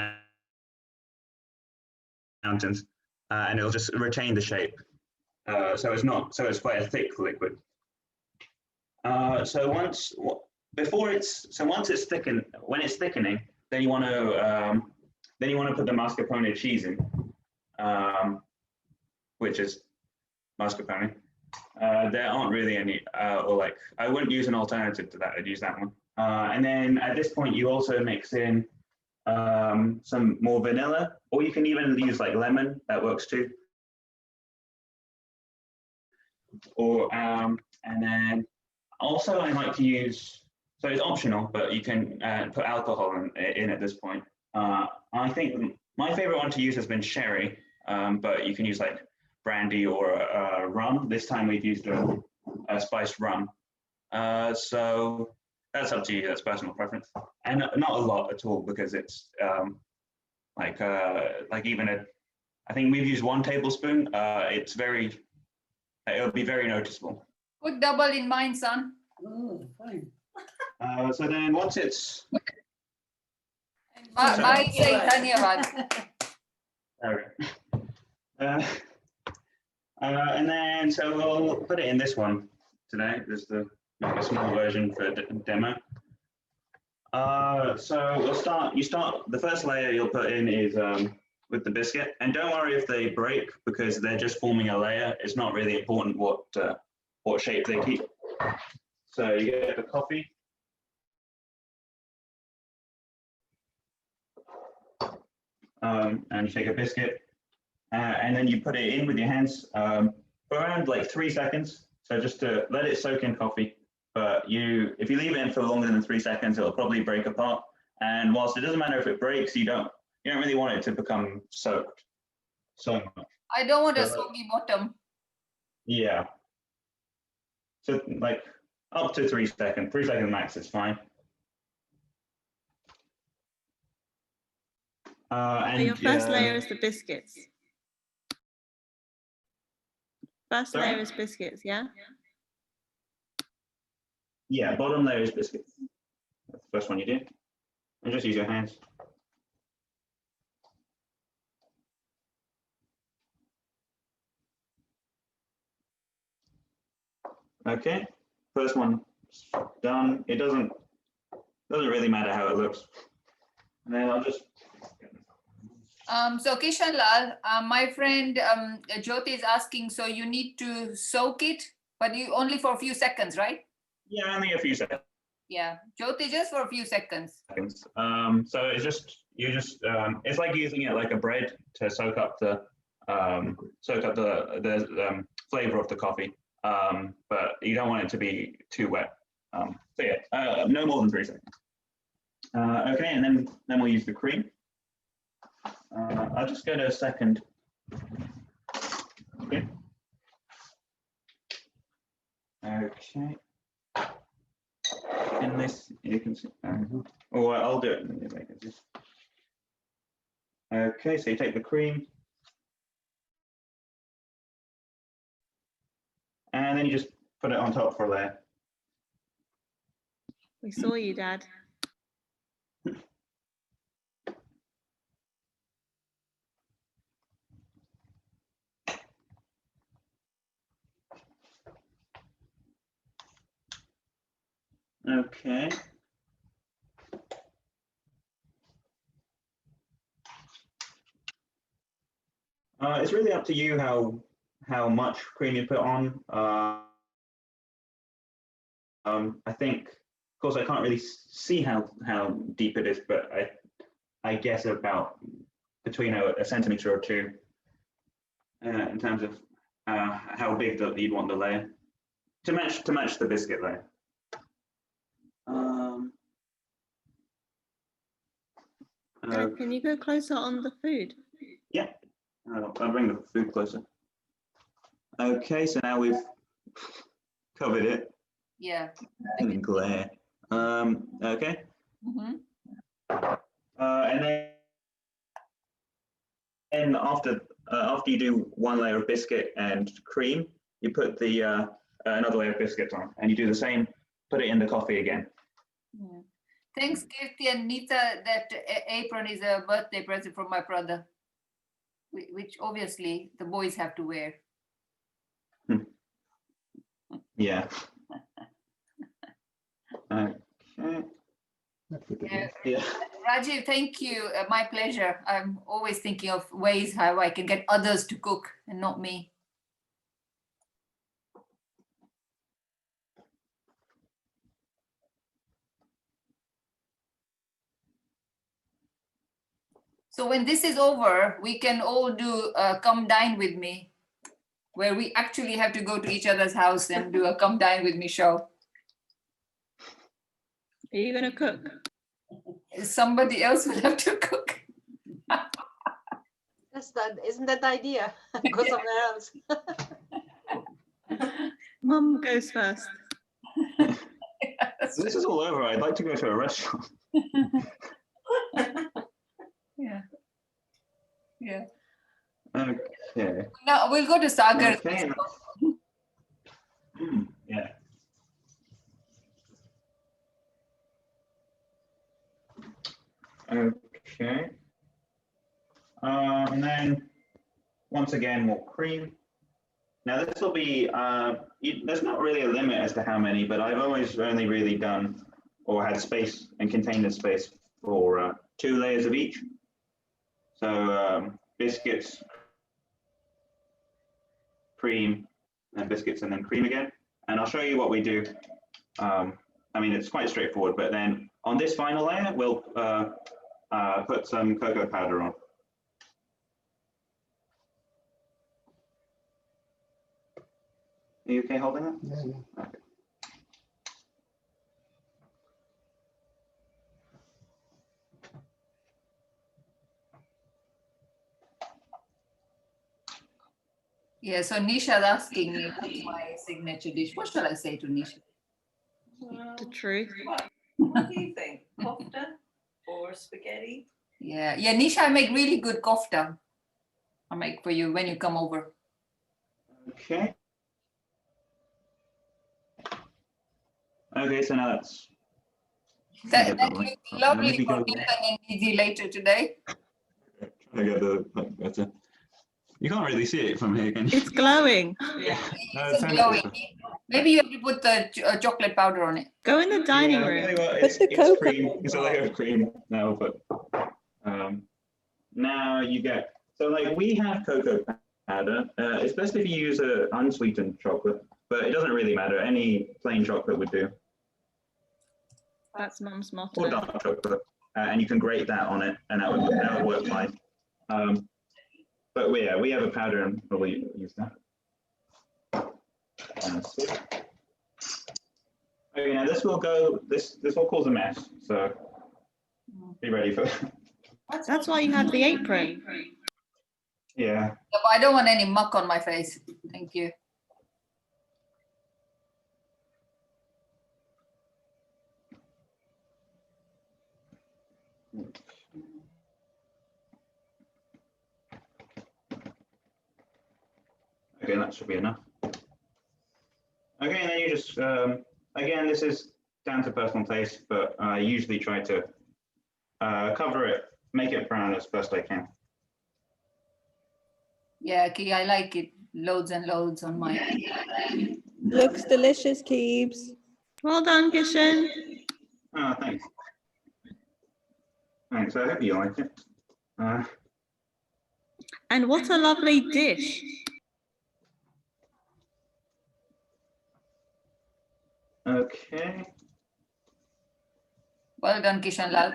mountains. And it'll just retain the shape. So it's quite a thick liquid. So once it's thickened, when it's thickening, then you want to put the mascarpone cheese in, which is mascarpone. There aren't really any, or like, I wouldn't use an alternative to that. I'd use that one. And then at this point, you also mix in some more vanilla, or you can even use like lemon. That works too. Or and then also I like to use, so it's optional, but you can put alcohol in at this point. I think my favorite one to use has been sherry, but you can use like brandy or rum. This time we've used a spiced rum. So that's up to you. That's personal preference, and not a lot at all because it's like even I think we've used 1 tablespoon. It'll be very noticeable. Put double in mine, son. Oh, fine. So then once it's my say dhanyavad. And then so we'll put it in this one today. There's a small version for demo. So we'll start. The first layer you'll put in is with the biscuit. And don't worry if they break, because they're just forming a layer. It's not really important what shape they keep. So you get the coffee. And you take a biscuit, and then you put it in with your hands for around like 3 seconds. So just to let it soak in coffee. But if you leave it in for longer than 3 seconds, it'll probably break apart. And whilst it doesn't matter if it breaks, you don't really want it to become soaked so much. I don't want a soggy bottom. Yeah. So like up to 3 seconds. 3 seconds max is fine. So your first layer is the biscuits. First layer is biscuits, yeah? Yeah, bottom layer is biscuits. That's the first one you do. And just use your hands. Okay, first one done. It doesn't really matter how it looks. And then I'll just. So Kishan Lal, my friend Jyoti is asking, so you need to soak it, but you only for a few seconds, right? Yeah, only a few seconds. Yeah, Jyoti, just for a few seconds. So it's just it's like using it like a bread to soak up the flavor of the coffee. But you don't want it to be too wet. So yeah, no more than 3 seconds. Okay, and then we'll use the cream. I'll just go to a second. Okay. Okay. And this you can see. Oh, I'll do it. Okay, so you take the cream. And then you just put it on top for a layer. We saw you, Dad. Okay. It's really up to you how much cream you put on. I think, of course, I can't really see how deep it is, but I guess about between a centimeter or two in terms of how big you'd want the layer to match the biscuit layer. Dad, can you go closer on the food? Yeah, I'll bring the food closer. Okay, so now we've covered it. Yeah. And glare. Okay. And then after you do one layer of biscuit and cream, you put the another layer of biscuit on, and you do the same. Put it in the coffee again. Yeah. Thanks, Kirti and Nita. That apron is a birthday present from my brother, which obviously the boys have to wear. Yeah. Okay. Yeah. Rajiv, thank you. My pleasure. I'm always thinking of ways how I can get others to cook and not me. So when this is over, we can all do come dine with me, where we actually have to go to each other's house and do a come dine with me show. Are you going to cook? Somebody else will have to cook. Isn't that the idea? Go somewhere else. Mum goes first. This is all over. I'd like to go to a restaurant. Yeah. Yeah. Okay. No, we'll go to Sagar. Okay. Yeah. Okay. And then once again, more cream. Now this will be, there's not really a limit as to how many, but I've always only really done or had space and container space for 2 layers of each. So biscuits, cream, and biscuits, and then cream again. And I'll show you what we do. I mean, it's quite straightforward, but then on this final layer, we'll put some cocoa powder on. Are you okay holding it? Yeah. Okay. Yeah, so Nisha's asking me what's my signature dish. What shall I say to Nisha? The truth. What do you think? Kofta or spaghetti? Yeah, Nisha, I make really good kofta. I'll make for you when you come over. Okay. Okay, so now that's... That looks lovely for Ketan and Didi later today. I get the better. You can't really see it from here, can you? It's glowing. Yeah. It's glowing. Maybe you have to put the chocolate powder on it. Go in the dining room. It's cream. It's a layer of cream now, but now you get, so like we have cocoa powder. It's best if you use a unsweetened chocolate, but it doesn't really matter. Any plain chocolate would do. That's Mum's motto. Or dark chocolate, and you can grate that on it, and that would work fine. But yeah, we have a powder, and we'll use that. Okay, now this will go. This will cause a mess. So be ready for that. That's why you have the apron. Yeah. But I don't want any muck on my face. Thank you. Okay, that should be enough. Okay, and then you just, again, this is down to personal taste, but I usually try to cover it, make it brown as best I can. Yeah, Ki, I like it. Loads and loads on mine. Looks delicious, Keebs. Well done, Kishan. Oh, thanks. Thanks, I hope you like it. And what a lovely dish. Okay. Well done, Kishan Lal.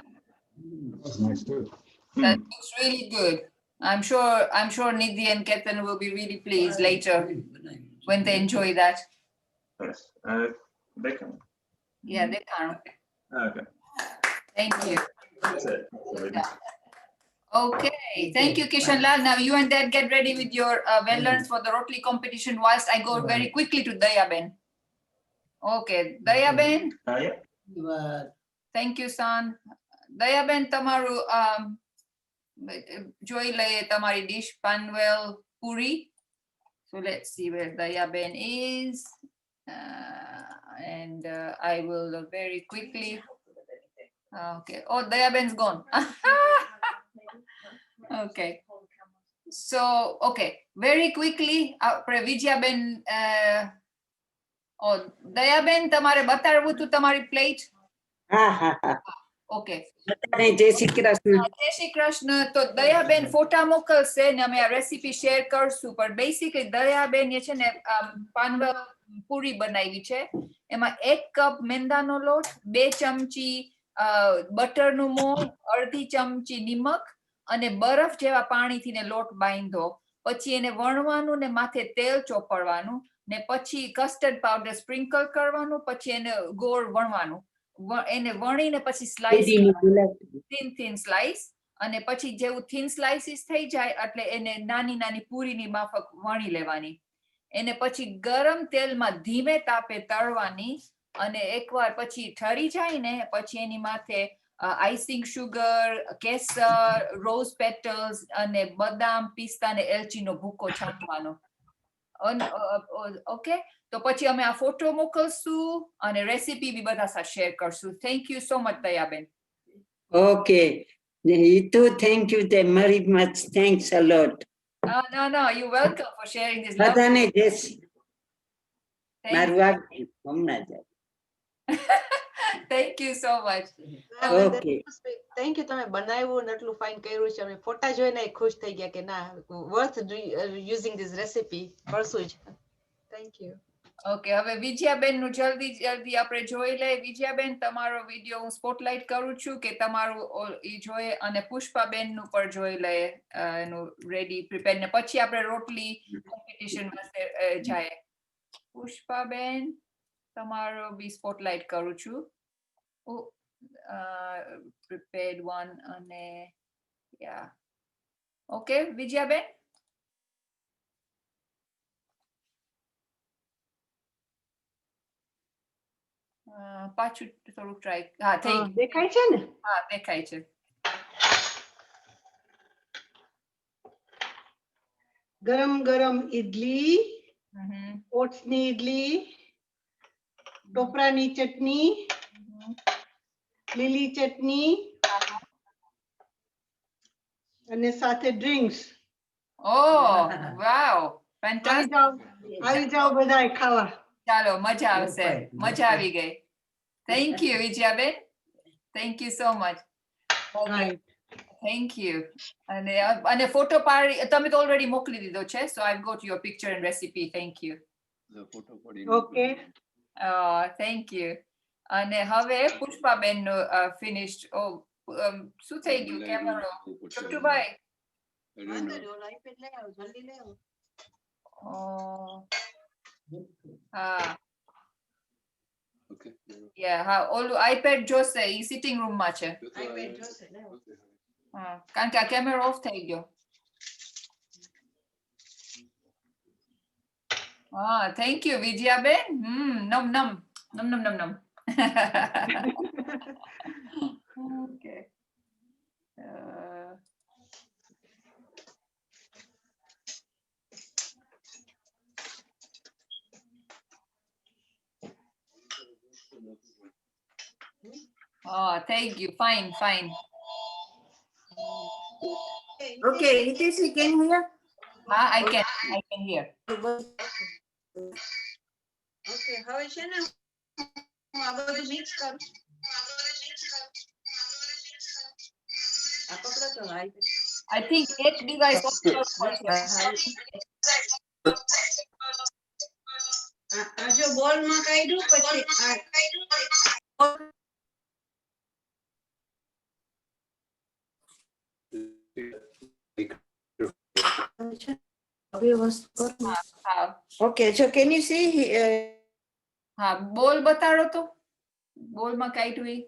That's nice too. That looks really good. I'm sure Nidhi and Ketan will be really pleased later when they enjoy that. Yes. They can. Yeah, they can. Okay. Thank you. That's it. Okay, thank you, Kishan Lal. Now you and Dad get ready with your well-learns for the rotli competition whilst I go very quickly to Dayaben. Okay, Dayaben. Yeah. Thank you, son. Dayaben, tamaru joy le tamari dish panwell puri. So let's see where Dayaben is. And I will very quickly. Okay. Oh, Dayaben's gone. Okay. So, okay. Very quickly, Vijyaben. Oh, Dayaben, તમારે બતાડવું તું તમારી plate? Okay. જય શ્રી કૃષ્ણ. જય શ્રી કૃષ્ણ. તો દયાબેન ફોટા મોકલશે ને અમે આ રેસીપી શેર કરશું. પણ બેસિકલી દયાબેન એ છે ને પાનવા પૂરી બનાવી છે. એમાં 1 કપ મેંદાનો લોટ, 2 ચમચી બટરનું મોણ, અડધી ચમચી નિમક અને બરફ જેવા પાણીથી ને લોટ બાંધો. પછી એને વણવાનું ને માથે તેલ ચોપડવાનું ને પછી કસ્ટર્ડ પાવડર સ્પ્રિંકલ કરવાનું, પછી એને ગોળ વણવાનું, એને વણીને પછી સ્લાઇસ થીન સ્લાઇસ, અને પછી જેવું થીન સ્લાઇસીસ થઈ જાય એટલે એને નાની નાની પૂરીની માફક વણી લેવાની. એને પછી ગરમ તેલમાં ધીમે તાપે તળવાની અને એકવાર પછી ઠરી જાય ને પછી એની માથે આઈસિંગ સુગર, કેસર, રોઝ પેટલ્સ અને બદામ, પિસ્તા ને એલચીનો ભૂકો છાંટવાનો. ઓકે, તો પછી અમે આ ફોટો મોકલશું અને રેસીપી બી બધા સાથે શેર કરશું. Thank you so much Dayaben. Okay. You too. Thank you very much. Thanks a lot. No, you're welcome for sharing this. બધાને જય શ્રી. મારું વાગ હમણાં જાય. Thank you so much. Okay. Thank you તમે બનાવ્યું ને એટલું ફાઇન કર્યું છે અમે ફોટા જોઈને ખુશ થઈ ગયા કે ના વર્થ યુઝિંગ ધીસ રેસીપી પરસું જ થેન્ક યુ ઓકે હવે વિજયાબેન નું જલ્દી આપણે જોઈ લઈએ વિજયાબેન તમારો વિડિયો હું સ્પોટલાઇટ કરું છું કે તમારું ઈ જોઈએ અને પુષ્પાબેન નું પણ જોઈ લઈએ એનું રેડી પ્રિપેર ને પછી આપણે રોટલી કોમ્પિટિશન માં જાય પુષ્પાબેન તમારો બી સ્પોટલાઇટ કરું છું prepared one અને yeah okay વિજયાબેન પાછું થોડુંક ટ્રાય હા થઈ ગયું દેખાય છે ને હા દેખાય છે ગરમ ગરમ ઈડલી ઓટ્સની ઈડલી ટોપરાની ચટણી લીલી ચટણી અને સાથે ડ્રિંક્સ વાવ ફેન્ટાસ્ટિક આવી જાઓ બધાય ખાવા ચાલો મજા આવશે મજા આવી ગઈ thank you Vijayaben thank you so much thank you અને ફોટો પાડી તમે તો ઓલરેડી મોકલી દીધો છે so I got your picture and recipe thank you okay thank you અને હવે પુષ્પાબેન નું ફિનિશ્ડ શું થઈ ગયું કેમેરો છોટુભાઈ હા હા ઓલું આઈપેડ જોશે ઈ સિટિંગ રૂમ માં છે હા કારણ કે આ કેમેરો ઓફ થઈ ગયો હા thank you Vijayaben num num num num num num okay thank you fine Okay, Hitesh, can you hear? I can hear. Okay, હવે છે ને હું આ બધું મિક્સ કરું આ પકડો તો I think એક device આ જો બોલ માં કાઢ્યું પછી Okay, so can you see? હા બોલ બતાડો તો બોલ માં કાઢ્યું ઈ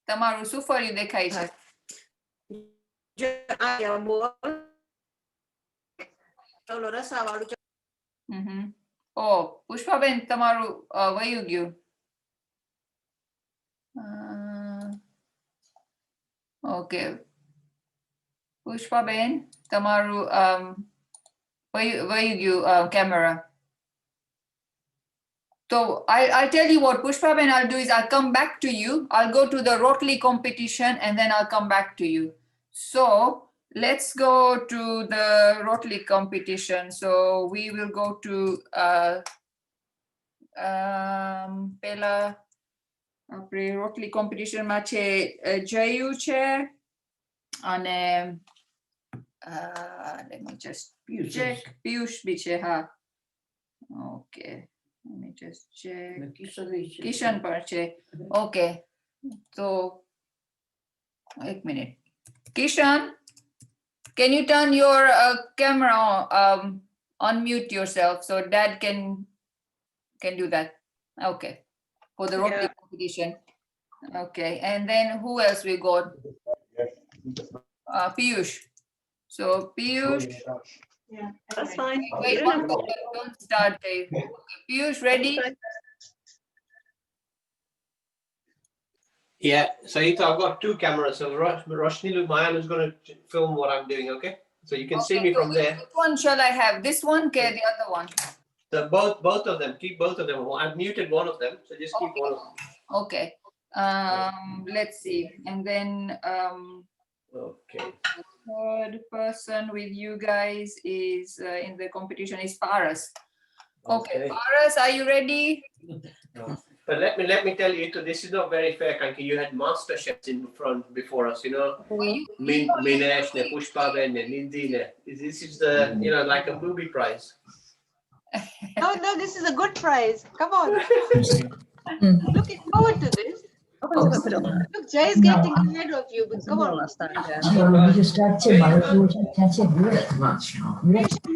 તમારું શું ફર્યું દેખાય છે ચલો રસાવાળું ઓ પુષ્પાબેન તમારું વયું ગયું ઓકે પુષ્પાબેન તમારું વયું ગયું camera. So I'll tell you what, Pushpaben, I'll do is I'll come back to you. I'll go to the rotli competition and then I'll come back to you. So let's go to the rotli competition. So we will go to Pela rotli competition માં છે જયુ છે અને let me just check Piyush bhi છે હા okay. Let me just check. Kishan Parche. Okay. So, 1 minute. Kishan, can you turn your camera on, unmute yourself so Dad can do that? Okay. For the rotli competition. Okay. And then who else we got? Piyush. So Piyush. Yeah, that's fine. Wait, don't start, Dave. Okay, Piyush, ready? Yeah, so I've got two cameras. So Roshni Lumayan is going to film what I'm doing, okay? So you can see me from there. Which one shall I have? This one or the other one? So both of them, keep both of them. I've muted one of them, so just keep one of them. Okay. Let's see. And then okay. The third person with you guys is in the competition is Paras. Okay, Paras, are you ready? But let me tell you, this is not very fair, Kanki. You had master chefs in front before us, you know. Minesh, Pushpa, Nindi. This is the, you know, like a booby prize. No, this is a good prize. Come on. Looking forward to this. Look, Jay is getting ahead of you, but come on. I'm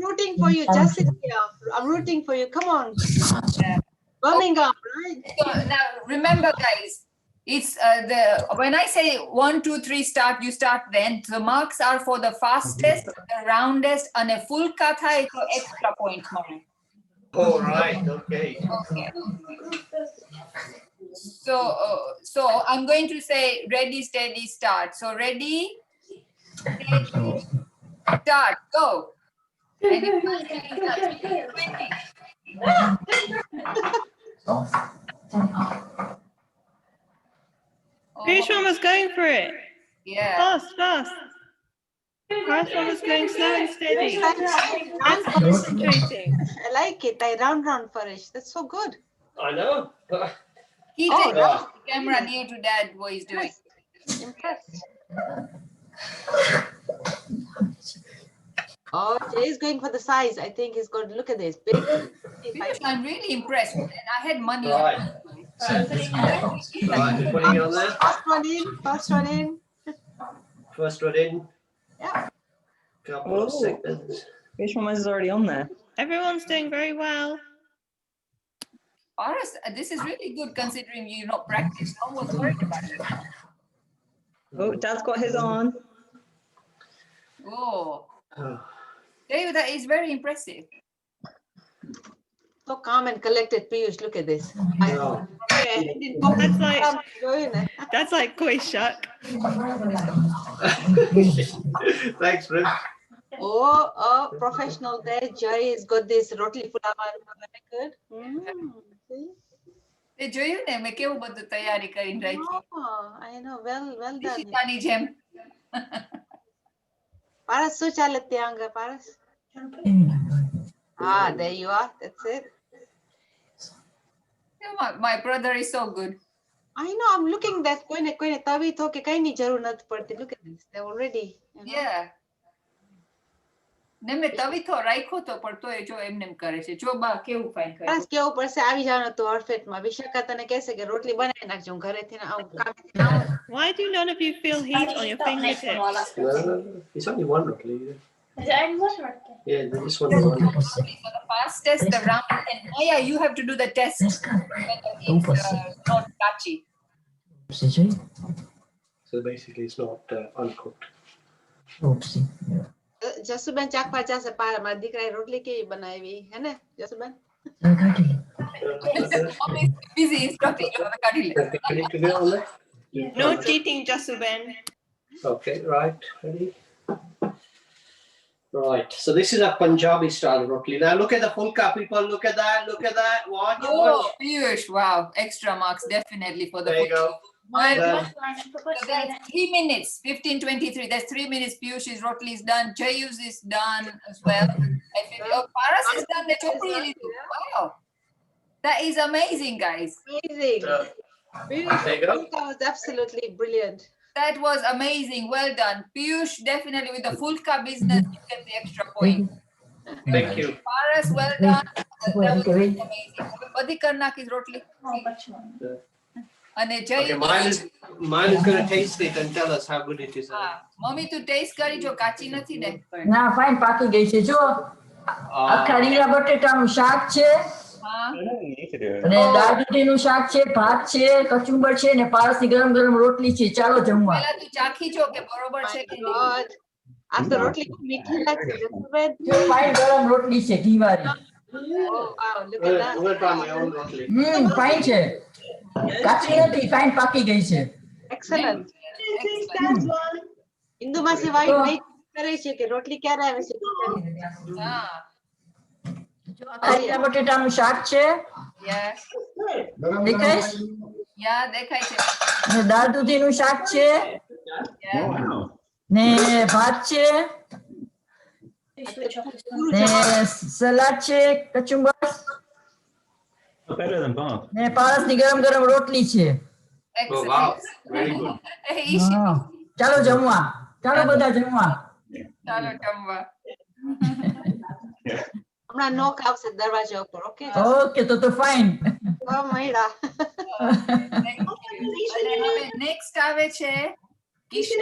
rooting for you, Jessica. I'm rooting for you. Come on. Birmingham, right? So now remember, guys, it's when I say 1, 2, 3 start, you start then. The marks are for the fastest, the roundest, and a full katha is for extra points, Mom. Oh, right. Okay. Okay. So I'm going to say ready, steady, start. So ready, steady, start, go. And Piyush one was going for it. Yeah. Fast. Paras one was going slow and steady. And concentrating. I like it. I round Farish. That's so good. I know. He takes the camera near to Dad what he's doing. Impressed. Oh, Jay is going for the size. I think he's going to look at this. Big. I'm really impressed. And I had money. Right. Right, putting it on there. First one in. First one in. Yeah. Couple of seconds. Which one was already on there? Everyone's doing very well. Paras, this is really good considering you're not practiced. No one's worried about it. Oh, Dad's got his on. Oh. Dave, that is very impressive. So calm and collected, Piyush. Look at this. That's like koi shuck. Thanks, Rick. Oh, professional there. Jay has got this rotli fulavan. Very good. They joyou ne મેં કેવું બધું તૈયારી કરીને રાખી. I know, well done. શીતાની જેમ. Paras, શું ચાલે ત્યાં આગળ, Paras? There you are. That's it. My brother is so good. I know. I'm looking that કોઈને તવી તો કે કઈની જરૂર નથી પડતી. Look at this. They're already. Yeah. ને મેં તવી તો રાખ્યો તો પણ તોય જો એમને એમ કરે છે. જો બા કેવું ફાઇન કરે. બસ કેવું પડશે આવી જાવ તો હરફેટમાં. વિશાખા તને કહેશે કે રોટલી બનાવી નાખજો હું ઘરેથી ને આવું કામ. Why do none of you feel heat on your fingertips? No, it's only one rotli. Is it only one rotli? Yeah, this one. For the fastest, the round, and Maya, you have to do the test. It's not catchy. So basically, it's not uncooked. Jasuben ચાખવા જશે પારા મારા દીકરાએ રોટલી કેવી બનાવી હે ને Jasuben? Busy instructing you to cut it. No cheating, Jasuben. Okay, right, ready. Right, so this is a Punjabi style rotli. Now look at the Phulka, people. Look at that. Watch. Oh, Piyush, wow, extra marks definitely for the. There you go. So that's 3 minutes, 15:23. That's 3 minutes. Piyush's rotli is done. Jayu's is done as well. Paras is done. Wow, that is amazing, guys. Amazing. That was absolutely brilliant. That was amazing. Well done, Piyush. Definitely with the Phulka business, you get the extra point. Thank you. Paras, well done. That was amazing. Badi karna ki rotli. And okay, mine is going to taste it and tell us how good it is. Mommy, tu taste કરી જો કાચી નથી ને. ના fine પાકી ગઈ છે જો. આખા રીંગણા બટેટાનું શાક છે. અને દાળ દૂધીનું શાક છે, ભાત છે, કચુંબર છે ને પારસની ગરમ ગરમ રોટલી છે. ચાલો જમવા. પહેલા તું ચાખી જો કે બરોબર છે કે નહીં. આ તો રોટલી મીઠી લાગશે. ફાઇન ગરમ રોટલી છે ઘીવાળી. ફાઇન છે. કાચી નથી, ફાઇન પાકી ગઈ છે. Excellent. ઇન્દુ માસી વાઈટ કરે છે કે રોટલી ક્યારે આવે છે? આખા બટેટાનું શાક છે. દેખાય? દેખાય છે. ને દાળ દૂધીનું શાક છે. ને ભાત છે. ને સલાડ છે, કચુંબર. Better than Bob. ને પારસની ગરમ ગરમ રોટલી છે. Oh, wow. Very good. હા. ચાલો જમવા. ચાલો બધા જમવા. ચાલો જમવા. હમણાં નોક આવશે દરવાજા ઉપર. ઓકે ઓકે તો ફાઇન. મળ્યા. અને હવે નેક્સ્ટ આવે છે Kishan,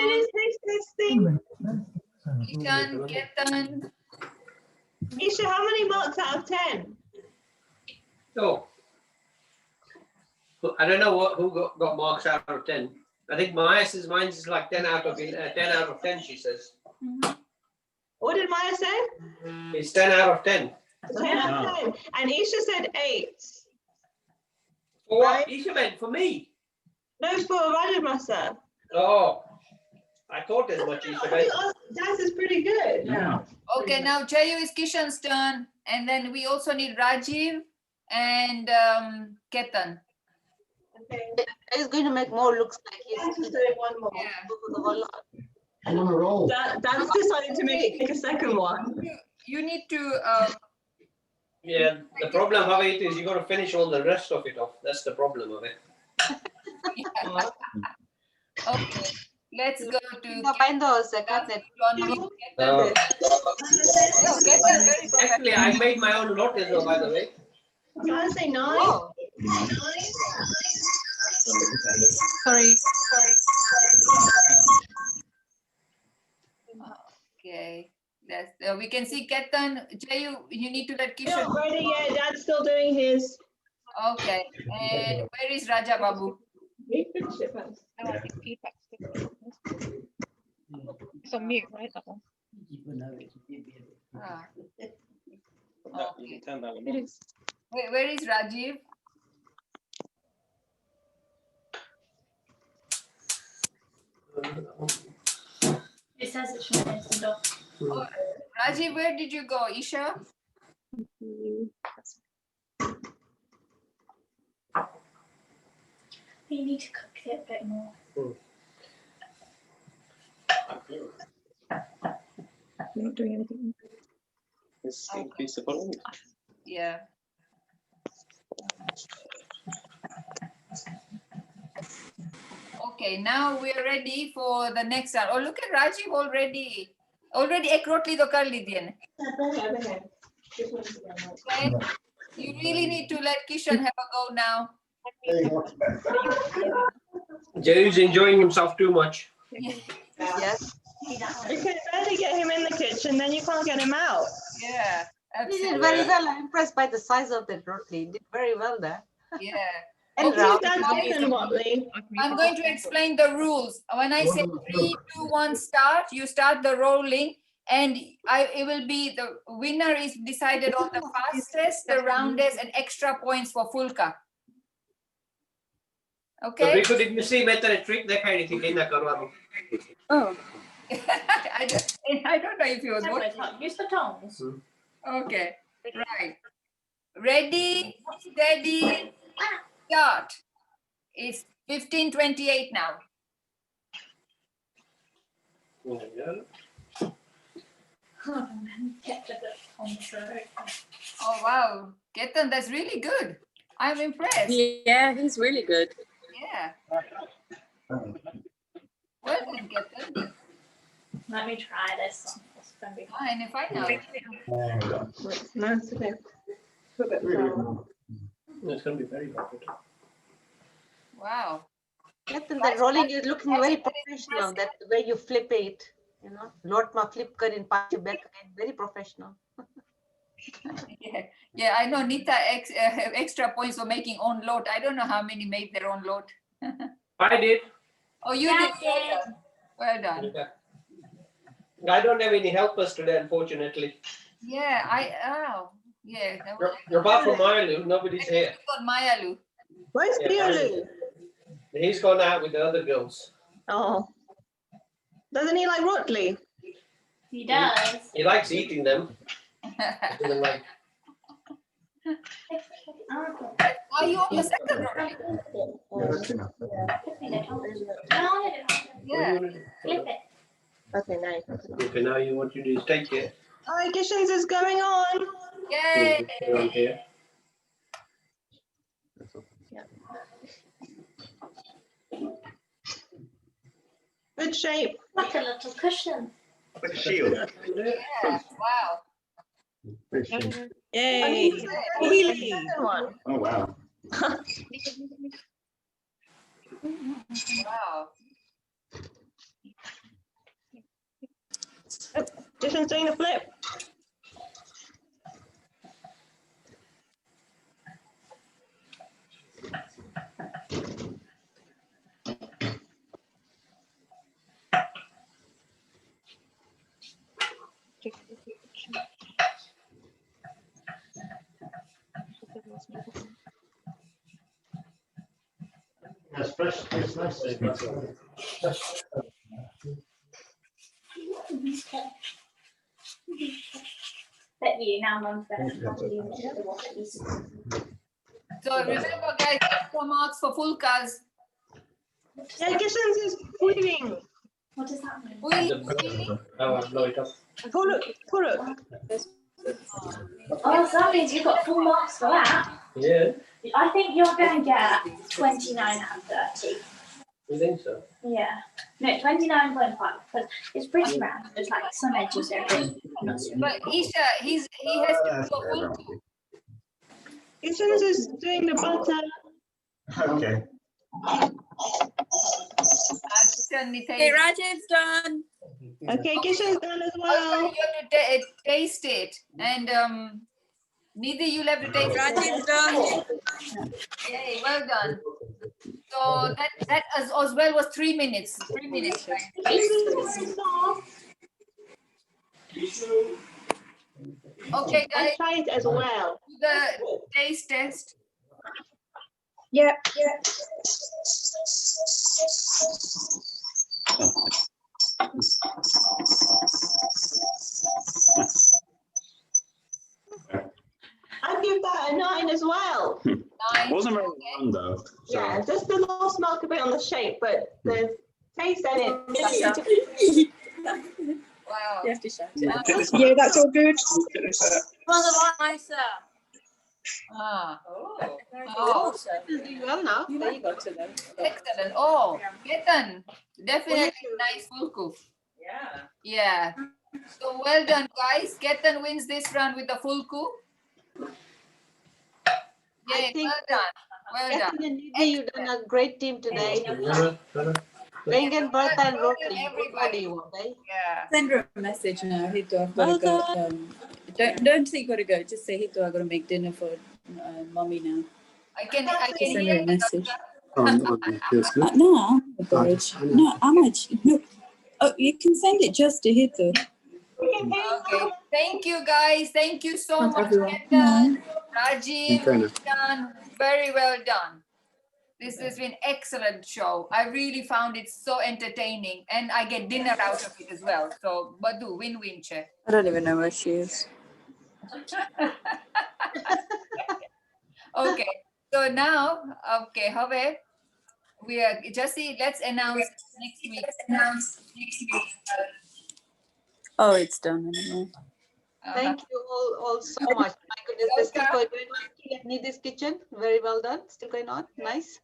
Ketan. Isha, how many marks out of 10? Oh. I don't know who got marks out of 10. I think mine is like 10 out of 10, she says. What did Maya say? It's 10 out of 10. 10 out of 10. And Isha said 8. For what? Isha meant for me. No, for Rajamasa. Oh, I thought as much, Isha meant. That is pretty good. Yeah. Okay, now Jayu is Kishan's turn, and then we also need Rajiv and Ketan. He's going to make more looks like he's doing one more. That's decided to make a second one. You need to. Yeah, the problem of it is you got to finish all the rest of it off. That's the problem of it. Okay, let's go to. Actually, I made my own lot as well, by the way. I was going to say 9. Sorry. Okay, that's we can see Ketan. Jayu, you need to let Kishan. Not ready yet. Dad's still doing his. Okay, and where is Raja Babu? It's on mute, right? That one. Ah. You turn that one It is. Where is Rajiv? It says it's from the door. Oh, Rajiv, where did you go? Isha? You need to cook it a bit more. You're not doing anything. It's piece of bolognese. Yeah. Okay, now we're ready for the next one. Oh, look at Rajiv already. Already ek rotli to kar lidiye ne. Okay. You really need to let Kishan have a go now. Jerry's enjoying himself too much. Yes. You can barely get him in the kitchen, then you can't get him out. Yeah, He did very well. I'm impressed by the size of that rotli. He did very well there. Yeah. And Okay, who's done second, Watley? I'm going to explain the rules. When I say 3, 2, 1, start, you start the rolling, and it will be the winner is decided on the fastest, the roundest, and extra points for Phulka. Okay. So Riku, did you see me a trick that kind of thing na karwanu? Oh. I don't know if he was watching. Use the tongs. Okay. Right. Ready, steady, start. It's 15:28 now. Oh wow, Ketan, that's really good. I'm impressed. Yeah, he's really good. Yeah. Well done, Ketan. Let me try this one. It's gonna be fine if I know. Nice, okay. Put a bit of flour. It's going to be very hot. Wow. Ketan, that rolling is looking very professional. That way you flip it, you know, lot ma flip karin pachi back again. Very professional. Yeah, I know Nita extra points for making own load. I don't know how many made their own load. I did. Oh, you did. Well done. I don't have any helpers today, unfortunately. Yeah, Apart from Mayalu, nobody's here. Got Mayalu. Where's Piyush? He's gone out with the other girls. Oh. Doesn't he like rotli? He does. He likes eating them. He doesn't like. Are you on the second rotli? Yeah. Flip it. Okay, nice. Okay, now you want to do is take it. Hi, Kishan's is going on. Yay! Around here. Good shape. Like a little cushion. Like a shield. Yeah, wow. Yay. One. Oh, wow. Wow. Oh, Jason's doing the flip. That's fresh. It's nice. Bet you now Mum's better than the rotlis. So remember, guys, extra marks for Phulkas. Yeah, Jason's is flipping. What does that mean? Blow it up. Pull it. Oh, so that means you got full marks for that. Yeah. I think you're going to get 29 out of 30. You think so? Yeah. No, 29.5, because it's pretty round. There's like some edges there. But Isha, he has to do a full two. Jason's is doing the butter. Okay. Okay, Rajiv's done. Okay, Kishan's done as well. You have to taste it, and Nidhi, you'll have to taste it. Rajiv's done. Yay, well done. So that as well was 3 minutes. 3 minutes, right? Okay, guys. I tried it as well. Do the taste test. Yeah. I'd give that a 9 as well. Wasn't very long though. So. Yeah, just the lost mark a bit on the shape, but the taste in it. Wow. You have to shout it. Yeah, that's all good. Well, a lot nicer. Ah. Oh. Doing well now. You like got to them. Excellent. Oh, Ketan, definitely nice Phulku. Yeah. Yeah. So well done, guys. Ketan wins this round with the Phulku. Yeah, well done. Well done. Ketan and Nidhi, you've done a great team today. Vengan, Bertha, and Rotli. Everybody, okay? Yeah. Send her a message now. Hito, I've got to go. Don't think got to go. Just say Hito, I've got to make dinner for mommy now. I can Send hear her a message. No, No, how much? No. Oh, you can send it just to Hito. Okay. Thank you, guys. Thank you so Not much, everyone. Ketan, Rajiv, Okay. Ketan. Very well done. This has been excellent show. I really found it so entertaining, and I get dinner out of it as well. So, Badu, win-win, che. I don't even know where she is. Okay. So now, okay, Have, we are Jassi, let's announce next week. Oh, it's done anyway. Thank you all so much. My goodness, this still going on. Nidhi's kitchen. Very well done. Still going on. Nice.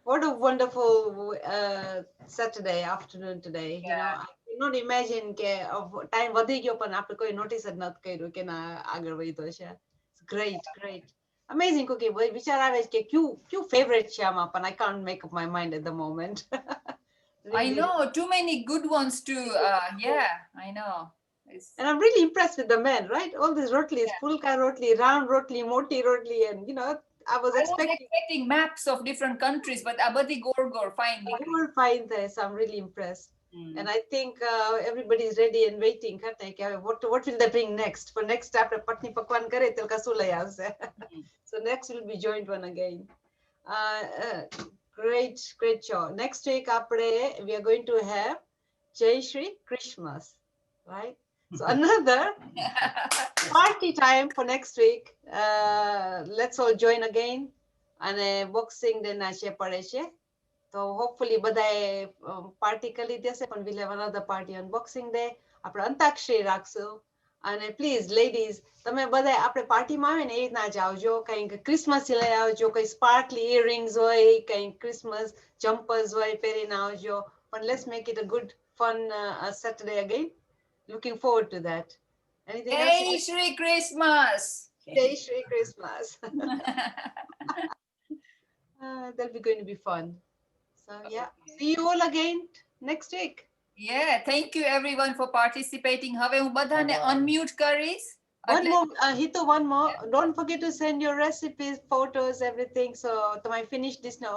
What a wonderful Saturday afternoon today. You know, I cannot imagine કે time વધી ગયો પણ આપણે કોઈ notice જ નથી કર્યું કે ના આગળ વધ્યો છે. It's great. Amazing cooking. વિચાર આવે છે કે ક્યુ favorite છે આમાં પણ I can't make up my mind at the moment. I know, too many good ones too. Yeah, I know. And I'm really impressed with the men, right? All these rotlis, Phulka rotli, round rotli, moti rotli, and you know, I was expecting maps of different countries, but abadi gor fine. Gor fine this. I'm really impressed. And I think everybody is ready and waiting. What will they bring next? For next chapter, Pattni Pakwan kare tilka sulai avse. So next will be joint one again. Great show. Next week, we are going to have Shree Krishna, right? So another party time for next week. Let's all join again. And boxing then so hopefully badaye party kali dese, but we'll have another party on Boxing Day. Apne Antakshri raksu. અને please ladies તમે બધા આપણે પાર્ટીમાં આવે ને એ રીતના જ આવજો. કંઈક ક્રિસમસ લઈ આવજો, કંઈ સ્પાર્કલી ઇયરિંગ્સ હોય, કંઈક ક્રિસમસ જમ્પર્સ હોય પહેરીને આવજો. પણ let's make it a good fun Saturday again. Looking forward to that. Anything else? Hey, Shree Christmas. Hey, Shree Christmas. That'll be going to be fun. So yeah, see you all again next week. Yeah, thank you everyone for participating. હવે હું બધાને unmute કરીશ. One more, Hito, one more. Don't forget to send your recipes, photos, everything. So to my finish this now,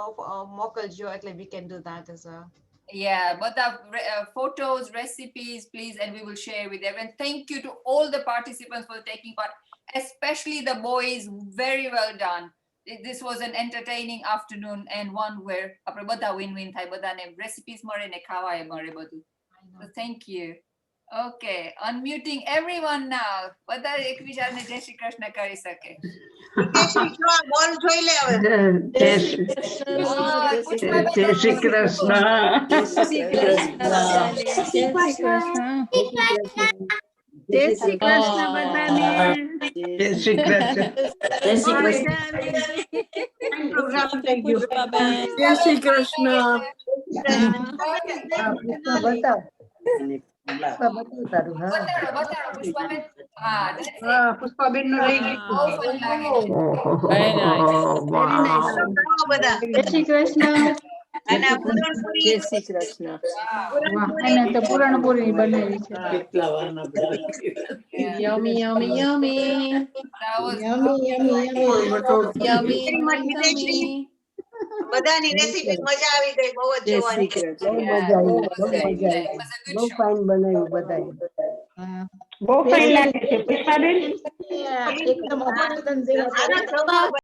mokaljo, એટલે we can do that as well. Yeah, but the photos, recipes, please, and we will share with everyone. Thank you to all the participants for taking part, especially the boys. Very well done. This was an entertaining afternoon and one where આપણે બધા win-win થાય, બધાને recipes મળે ને ખાવાય મળે બધું. So thank you. Okay, unmuting everyone now. બધા એકબીજાને જય શ્રી કૃષ્ણ કરી શકે. બોલ જોઈ લે હવે. જય શ્રી કૃષ્ણ. જય શ્રી કૃષ્ણ. જય શ્રી કૃષ્ણ. જય શ્રી કૃષ્ણ બધાને. જય શ્રી કૃષ્ણ. જય શ્રી કૃષ્ણ. પ્રોગ્રામ થઈ ગયો. જય શ્રી કૃષ્ણ. બતાવ. બતાવ તારું. હા બતાડો પુષ્પાબેન. હા, that's it. પુષ્પાબેન નું રહી ગયું. બહુ fun લાગે. Very nice. Very nice. બધા જય શ્રી કૃષ્ણ. અને આ પૂરણપૂરી જય શ્રી કૃષ્ણ. એને તો પૂરણપૂરી બનાવી છે. કેટલા વારના Yummy, yummy, yummy. That was યમી યમી યમી. Yummy, yummy. બધાની રેસીપી મજા આવી ગઈ બહુ જ જય શ્રી જોવાની. બહુ કૃષ્ણ. મજા આવી. બહુ મજા આવી. બહુ ફાઇન બનાવ્યું બધાએ. બહુ ફાઇન લાગે છે પુષ્પાબેન. એકદમ અભિનંદન દેવા. આનો સ્વભાવ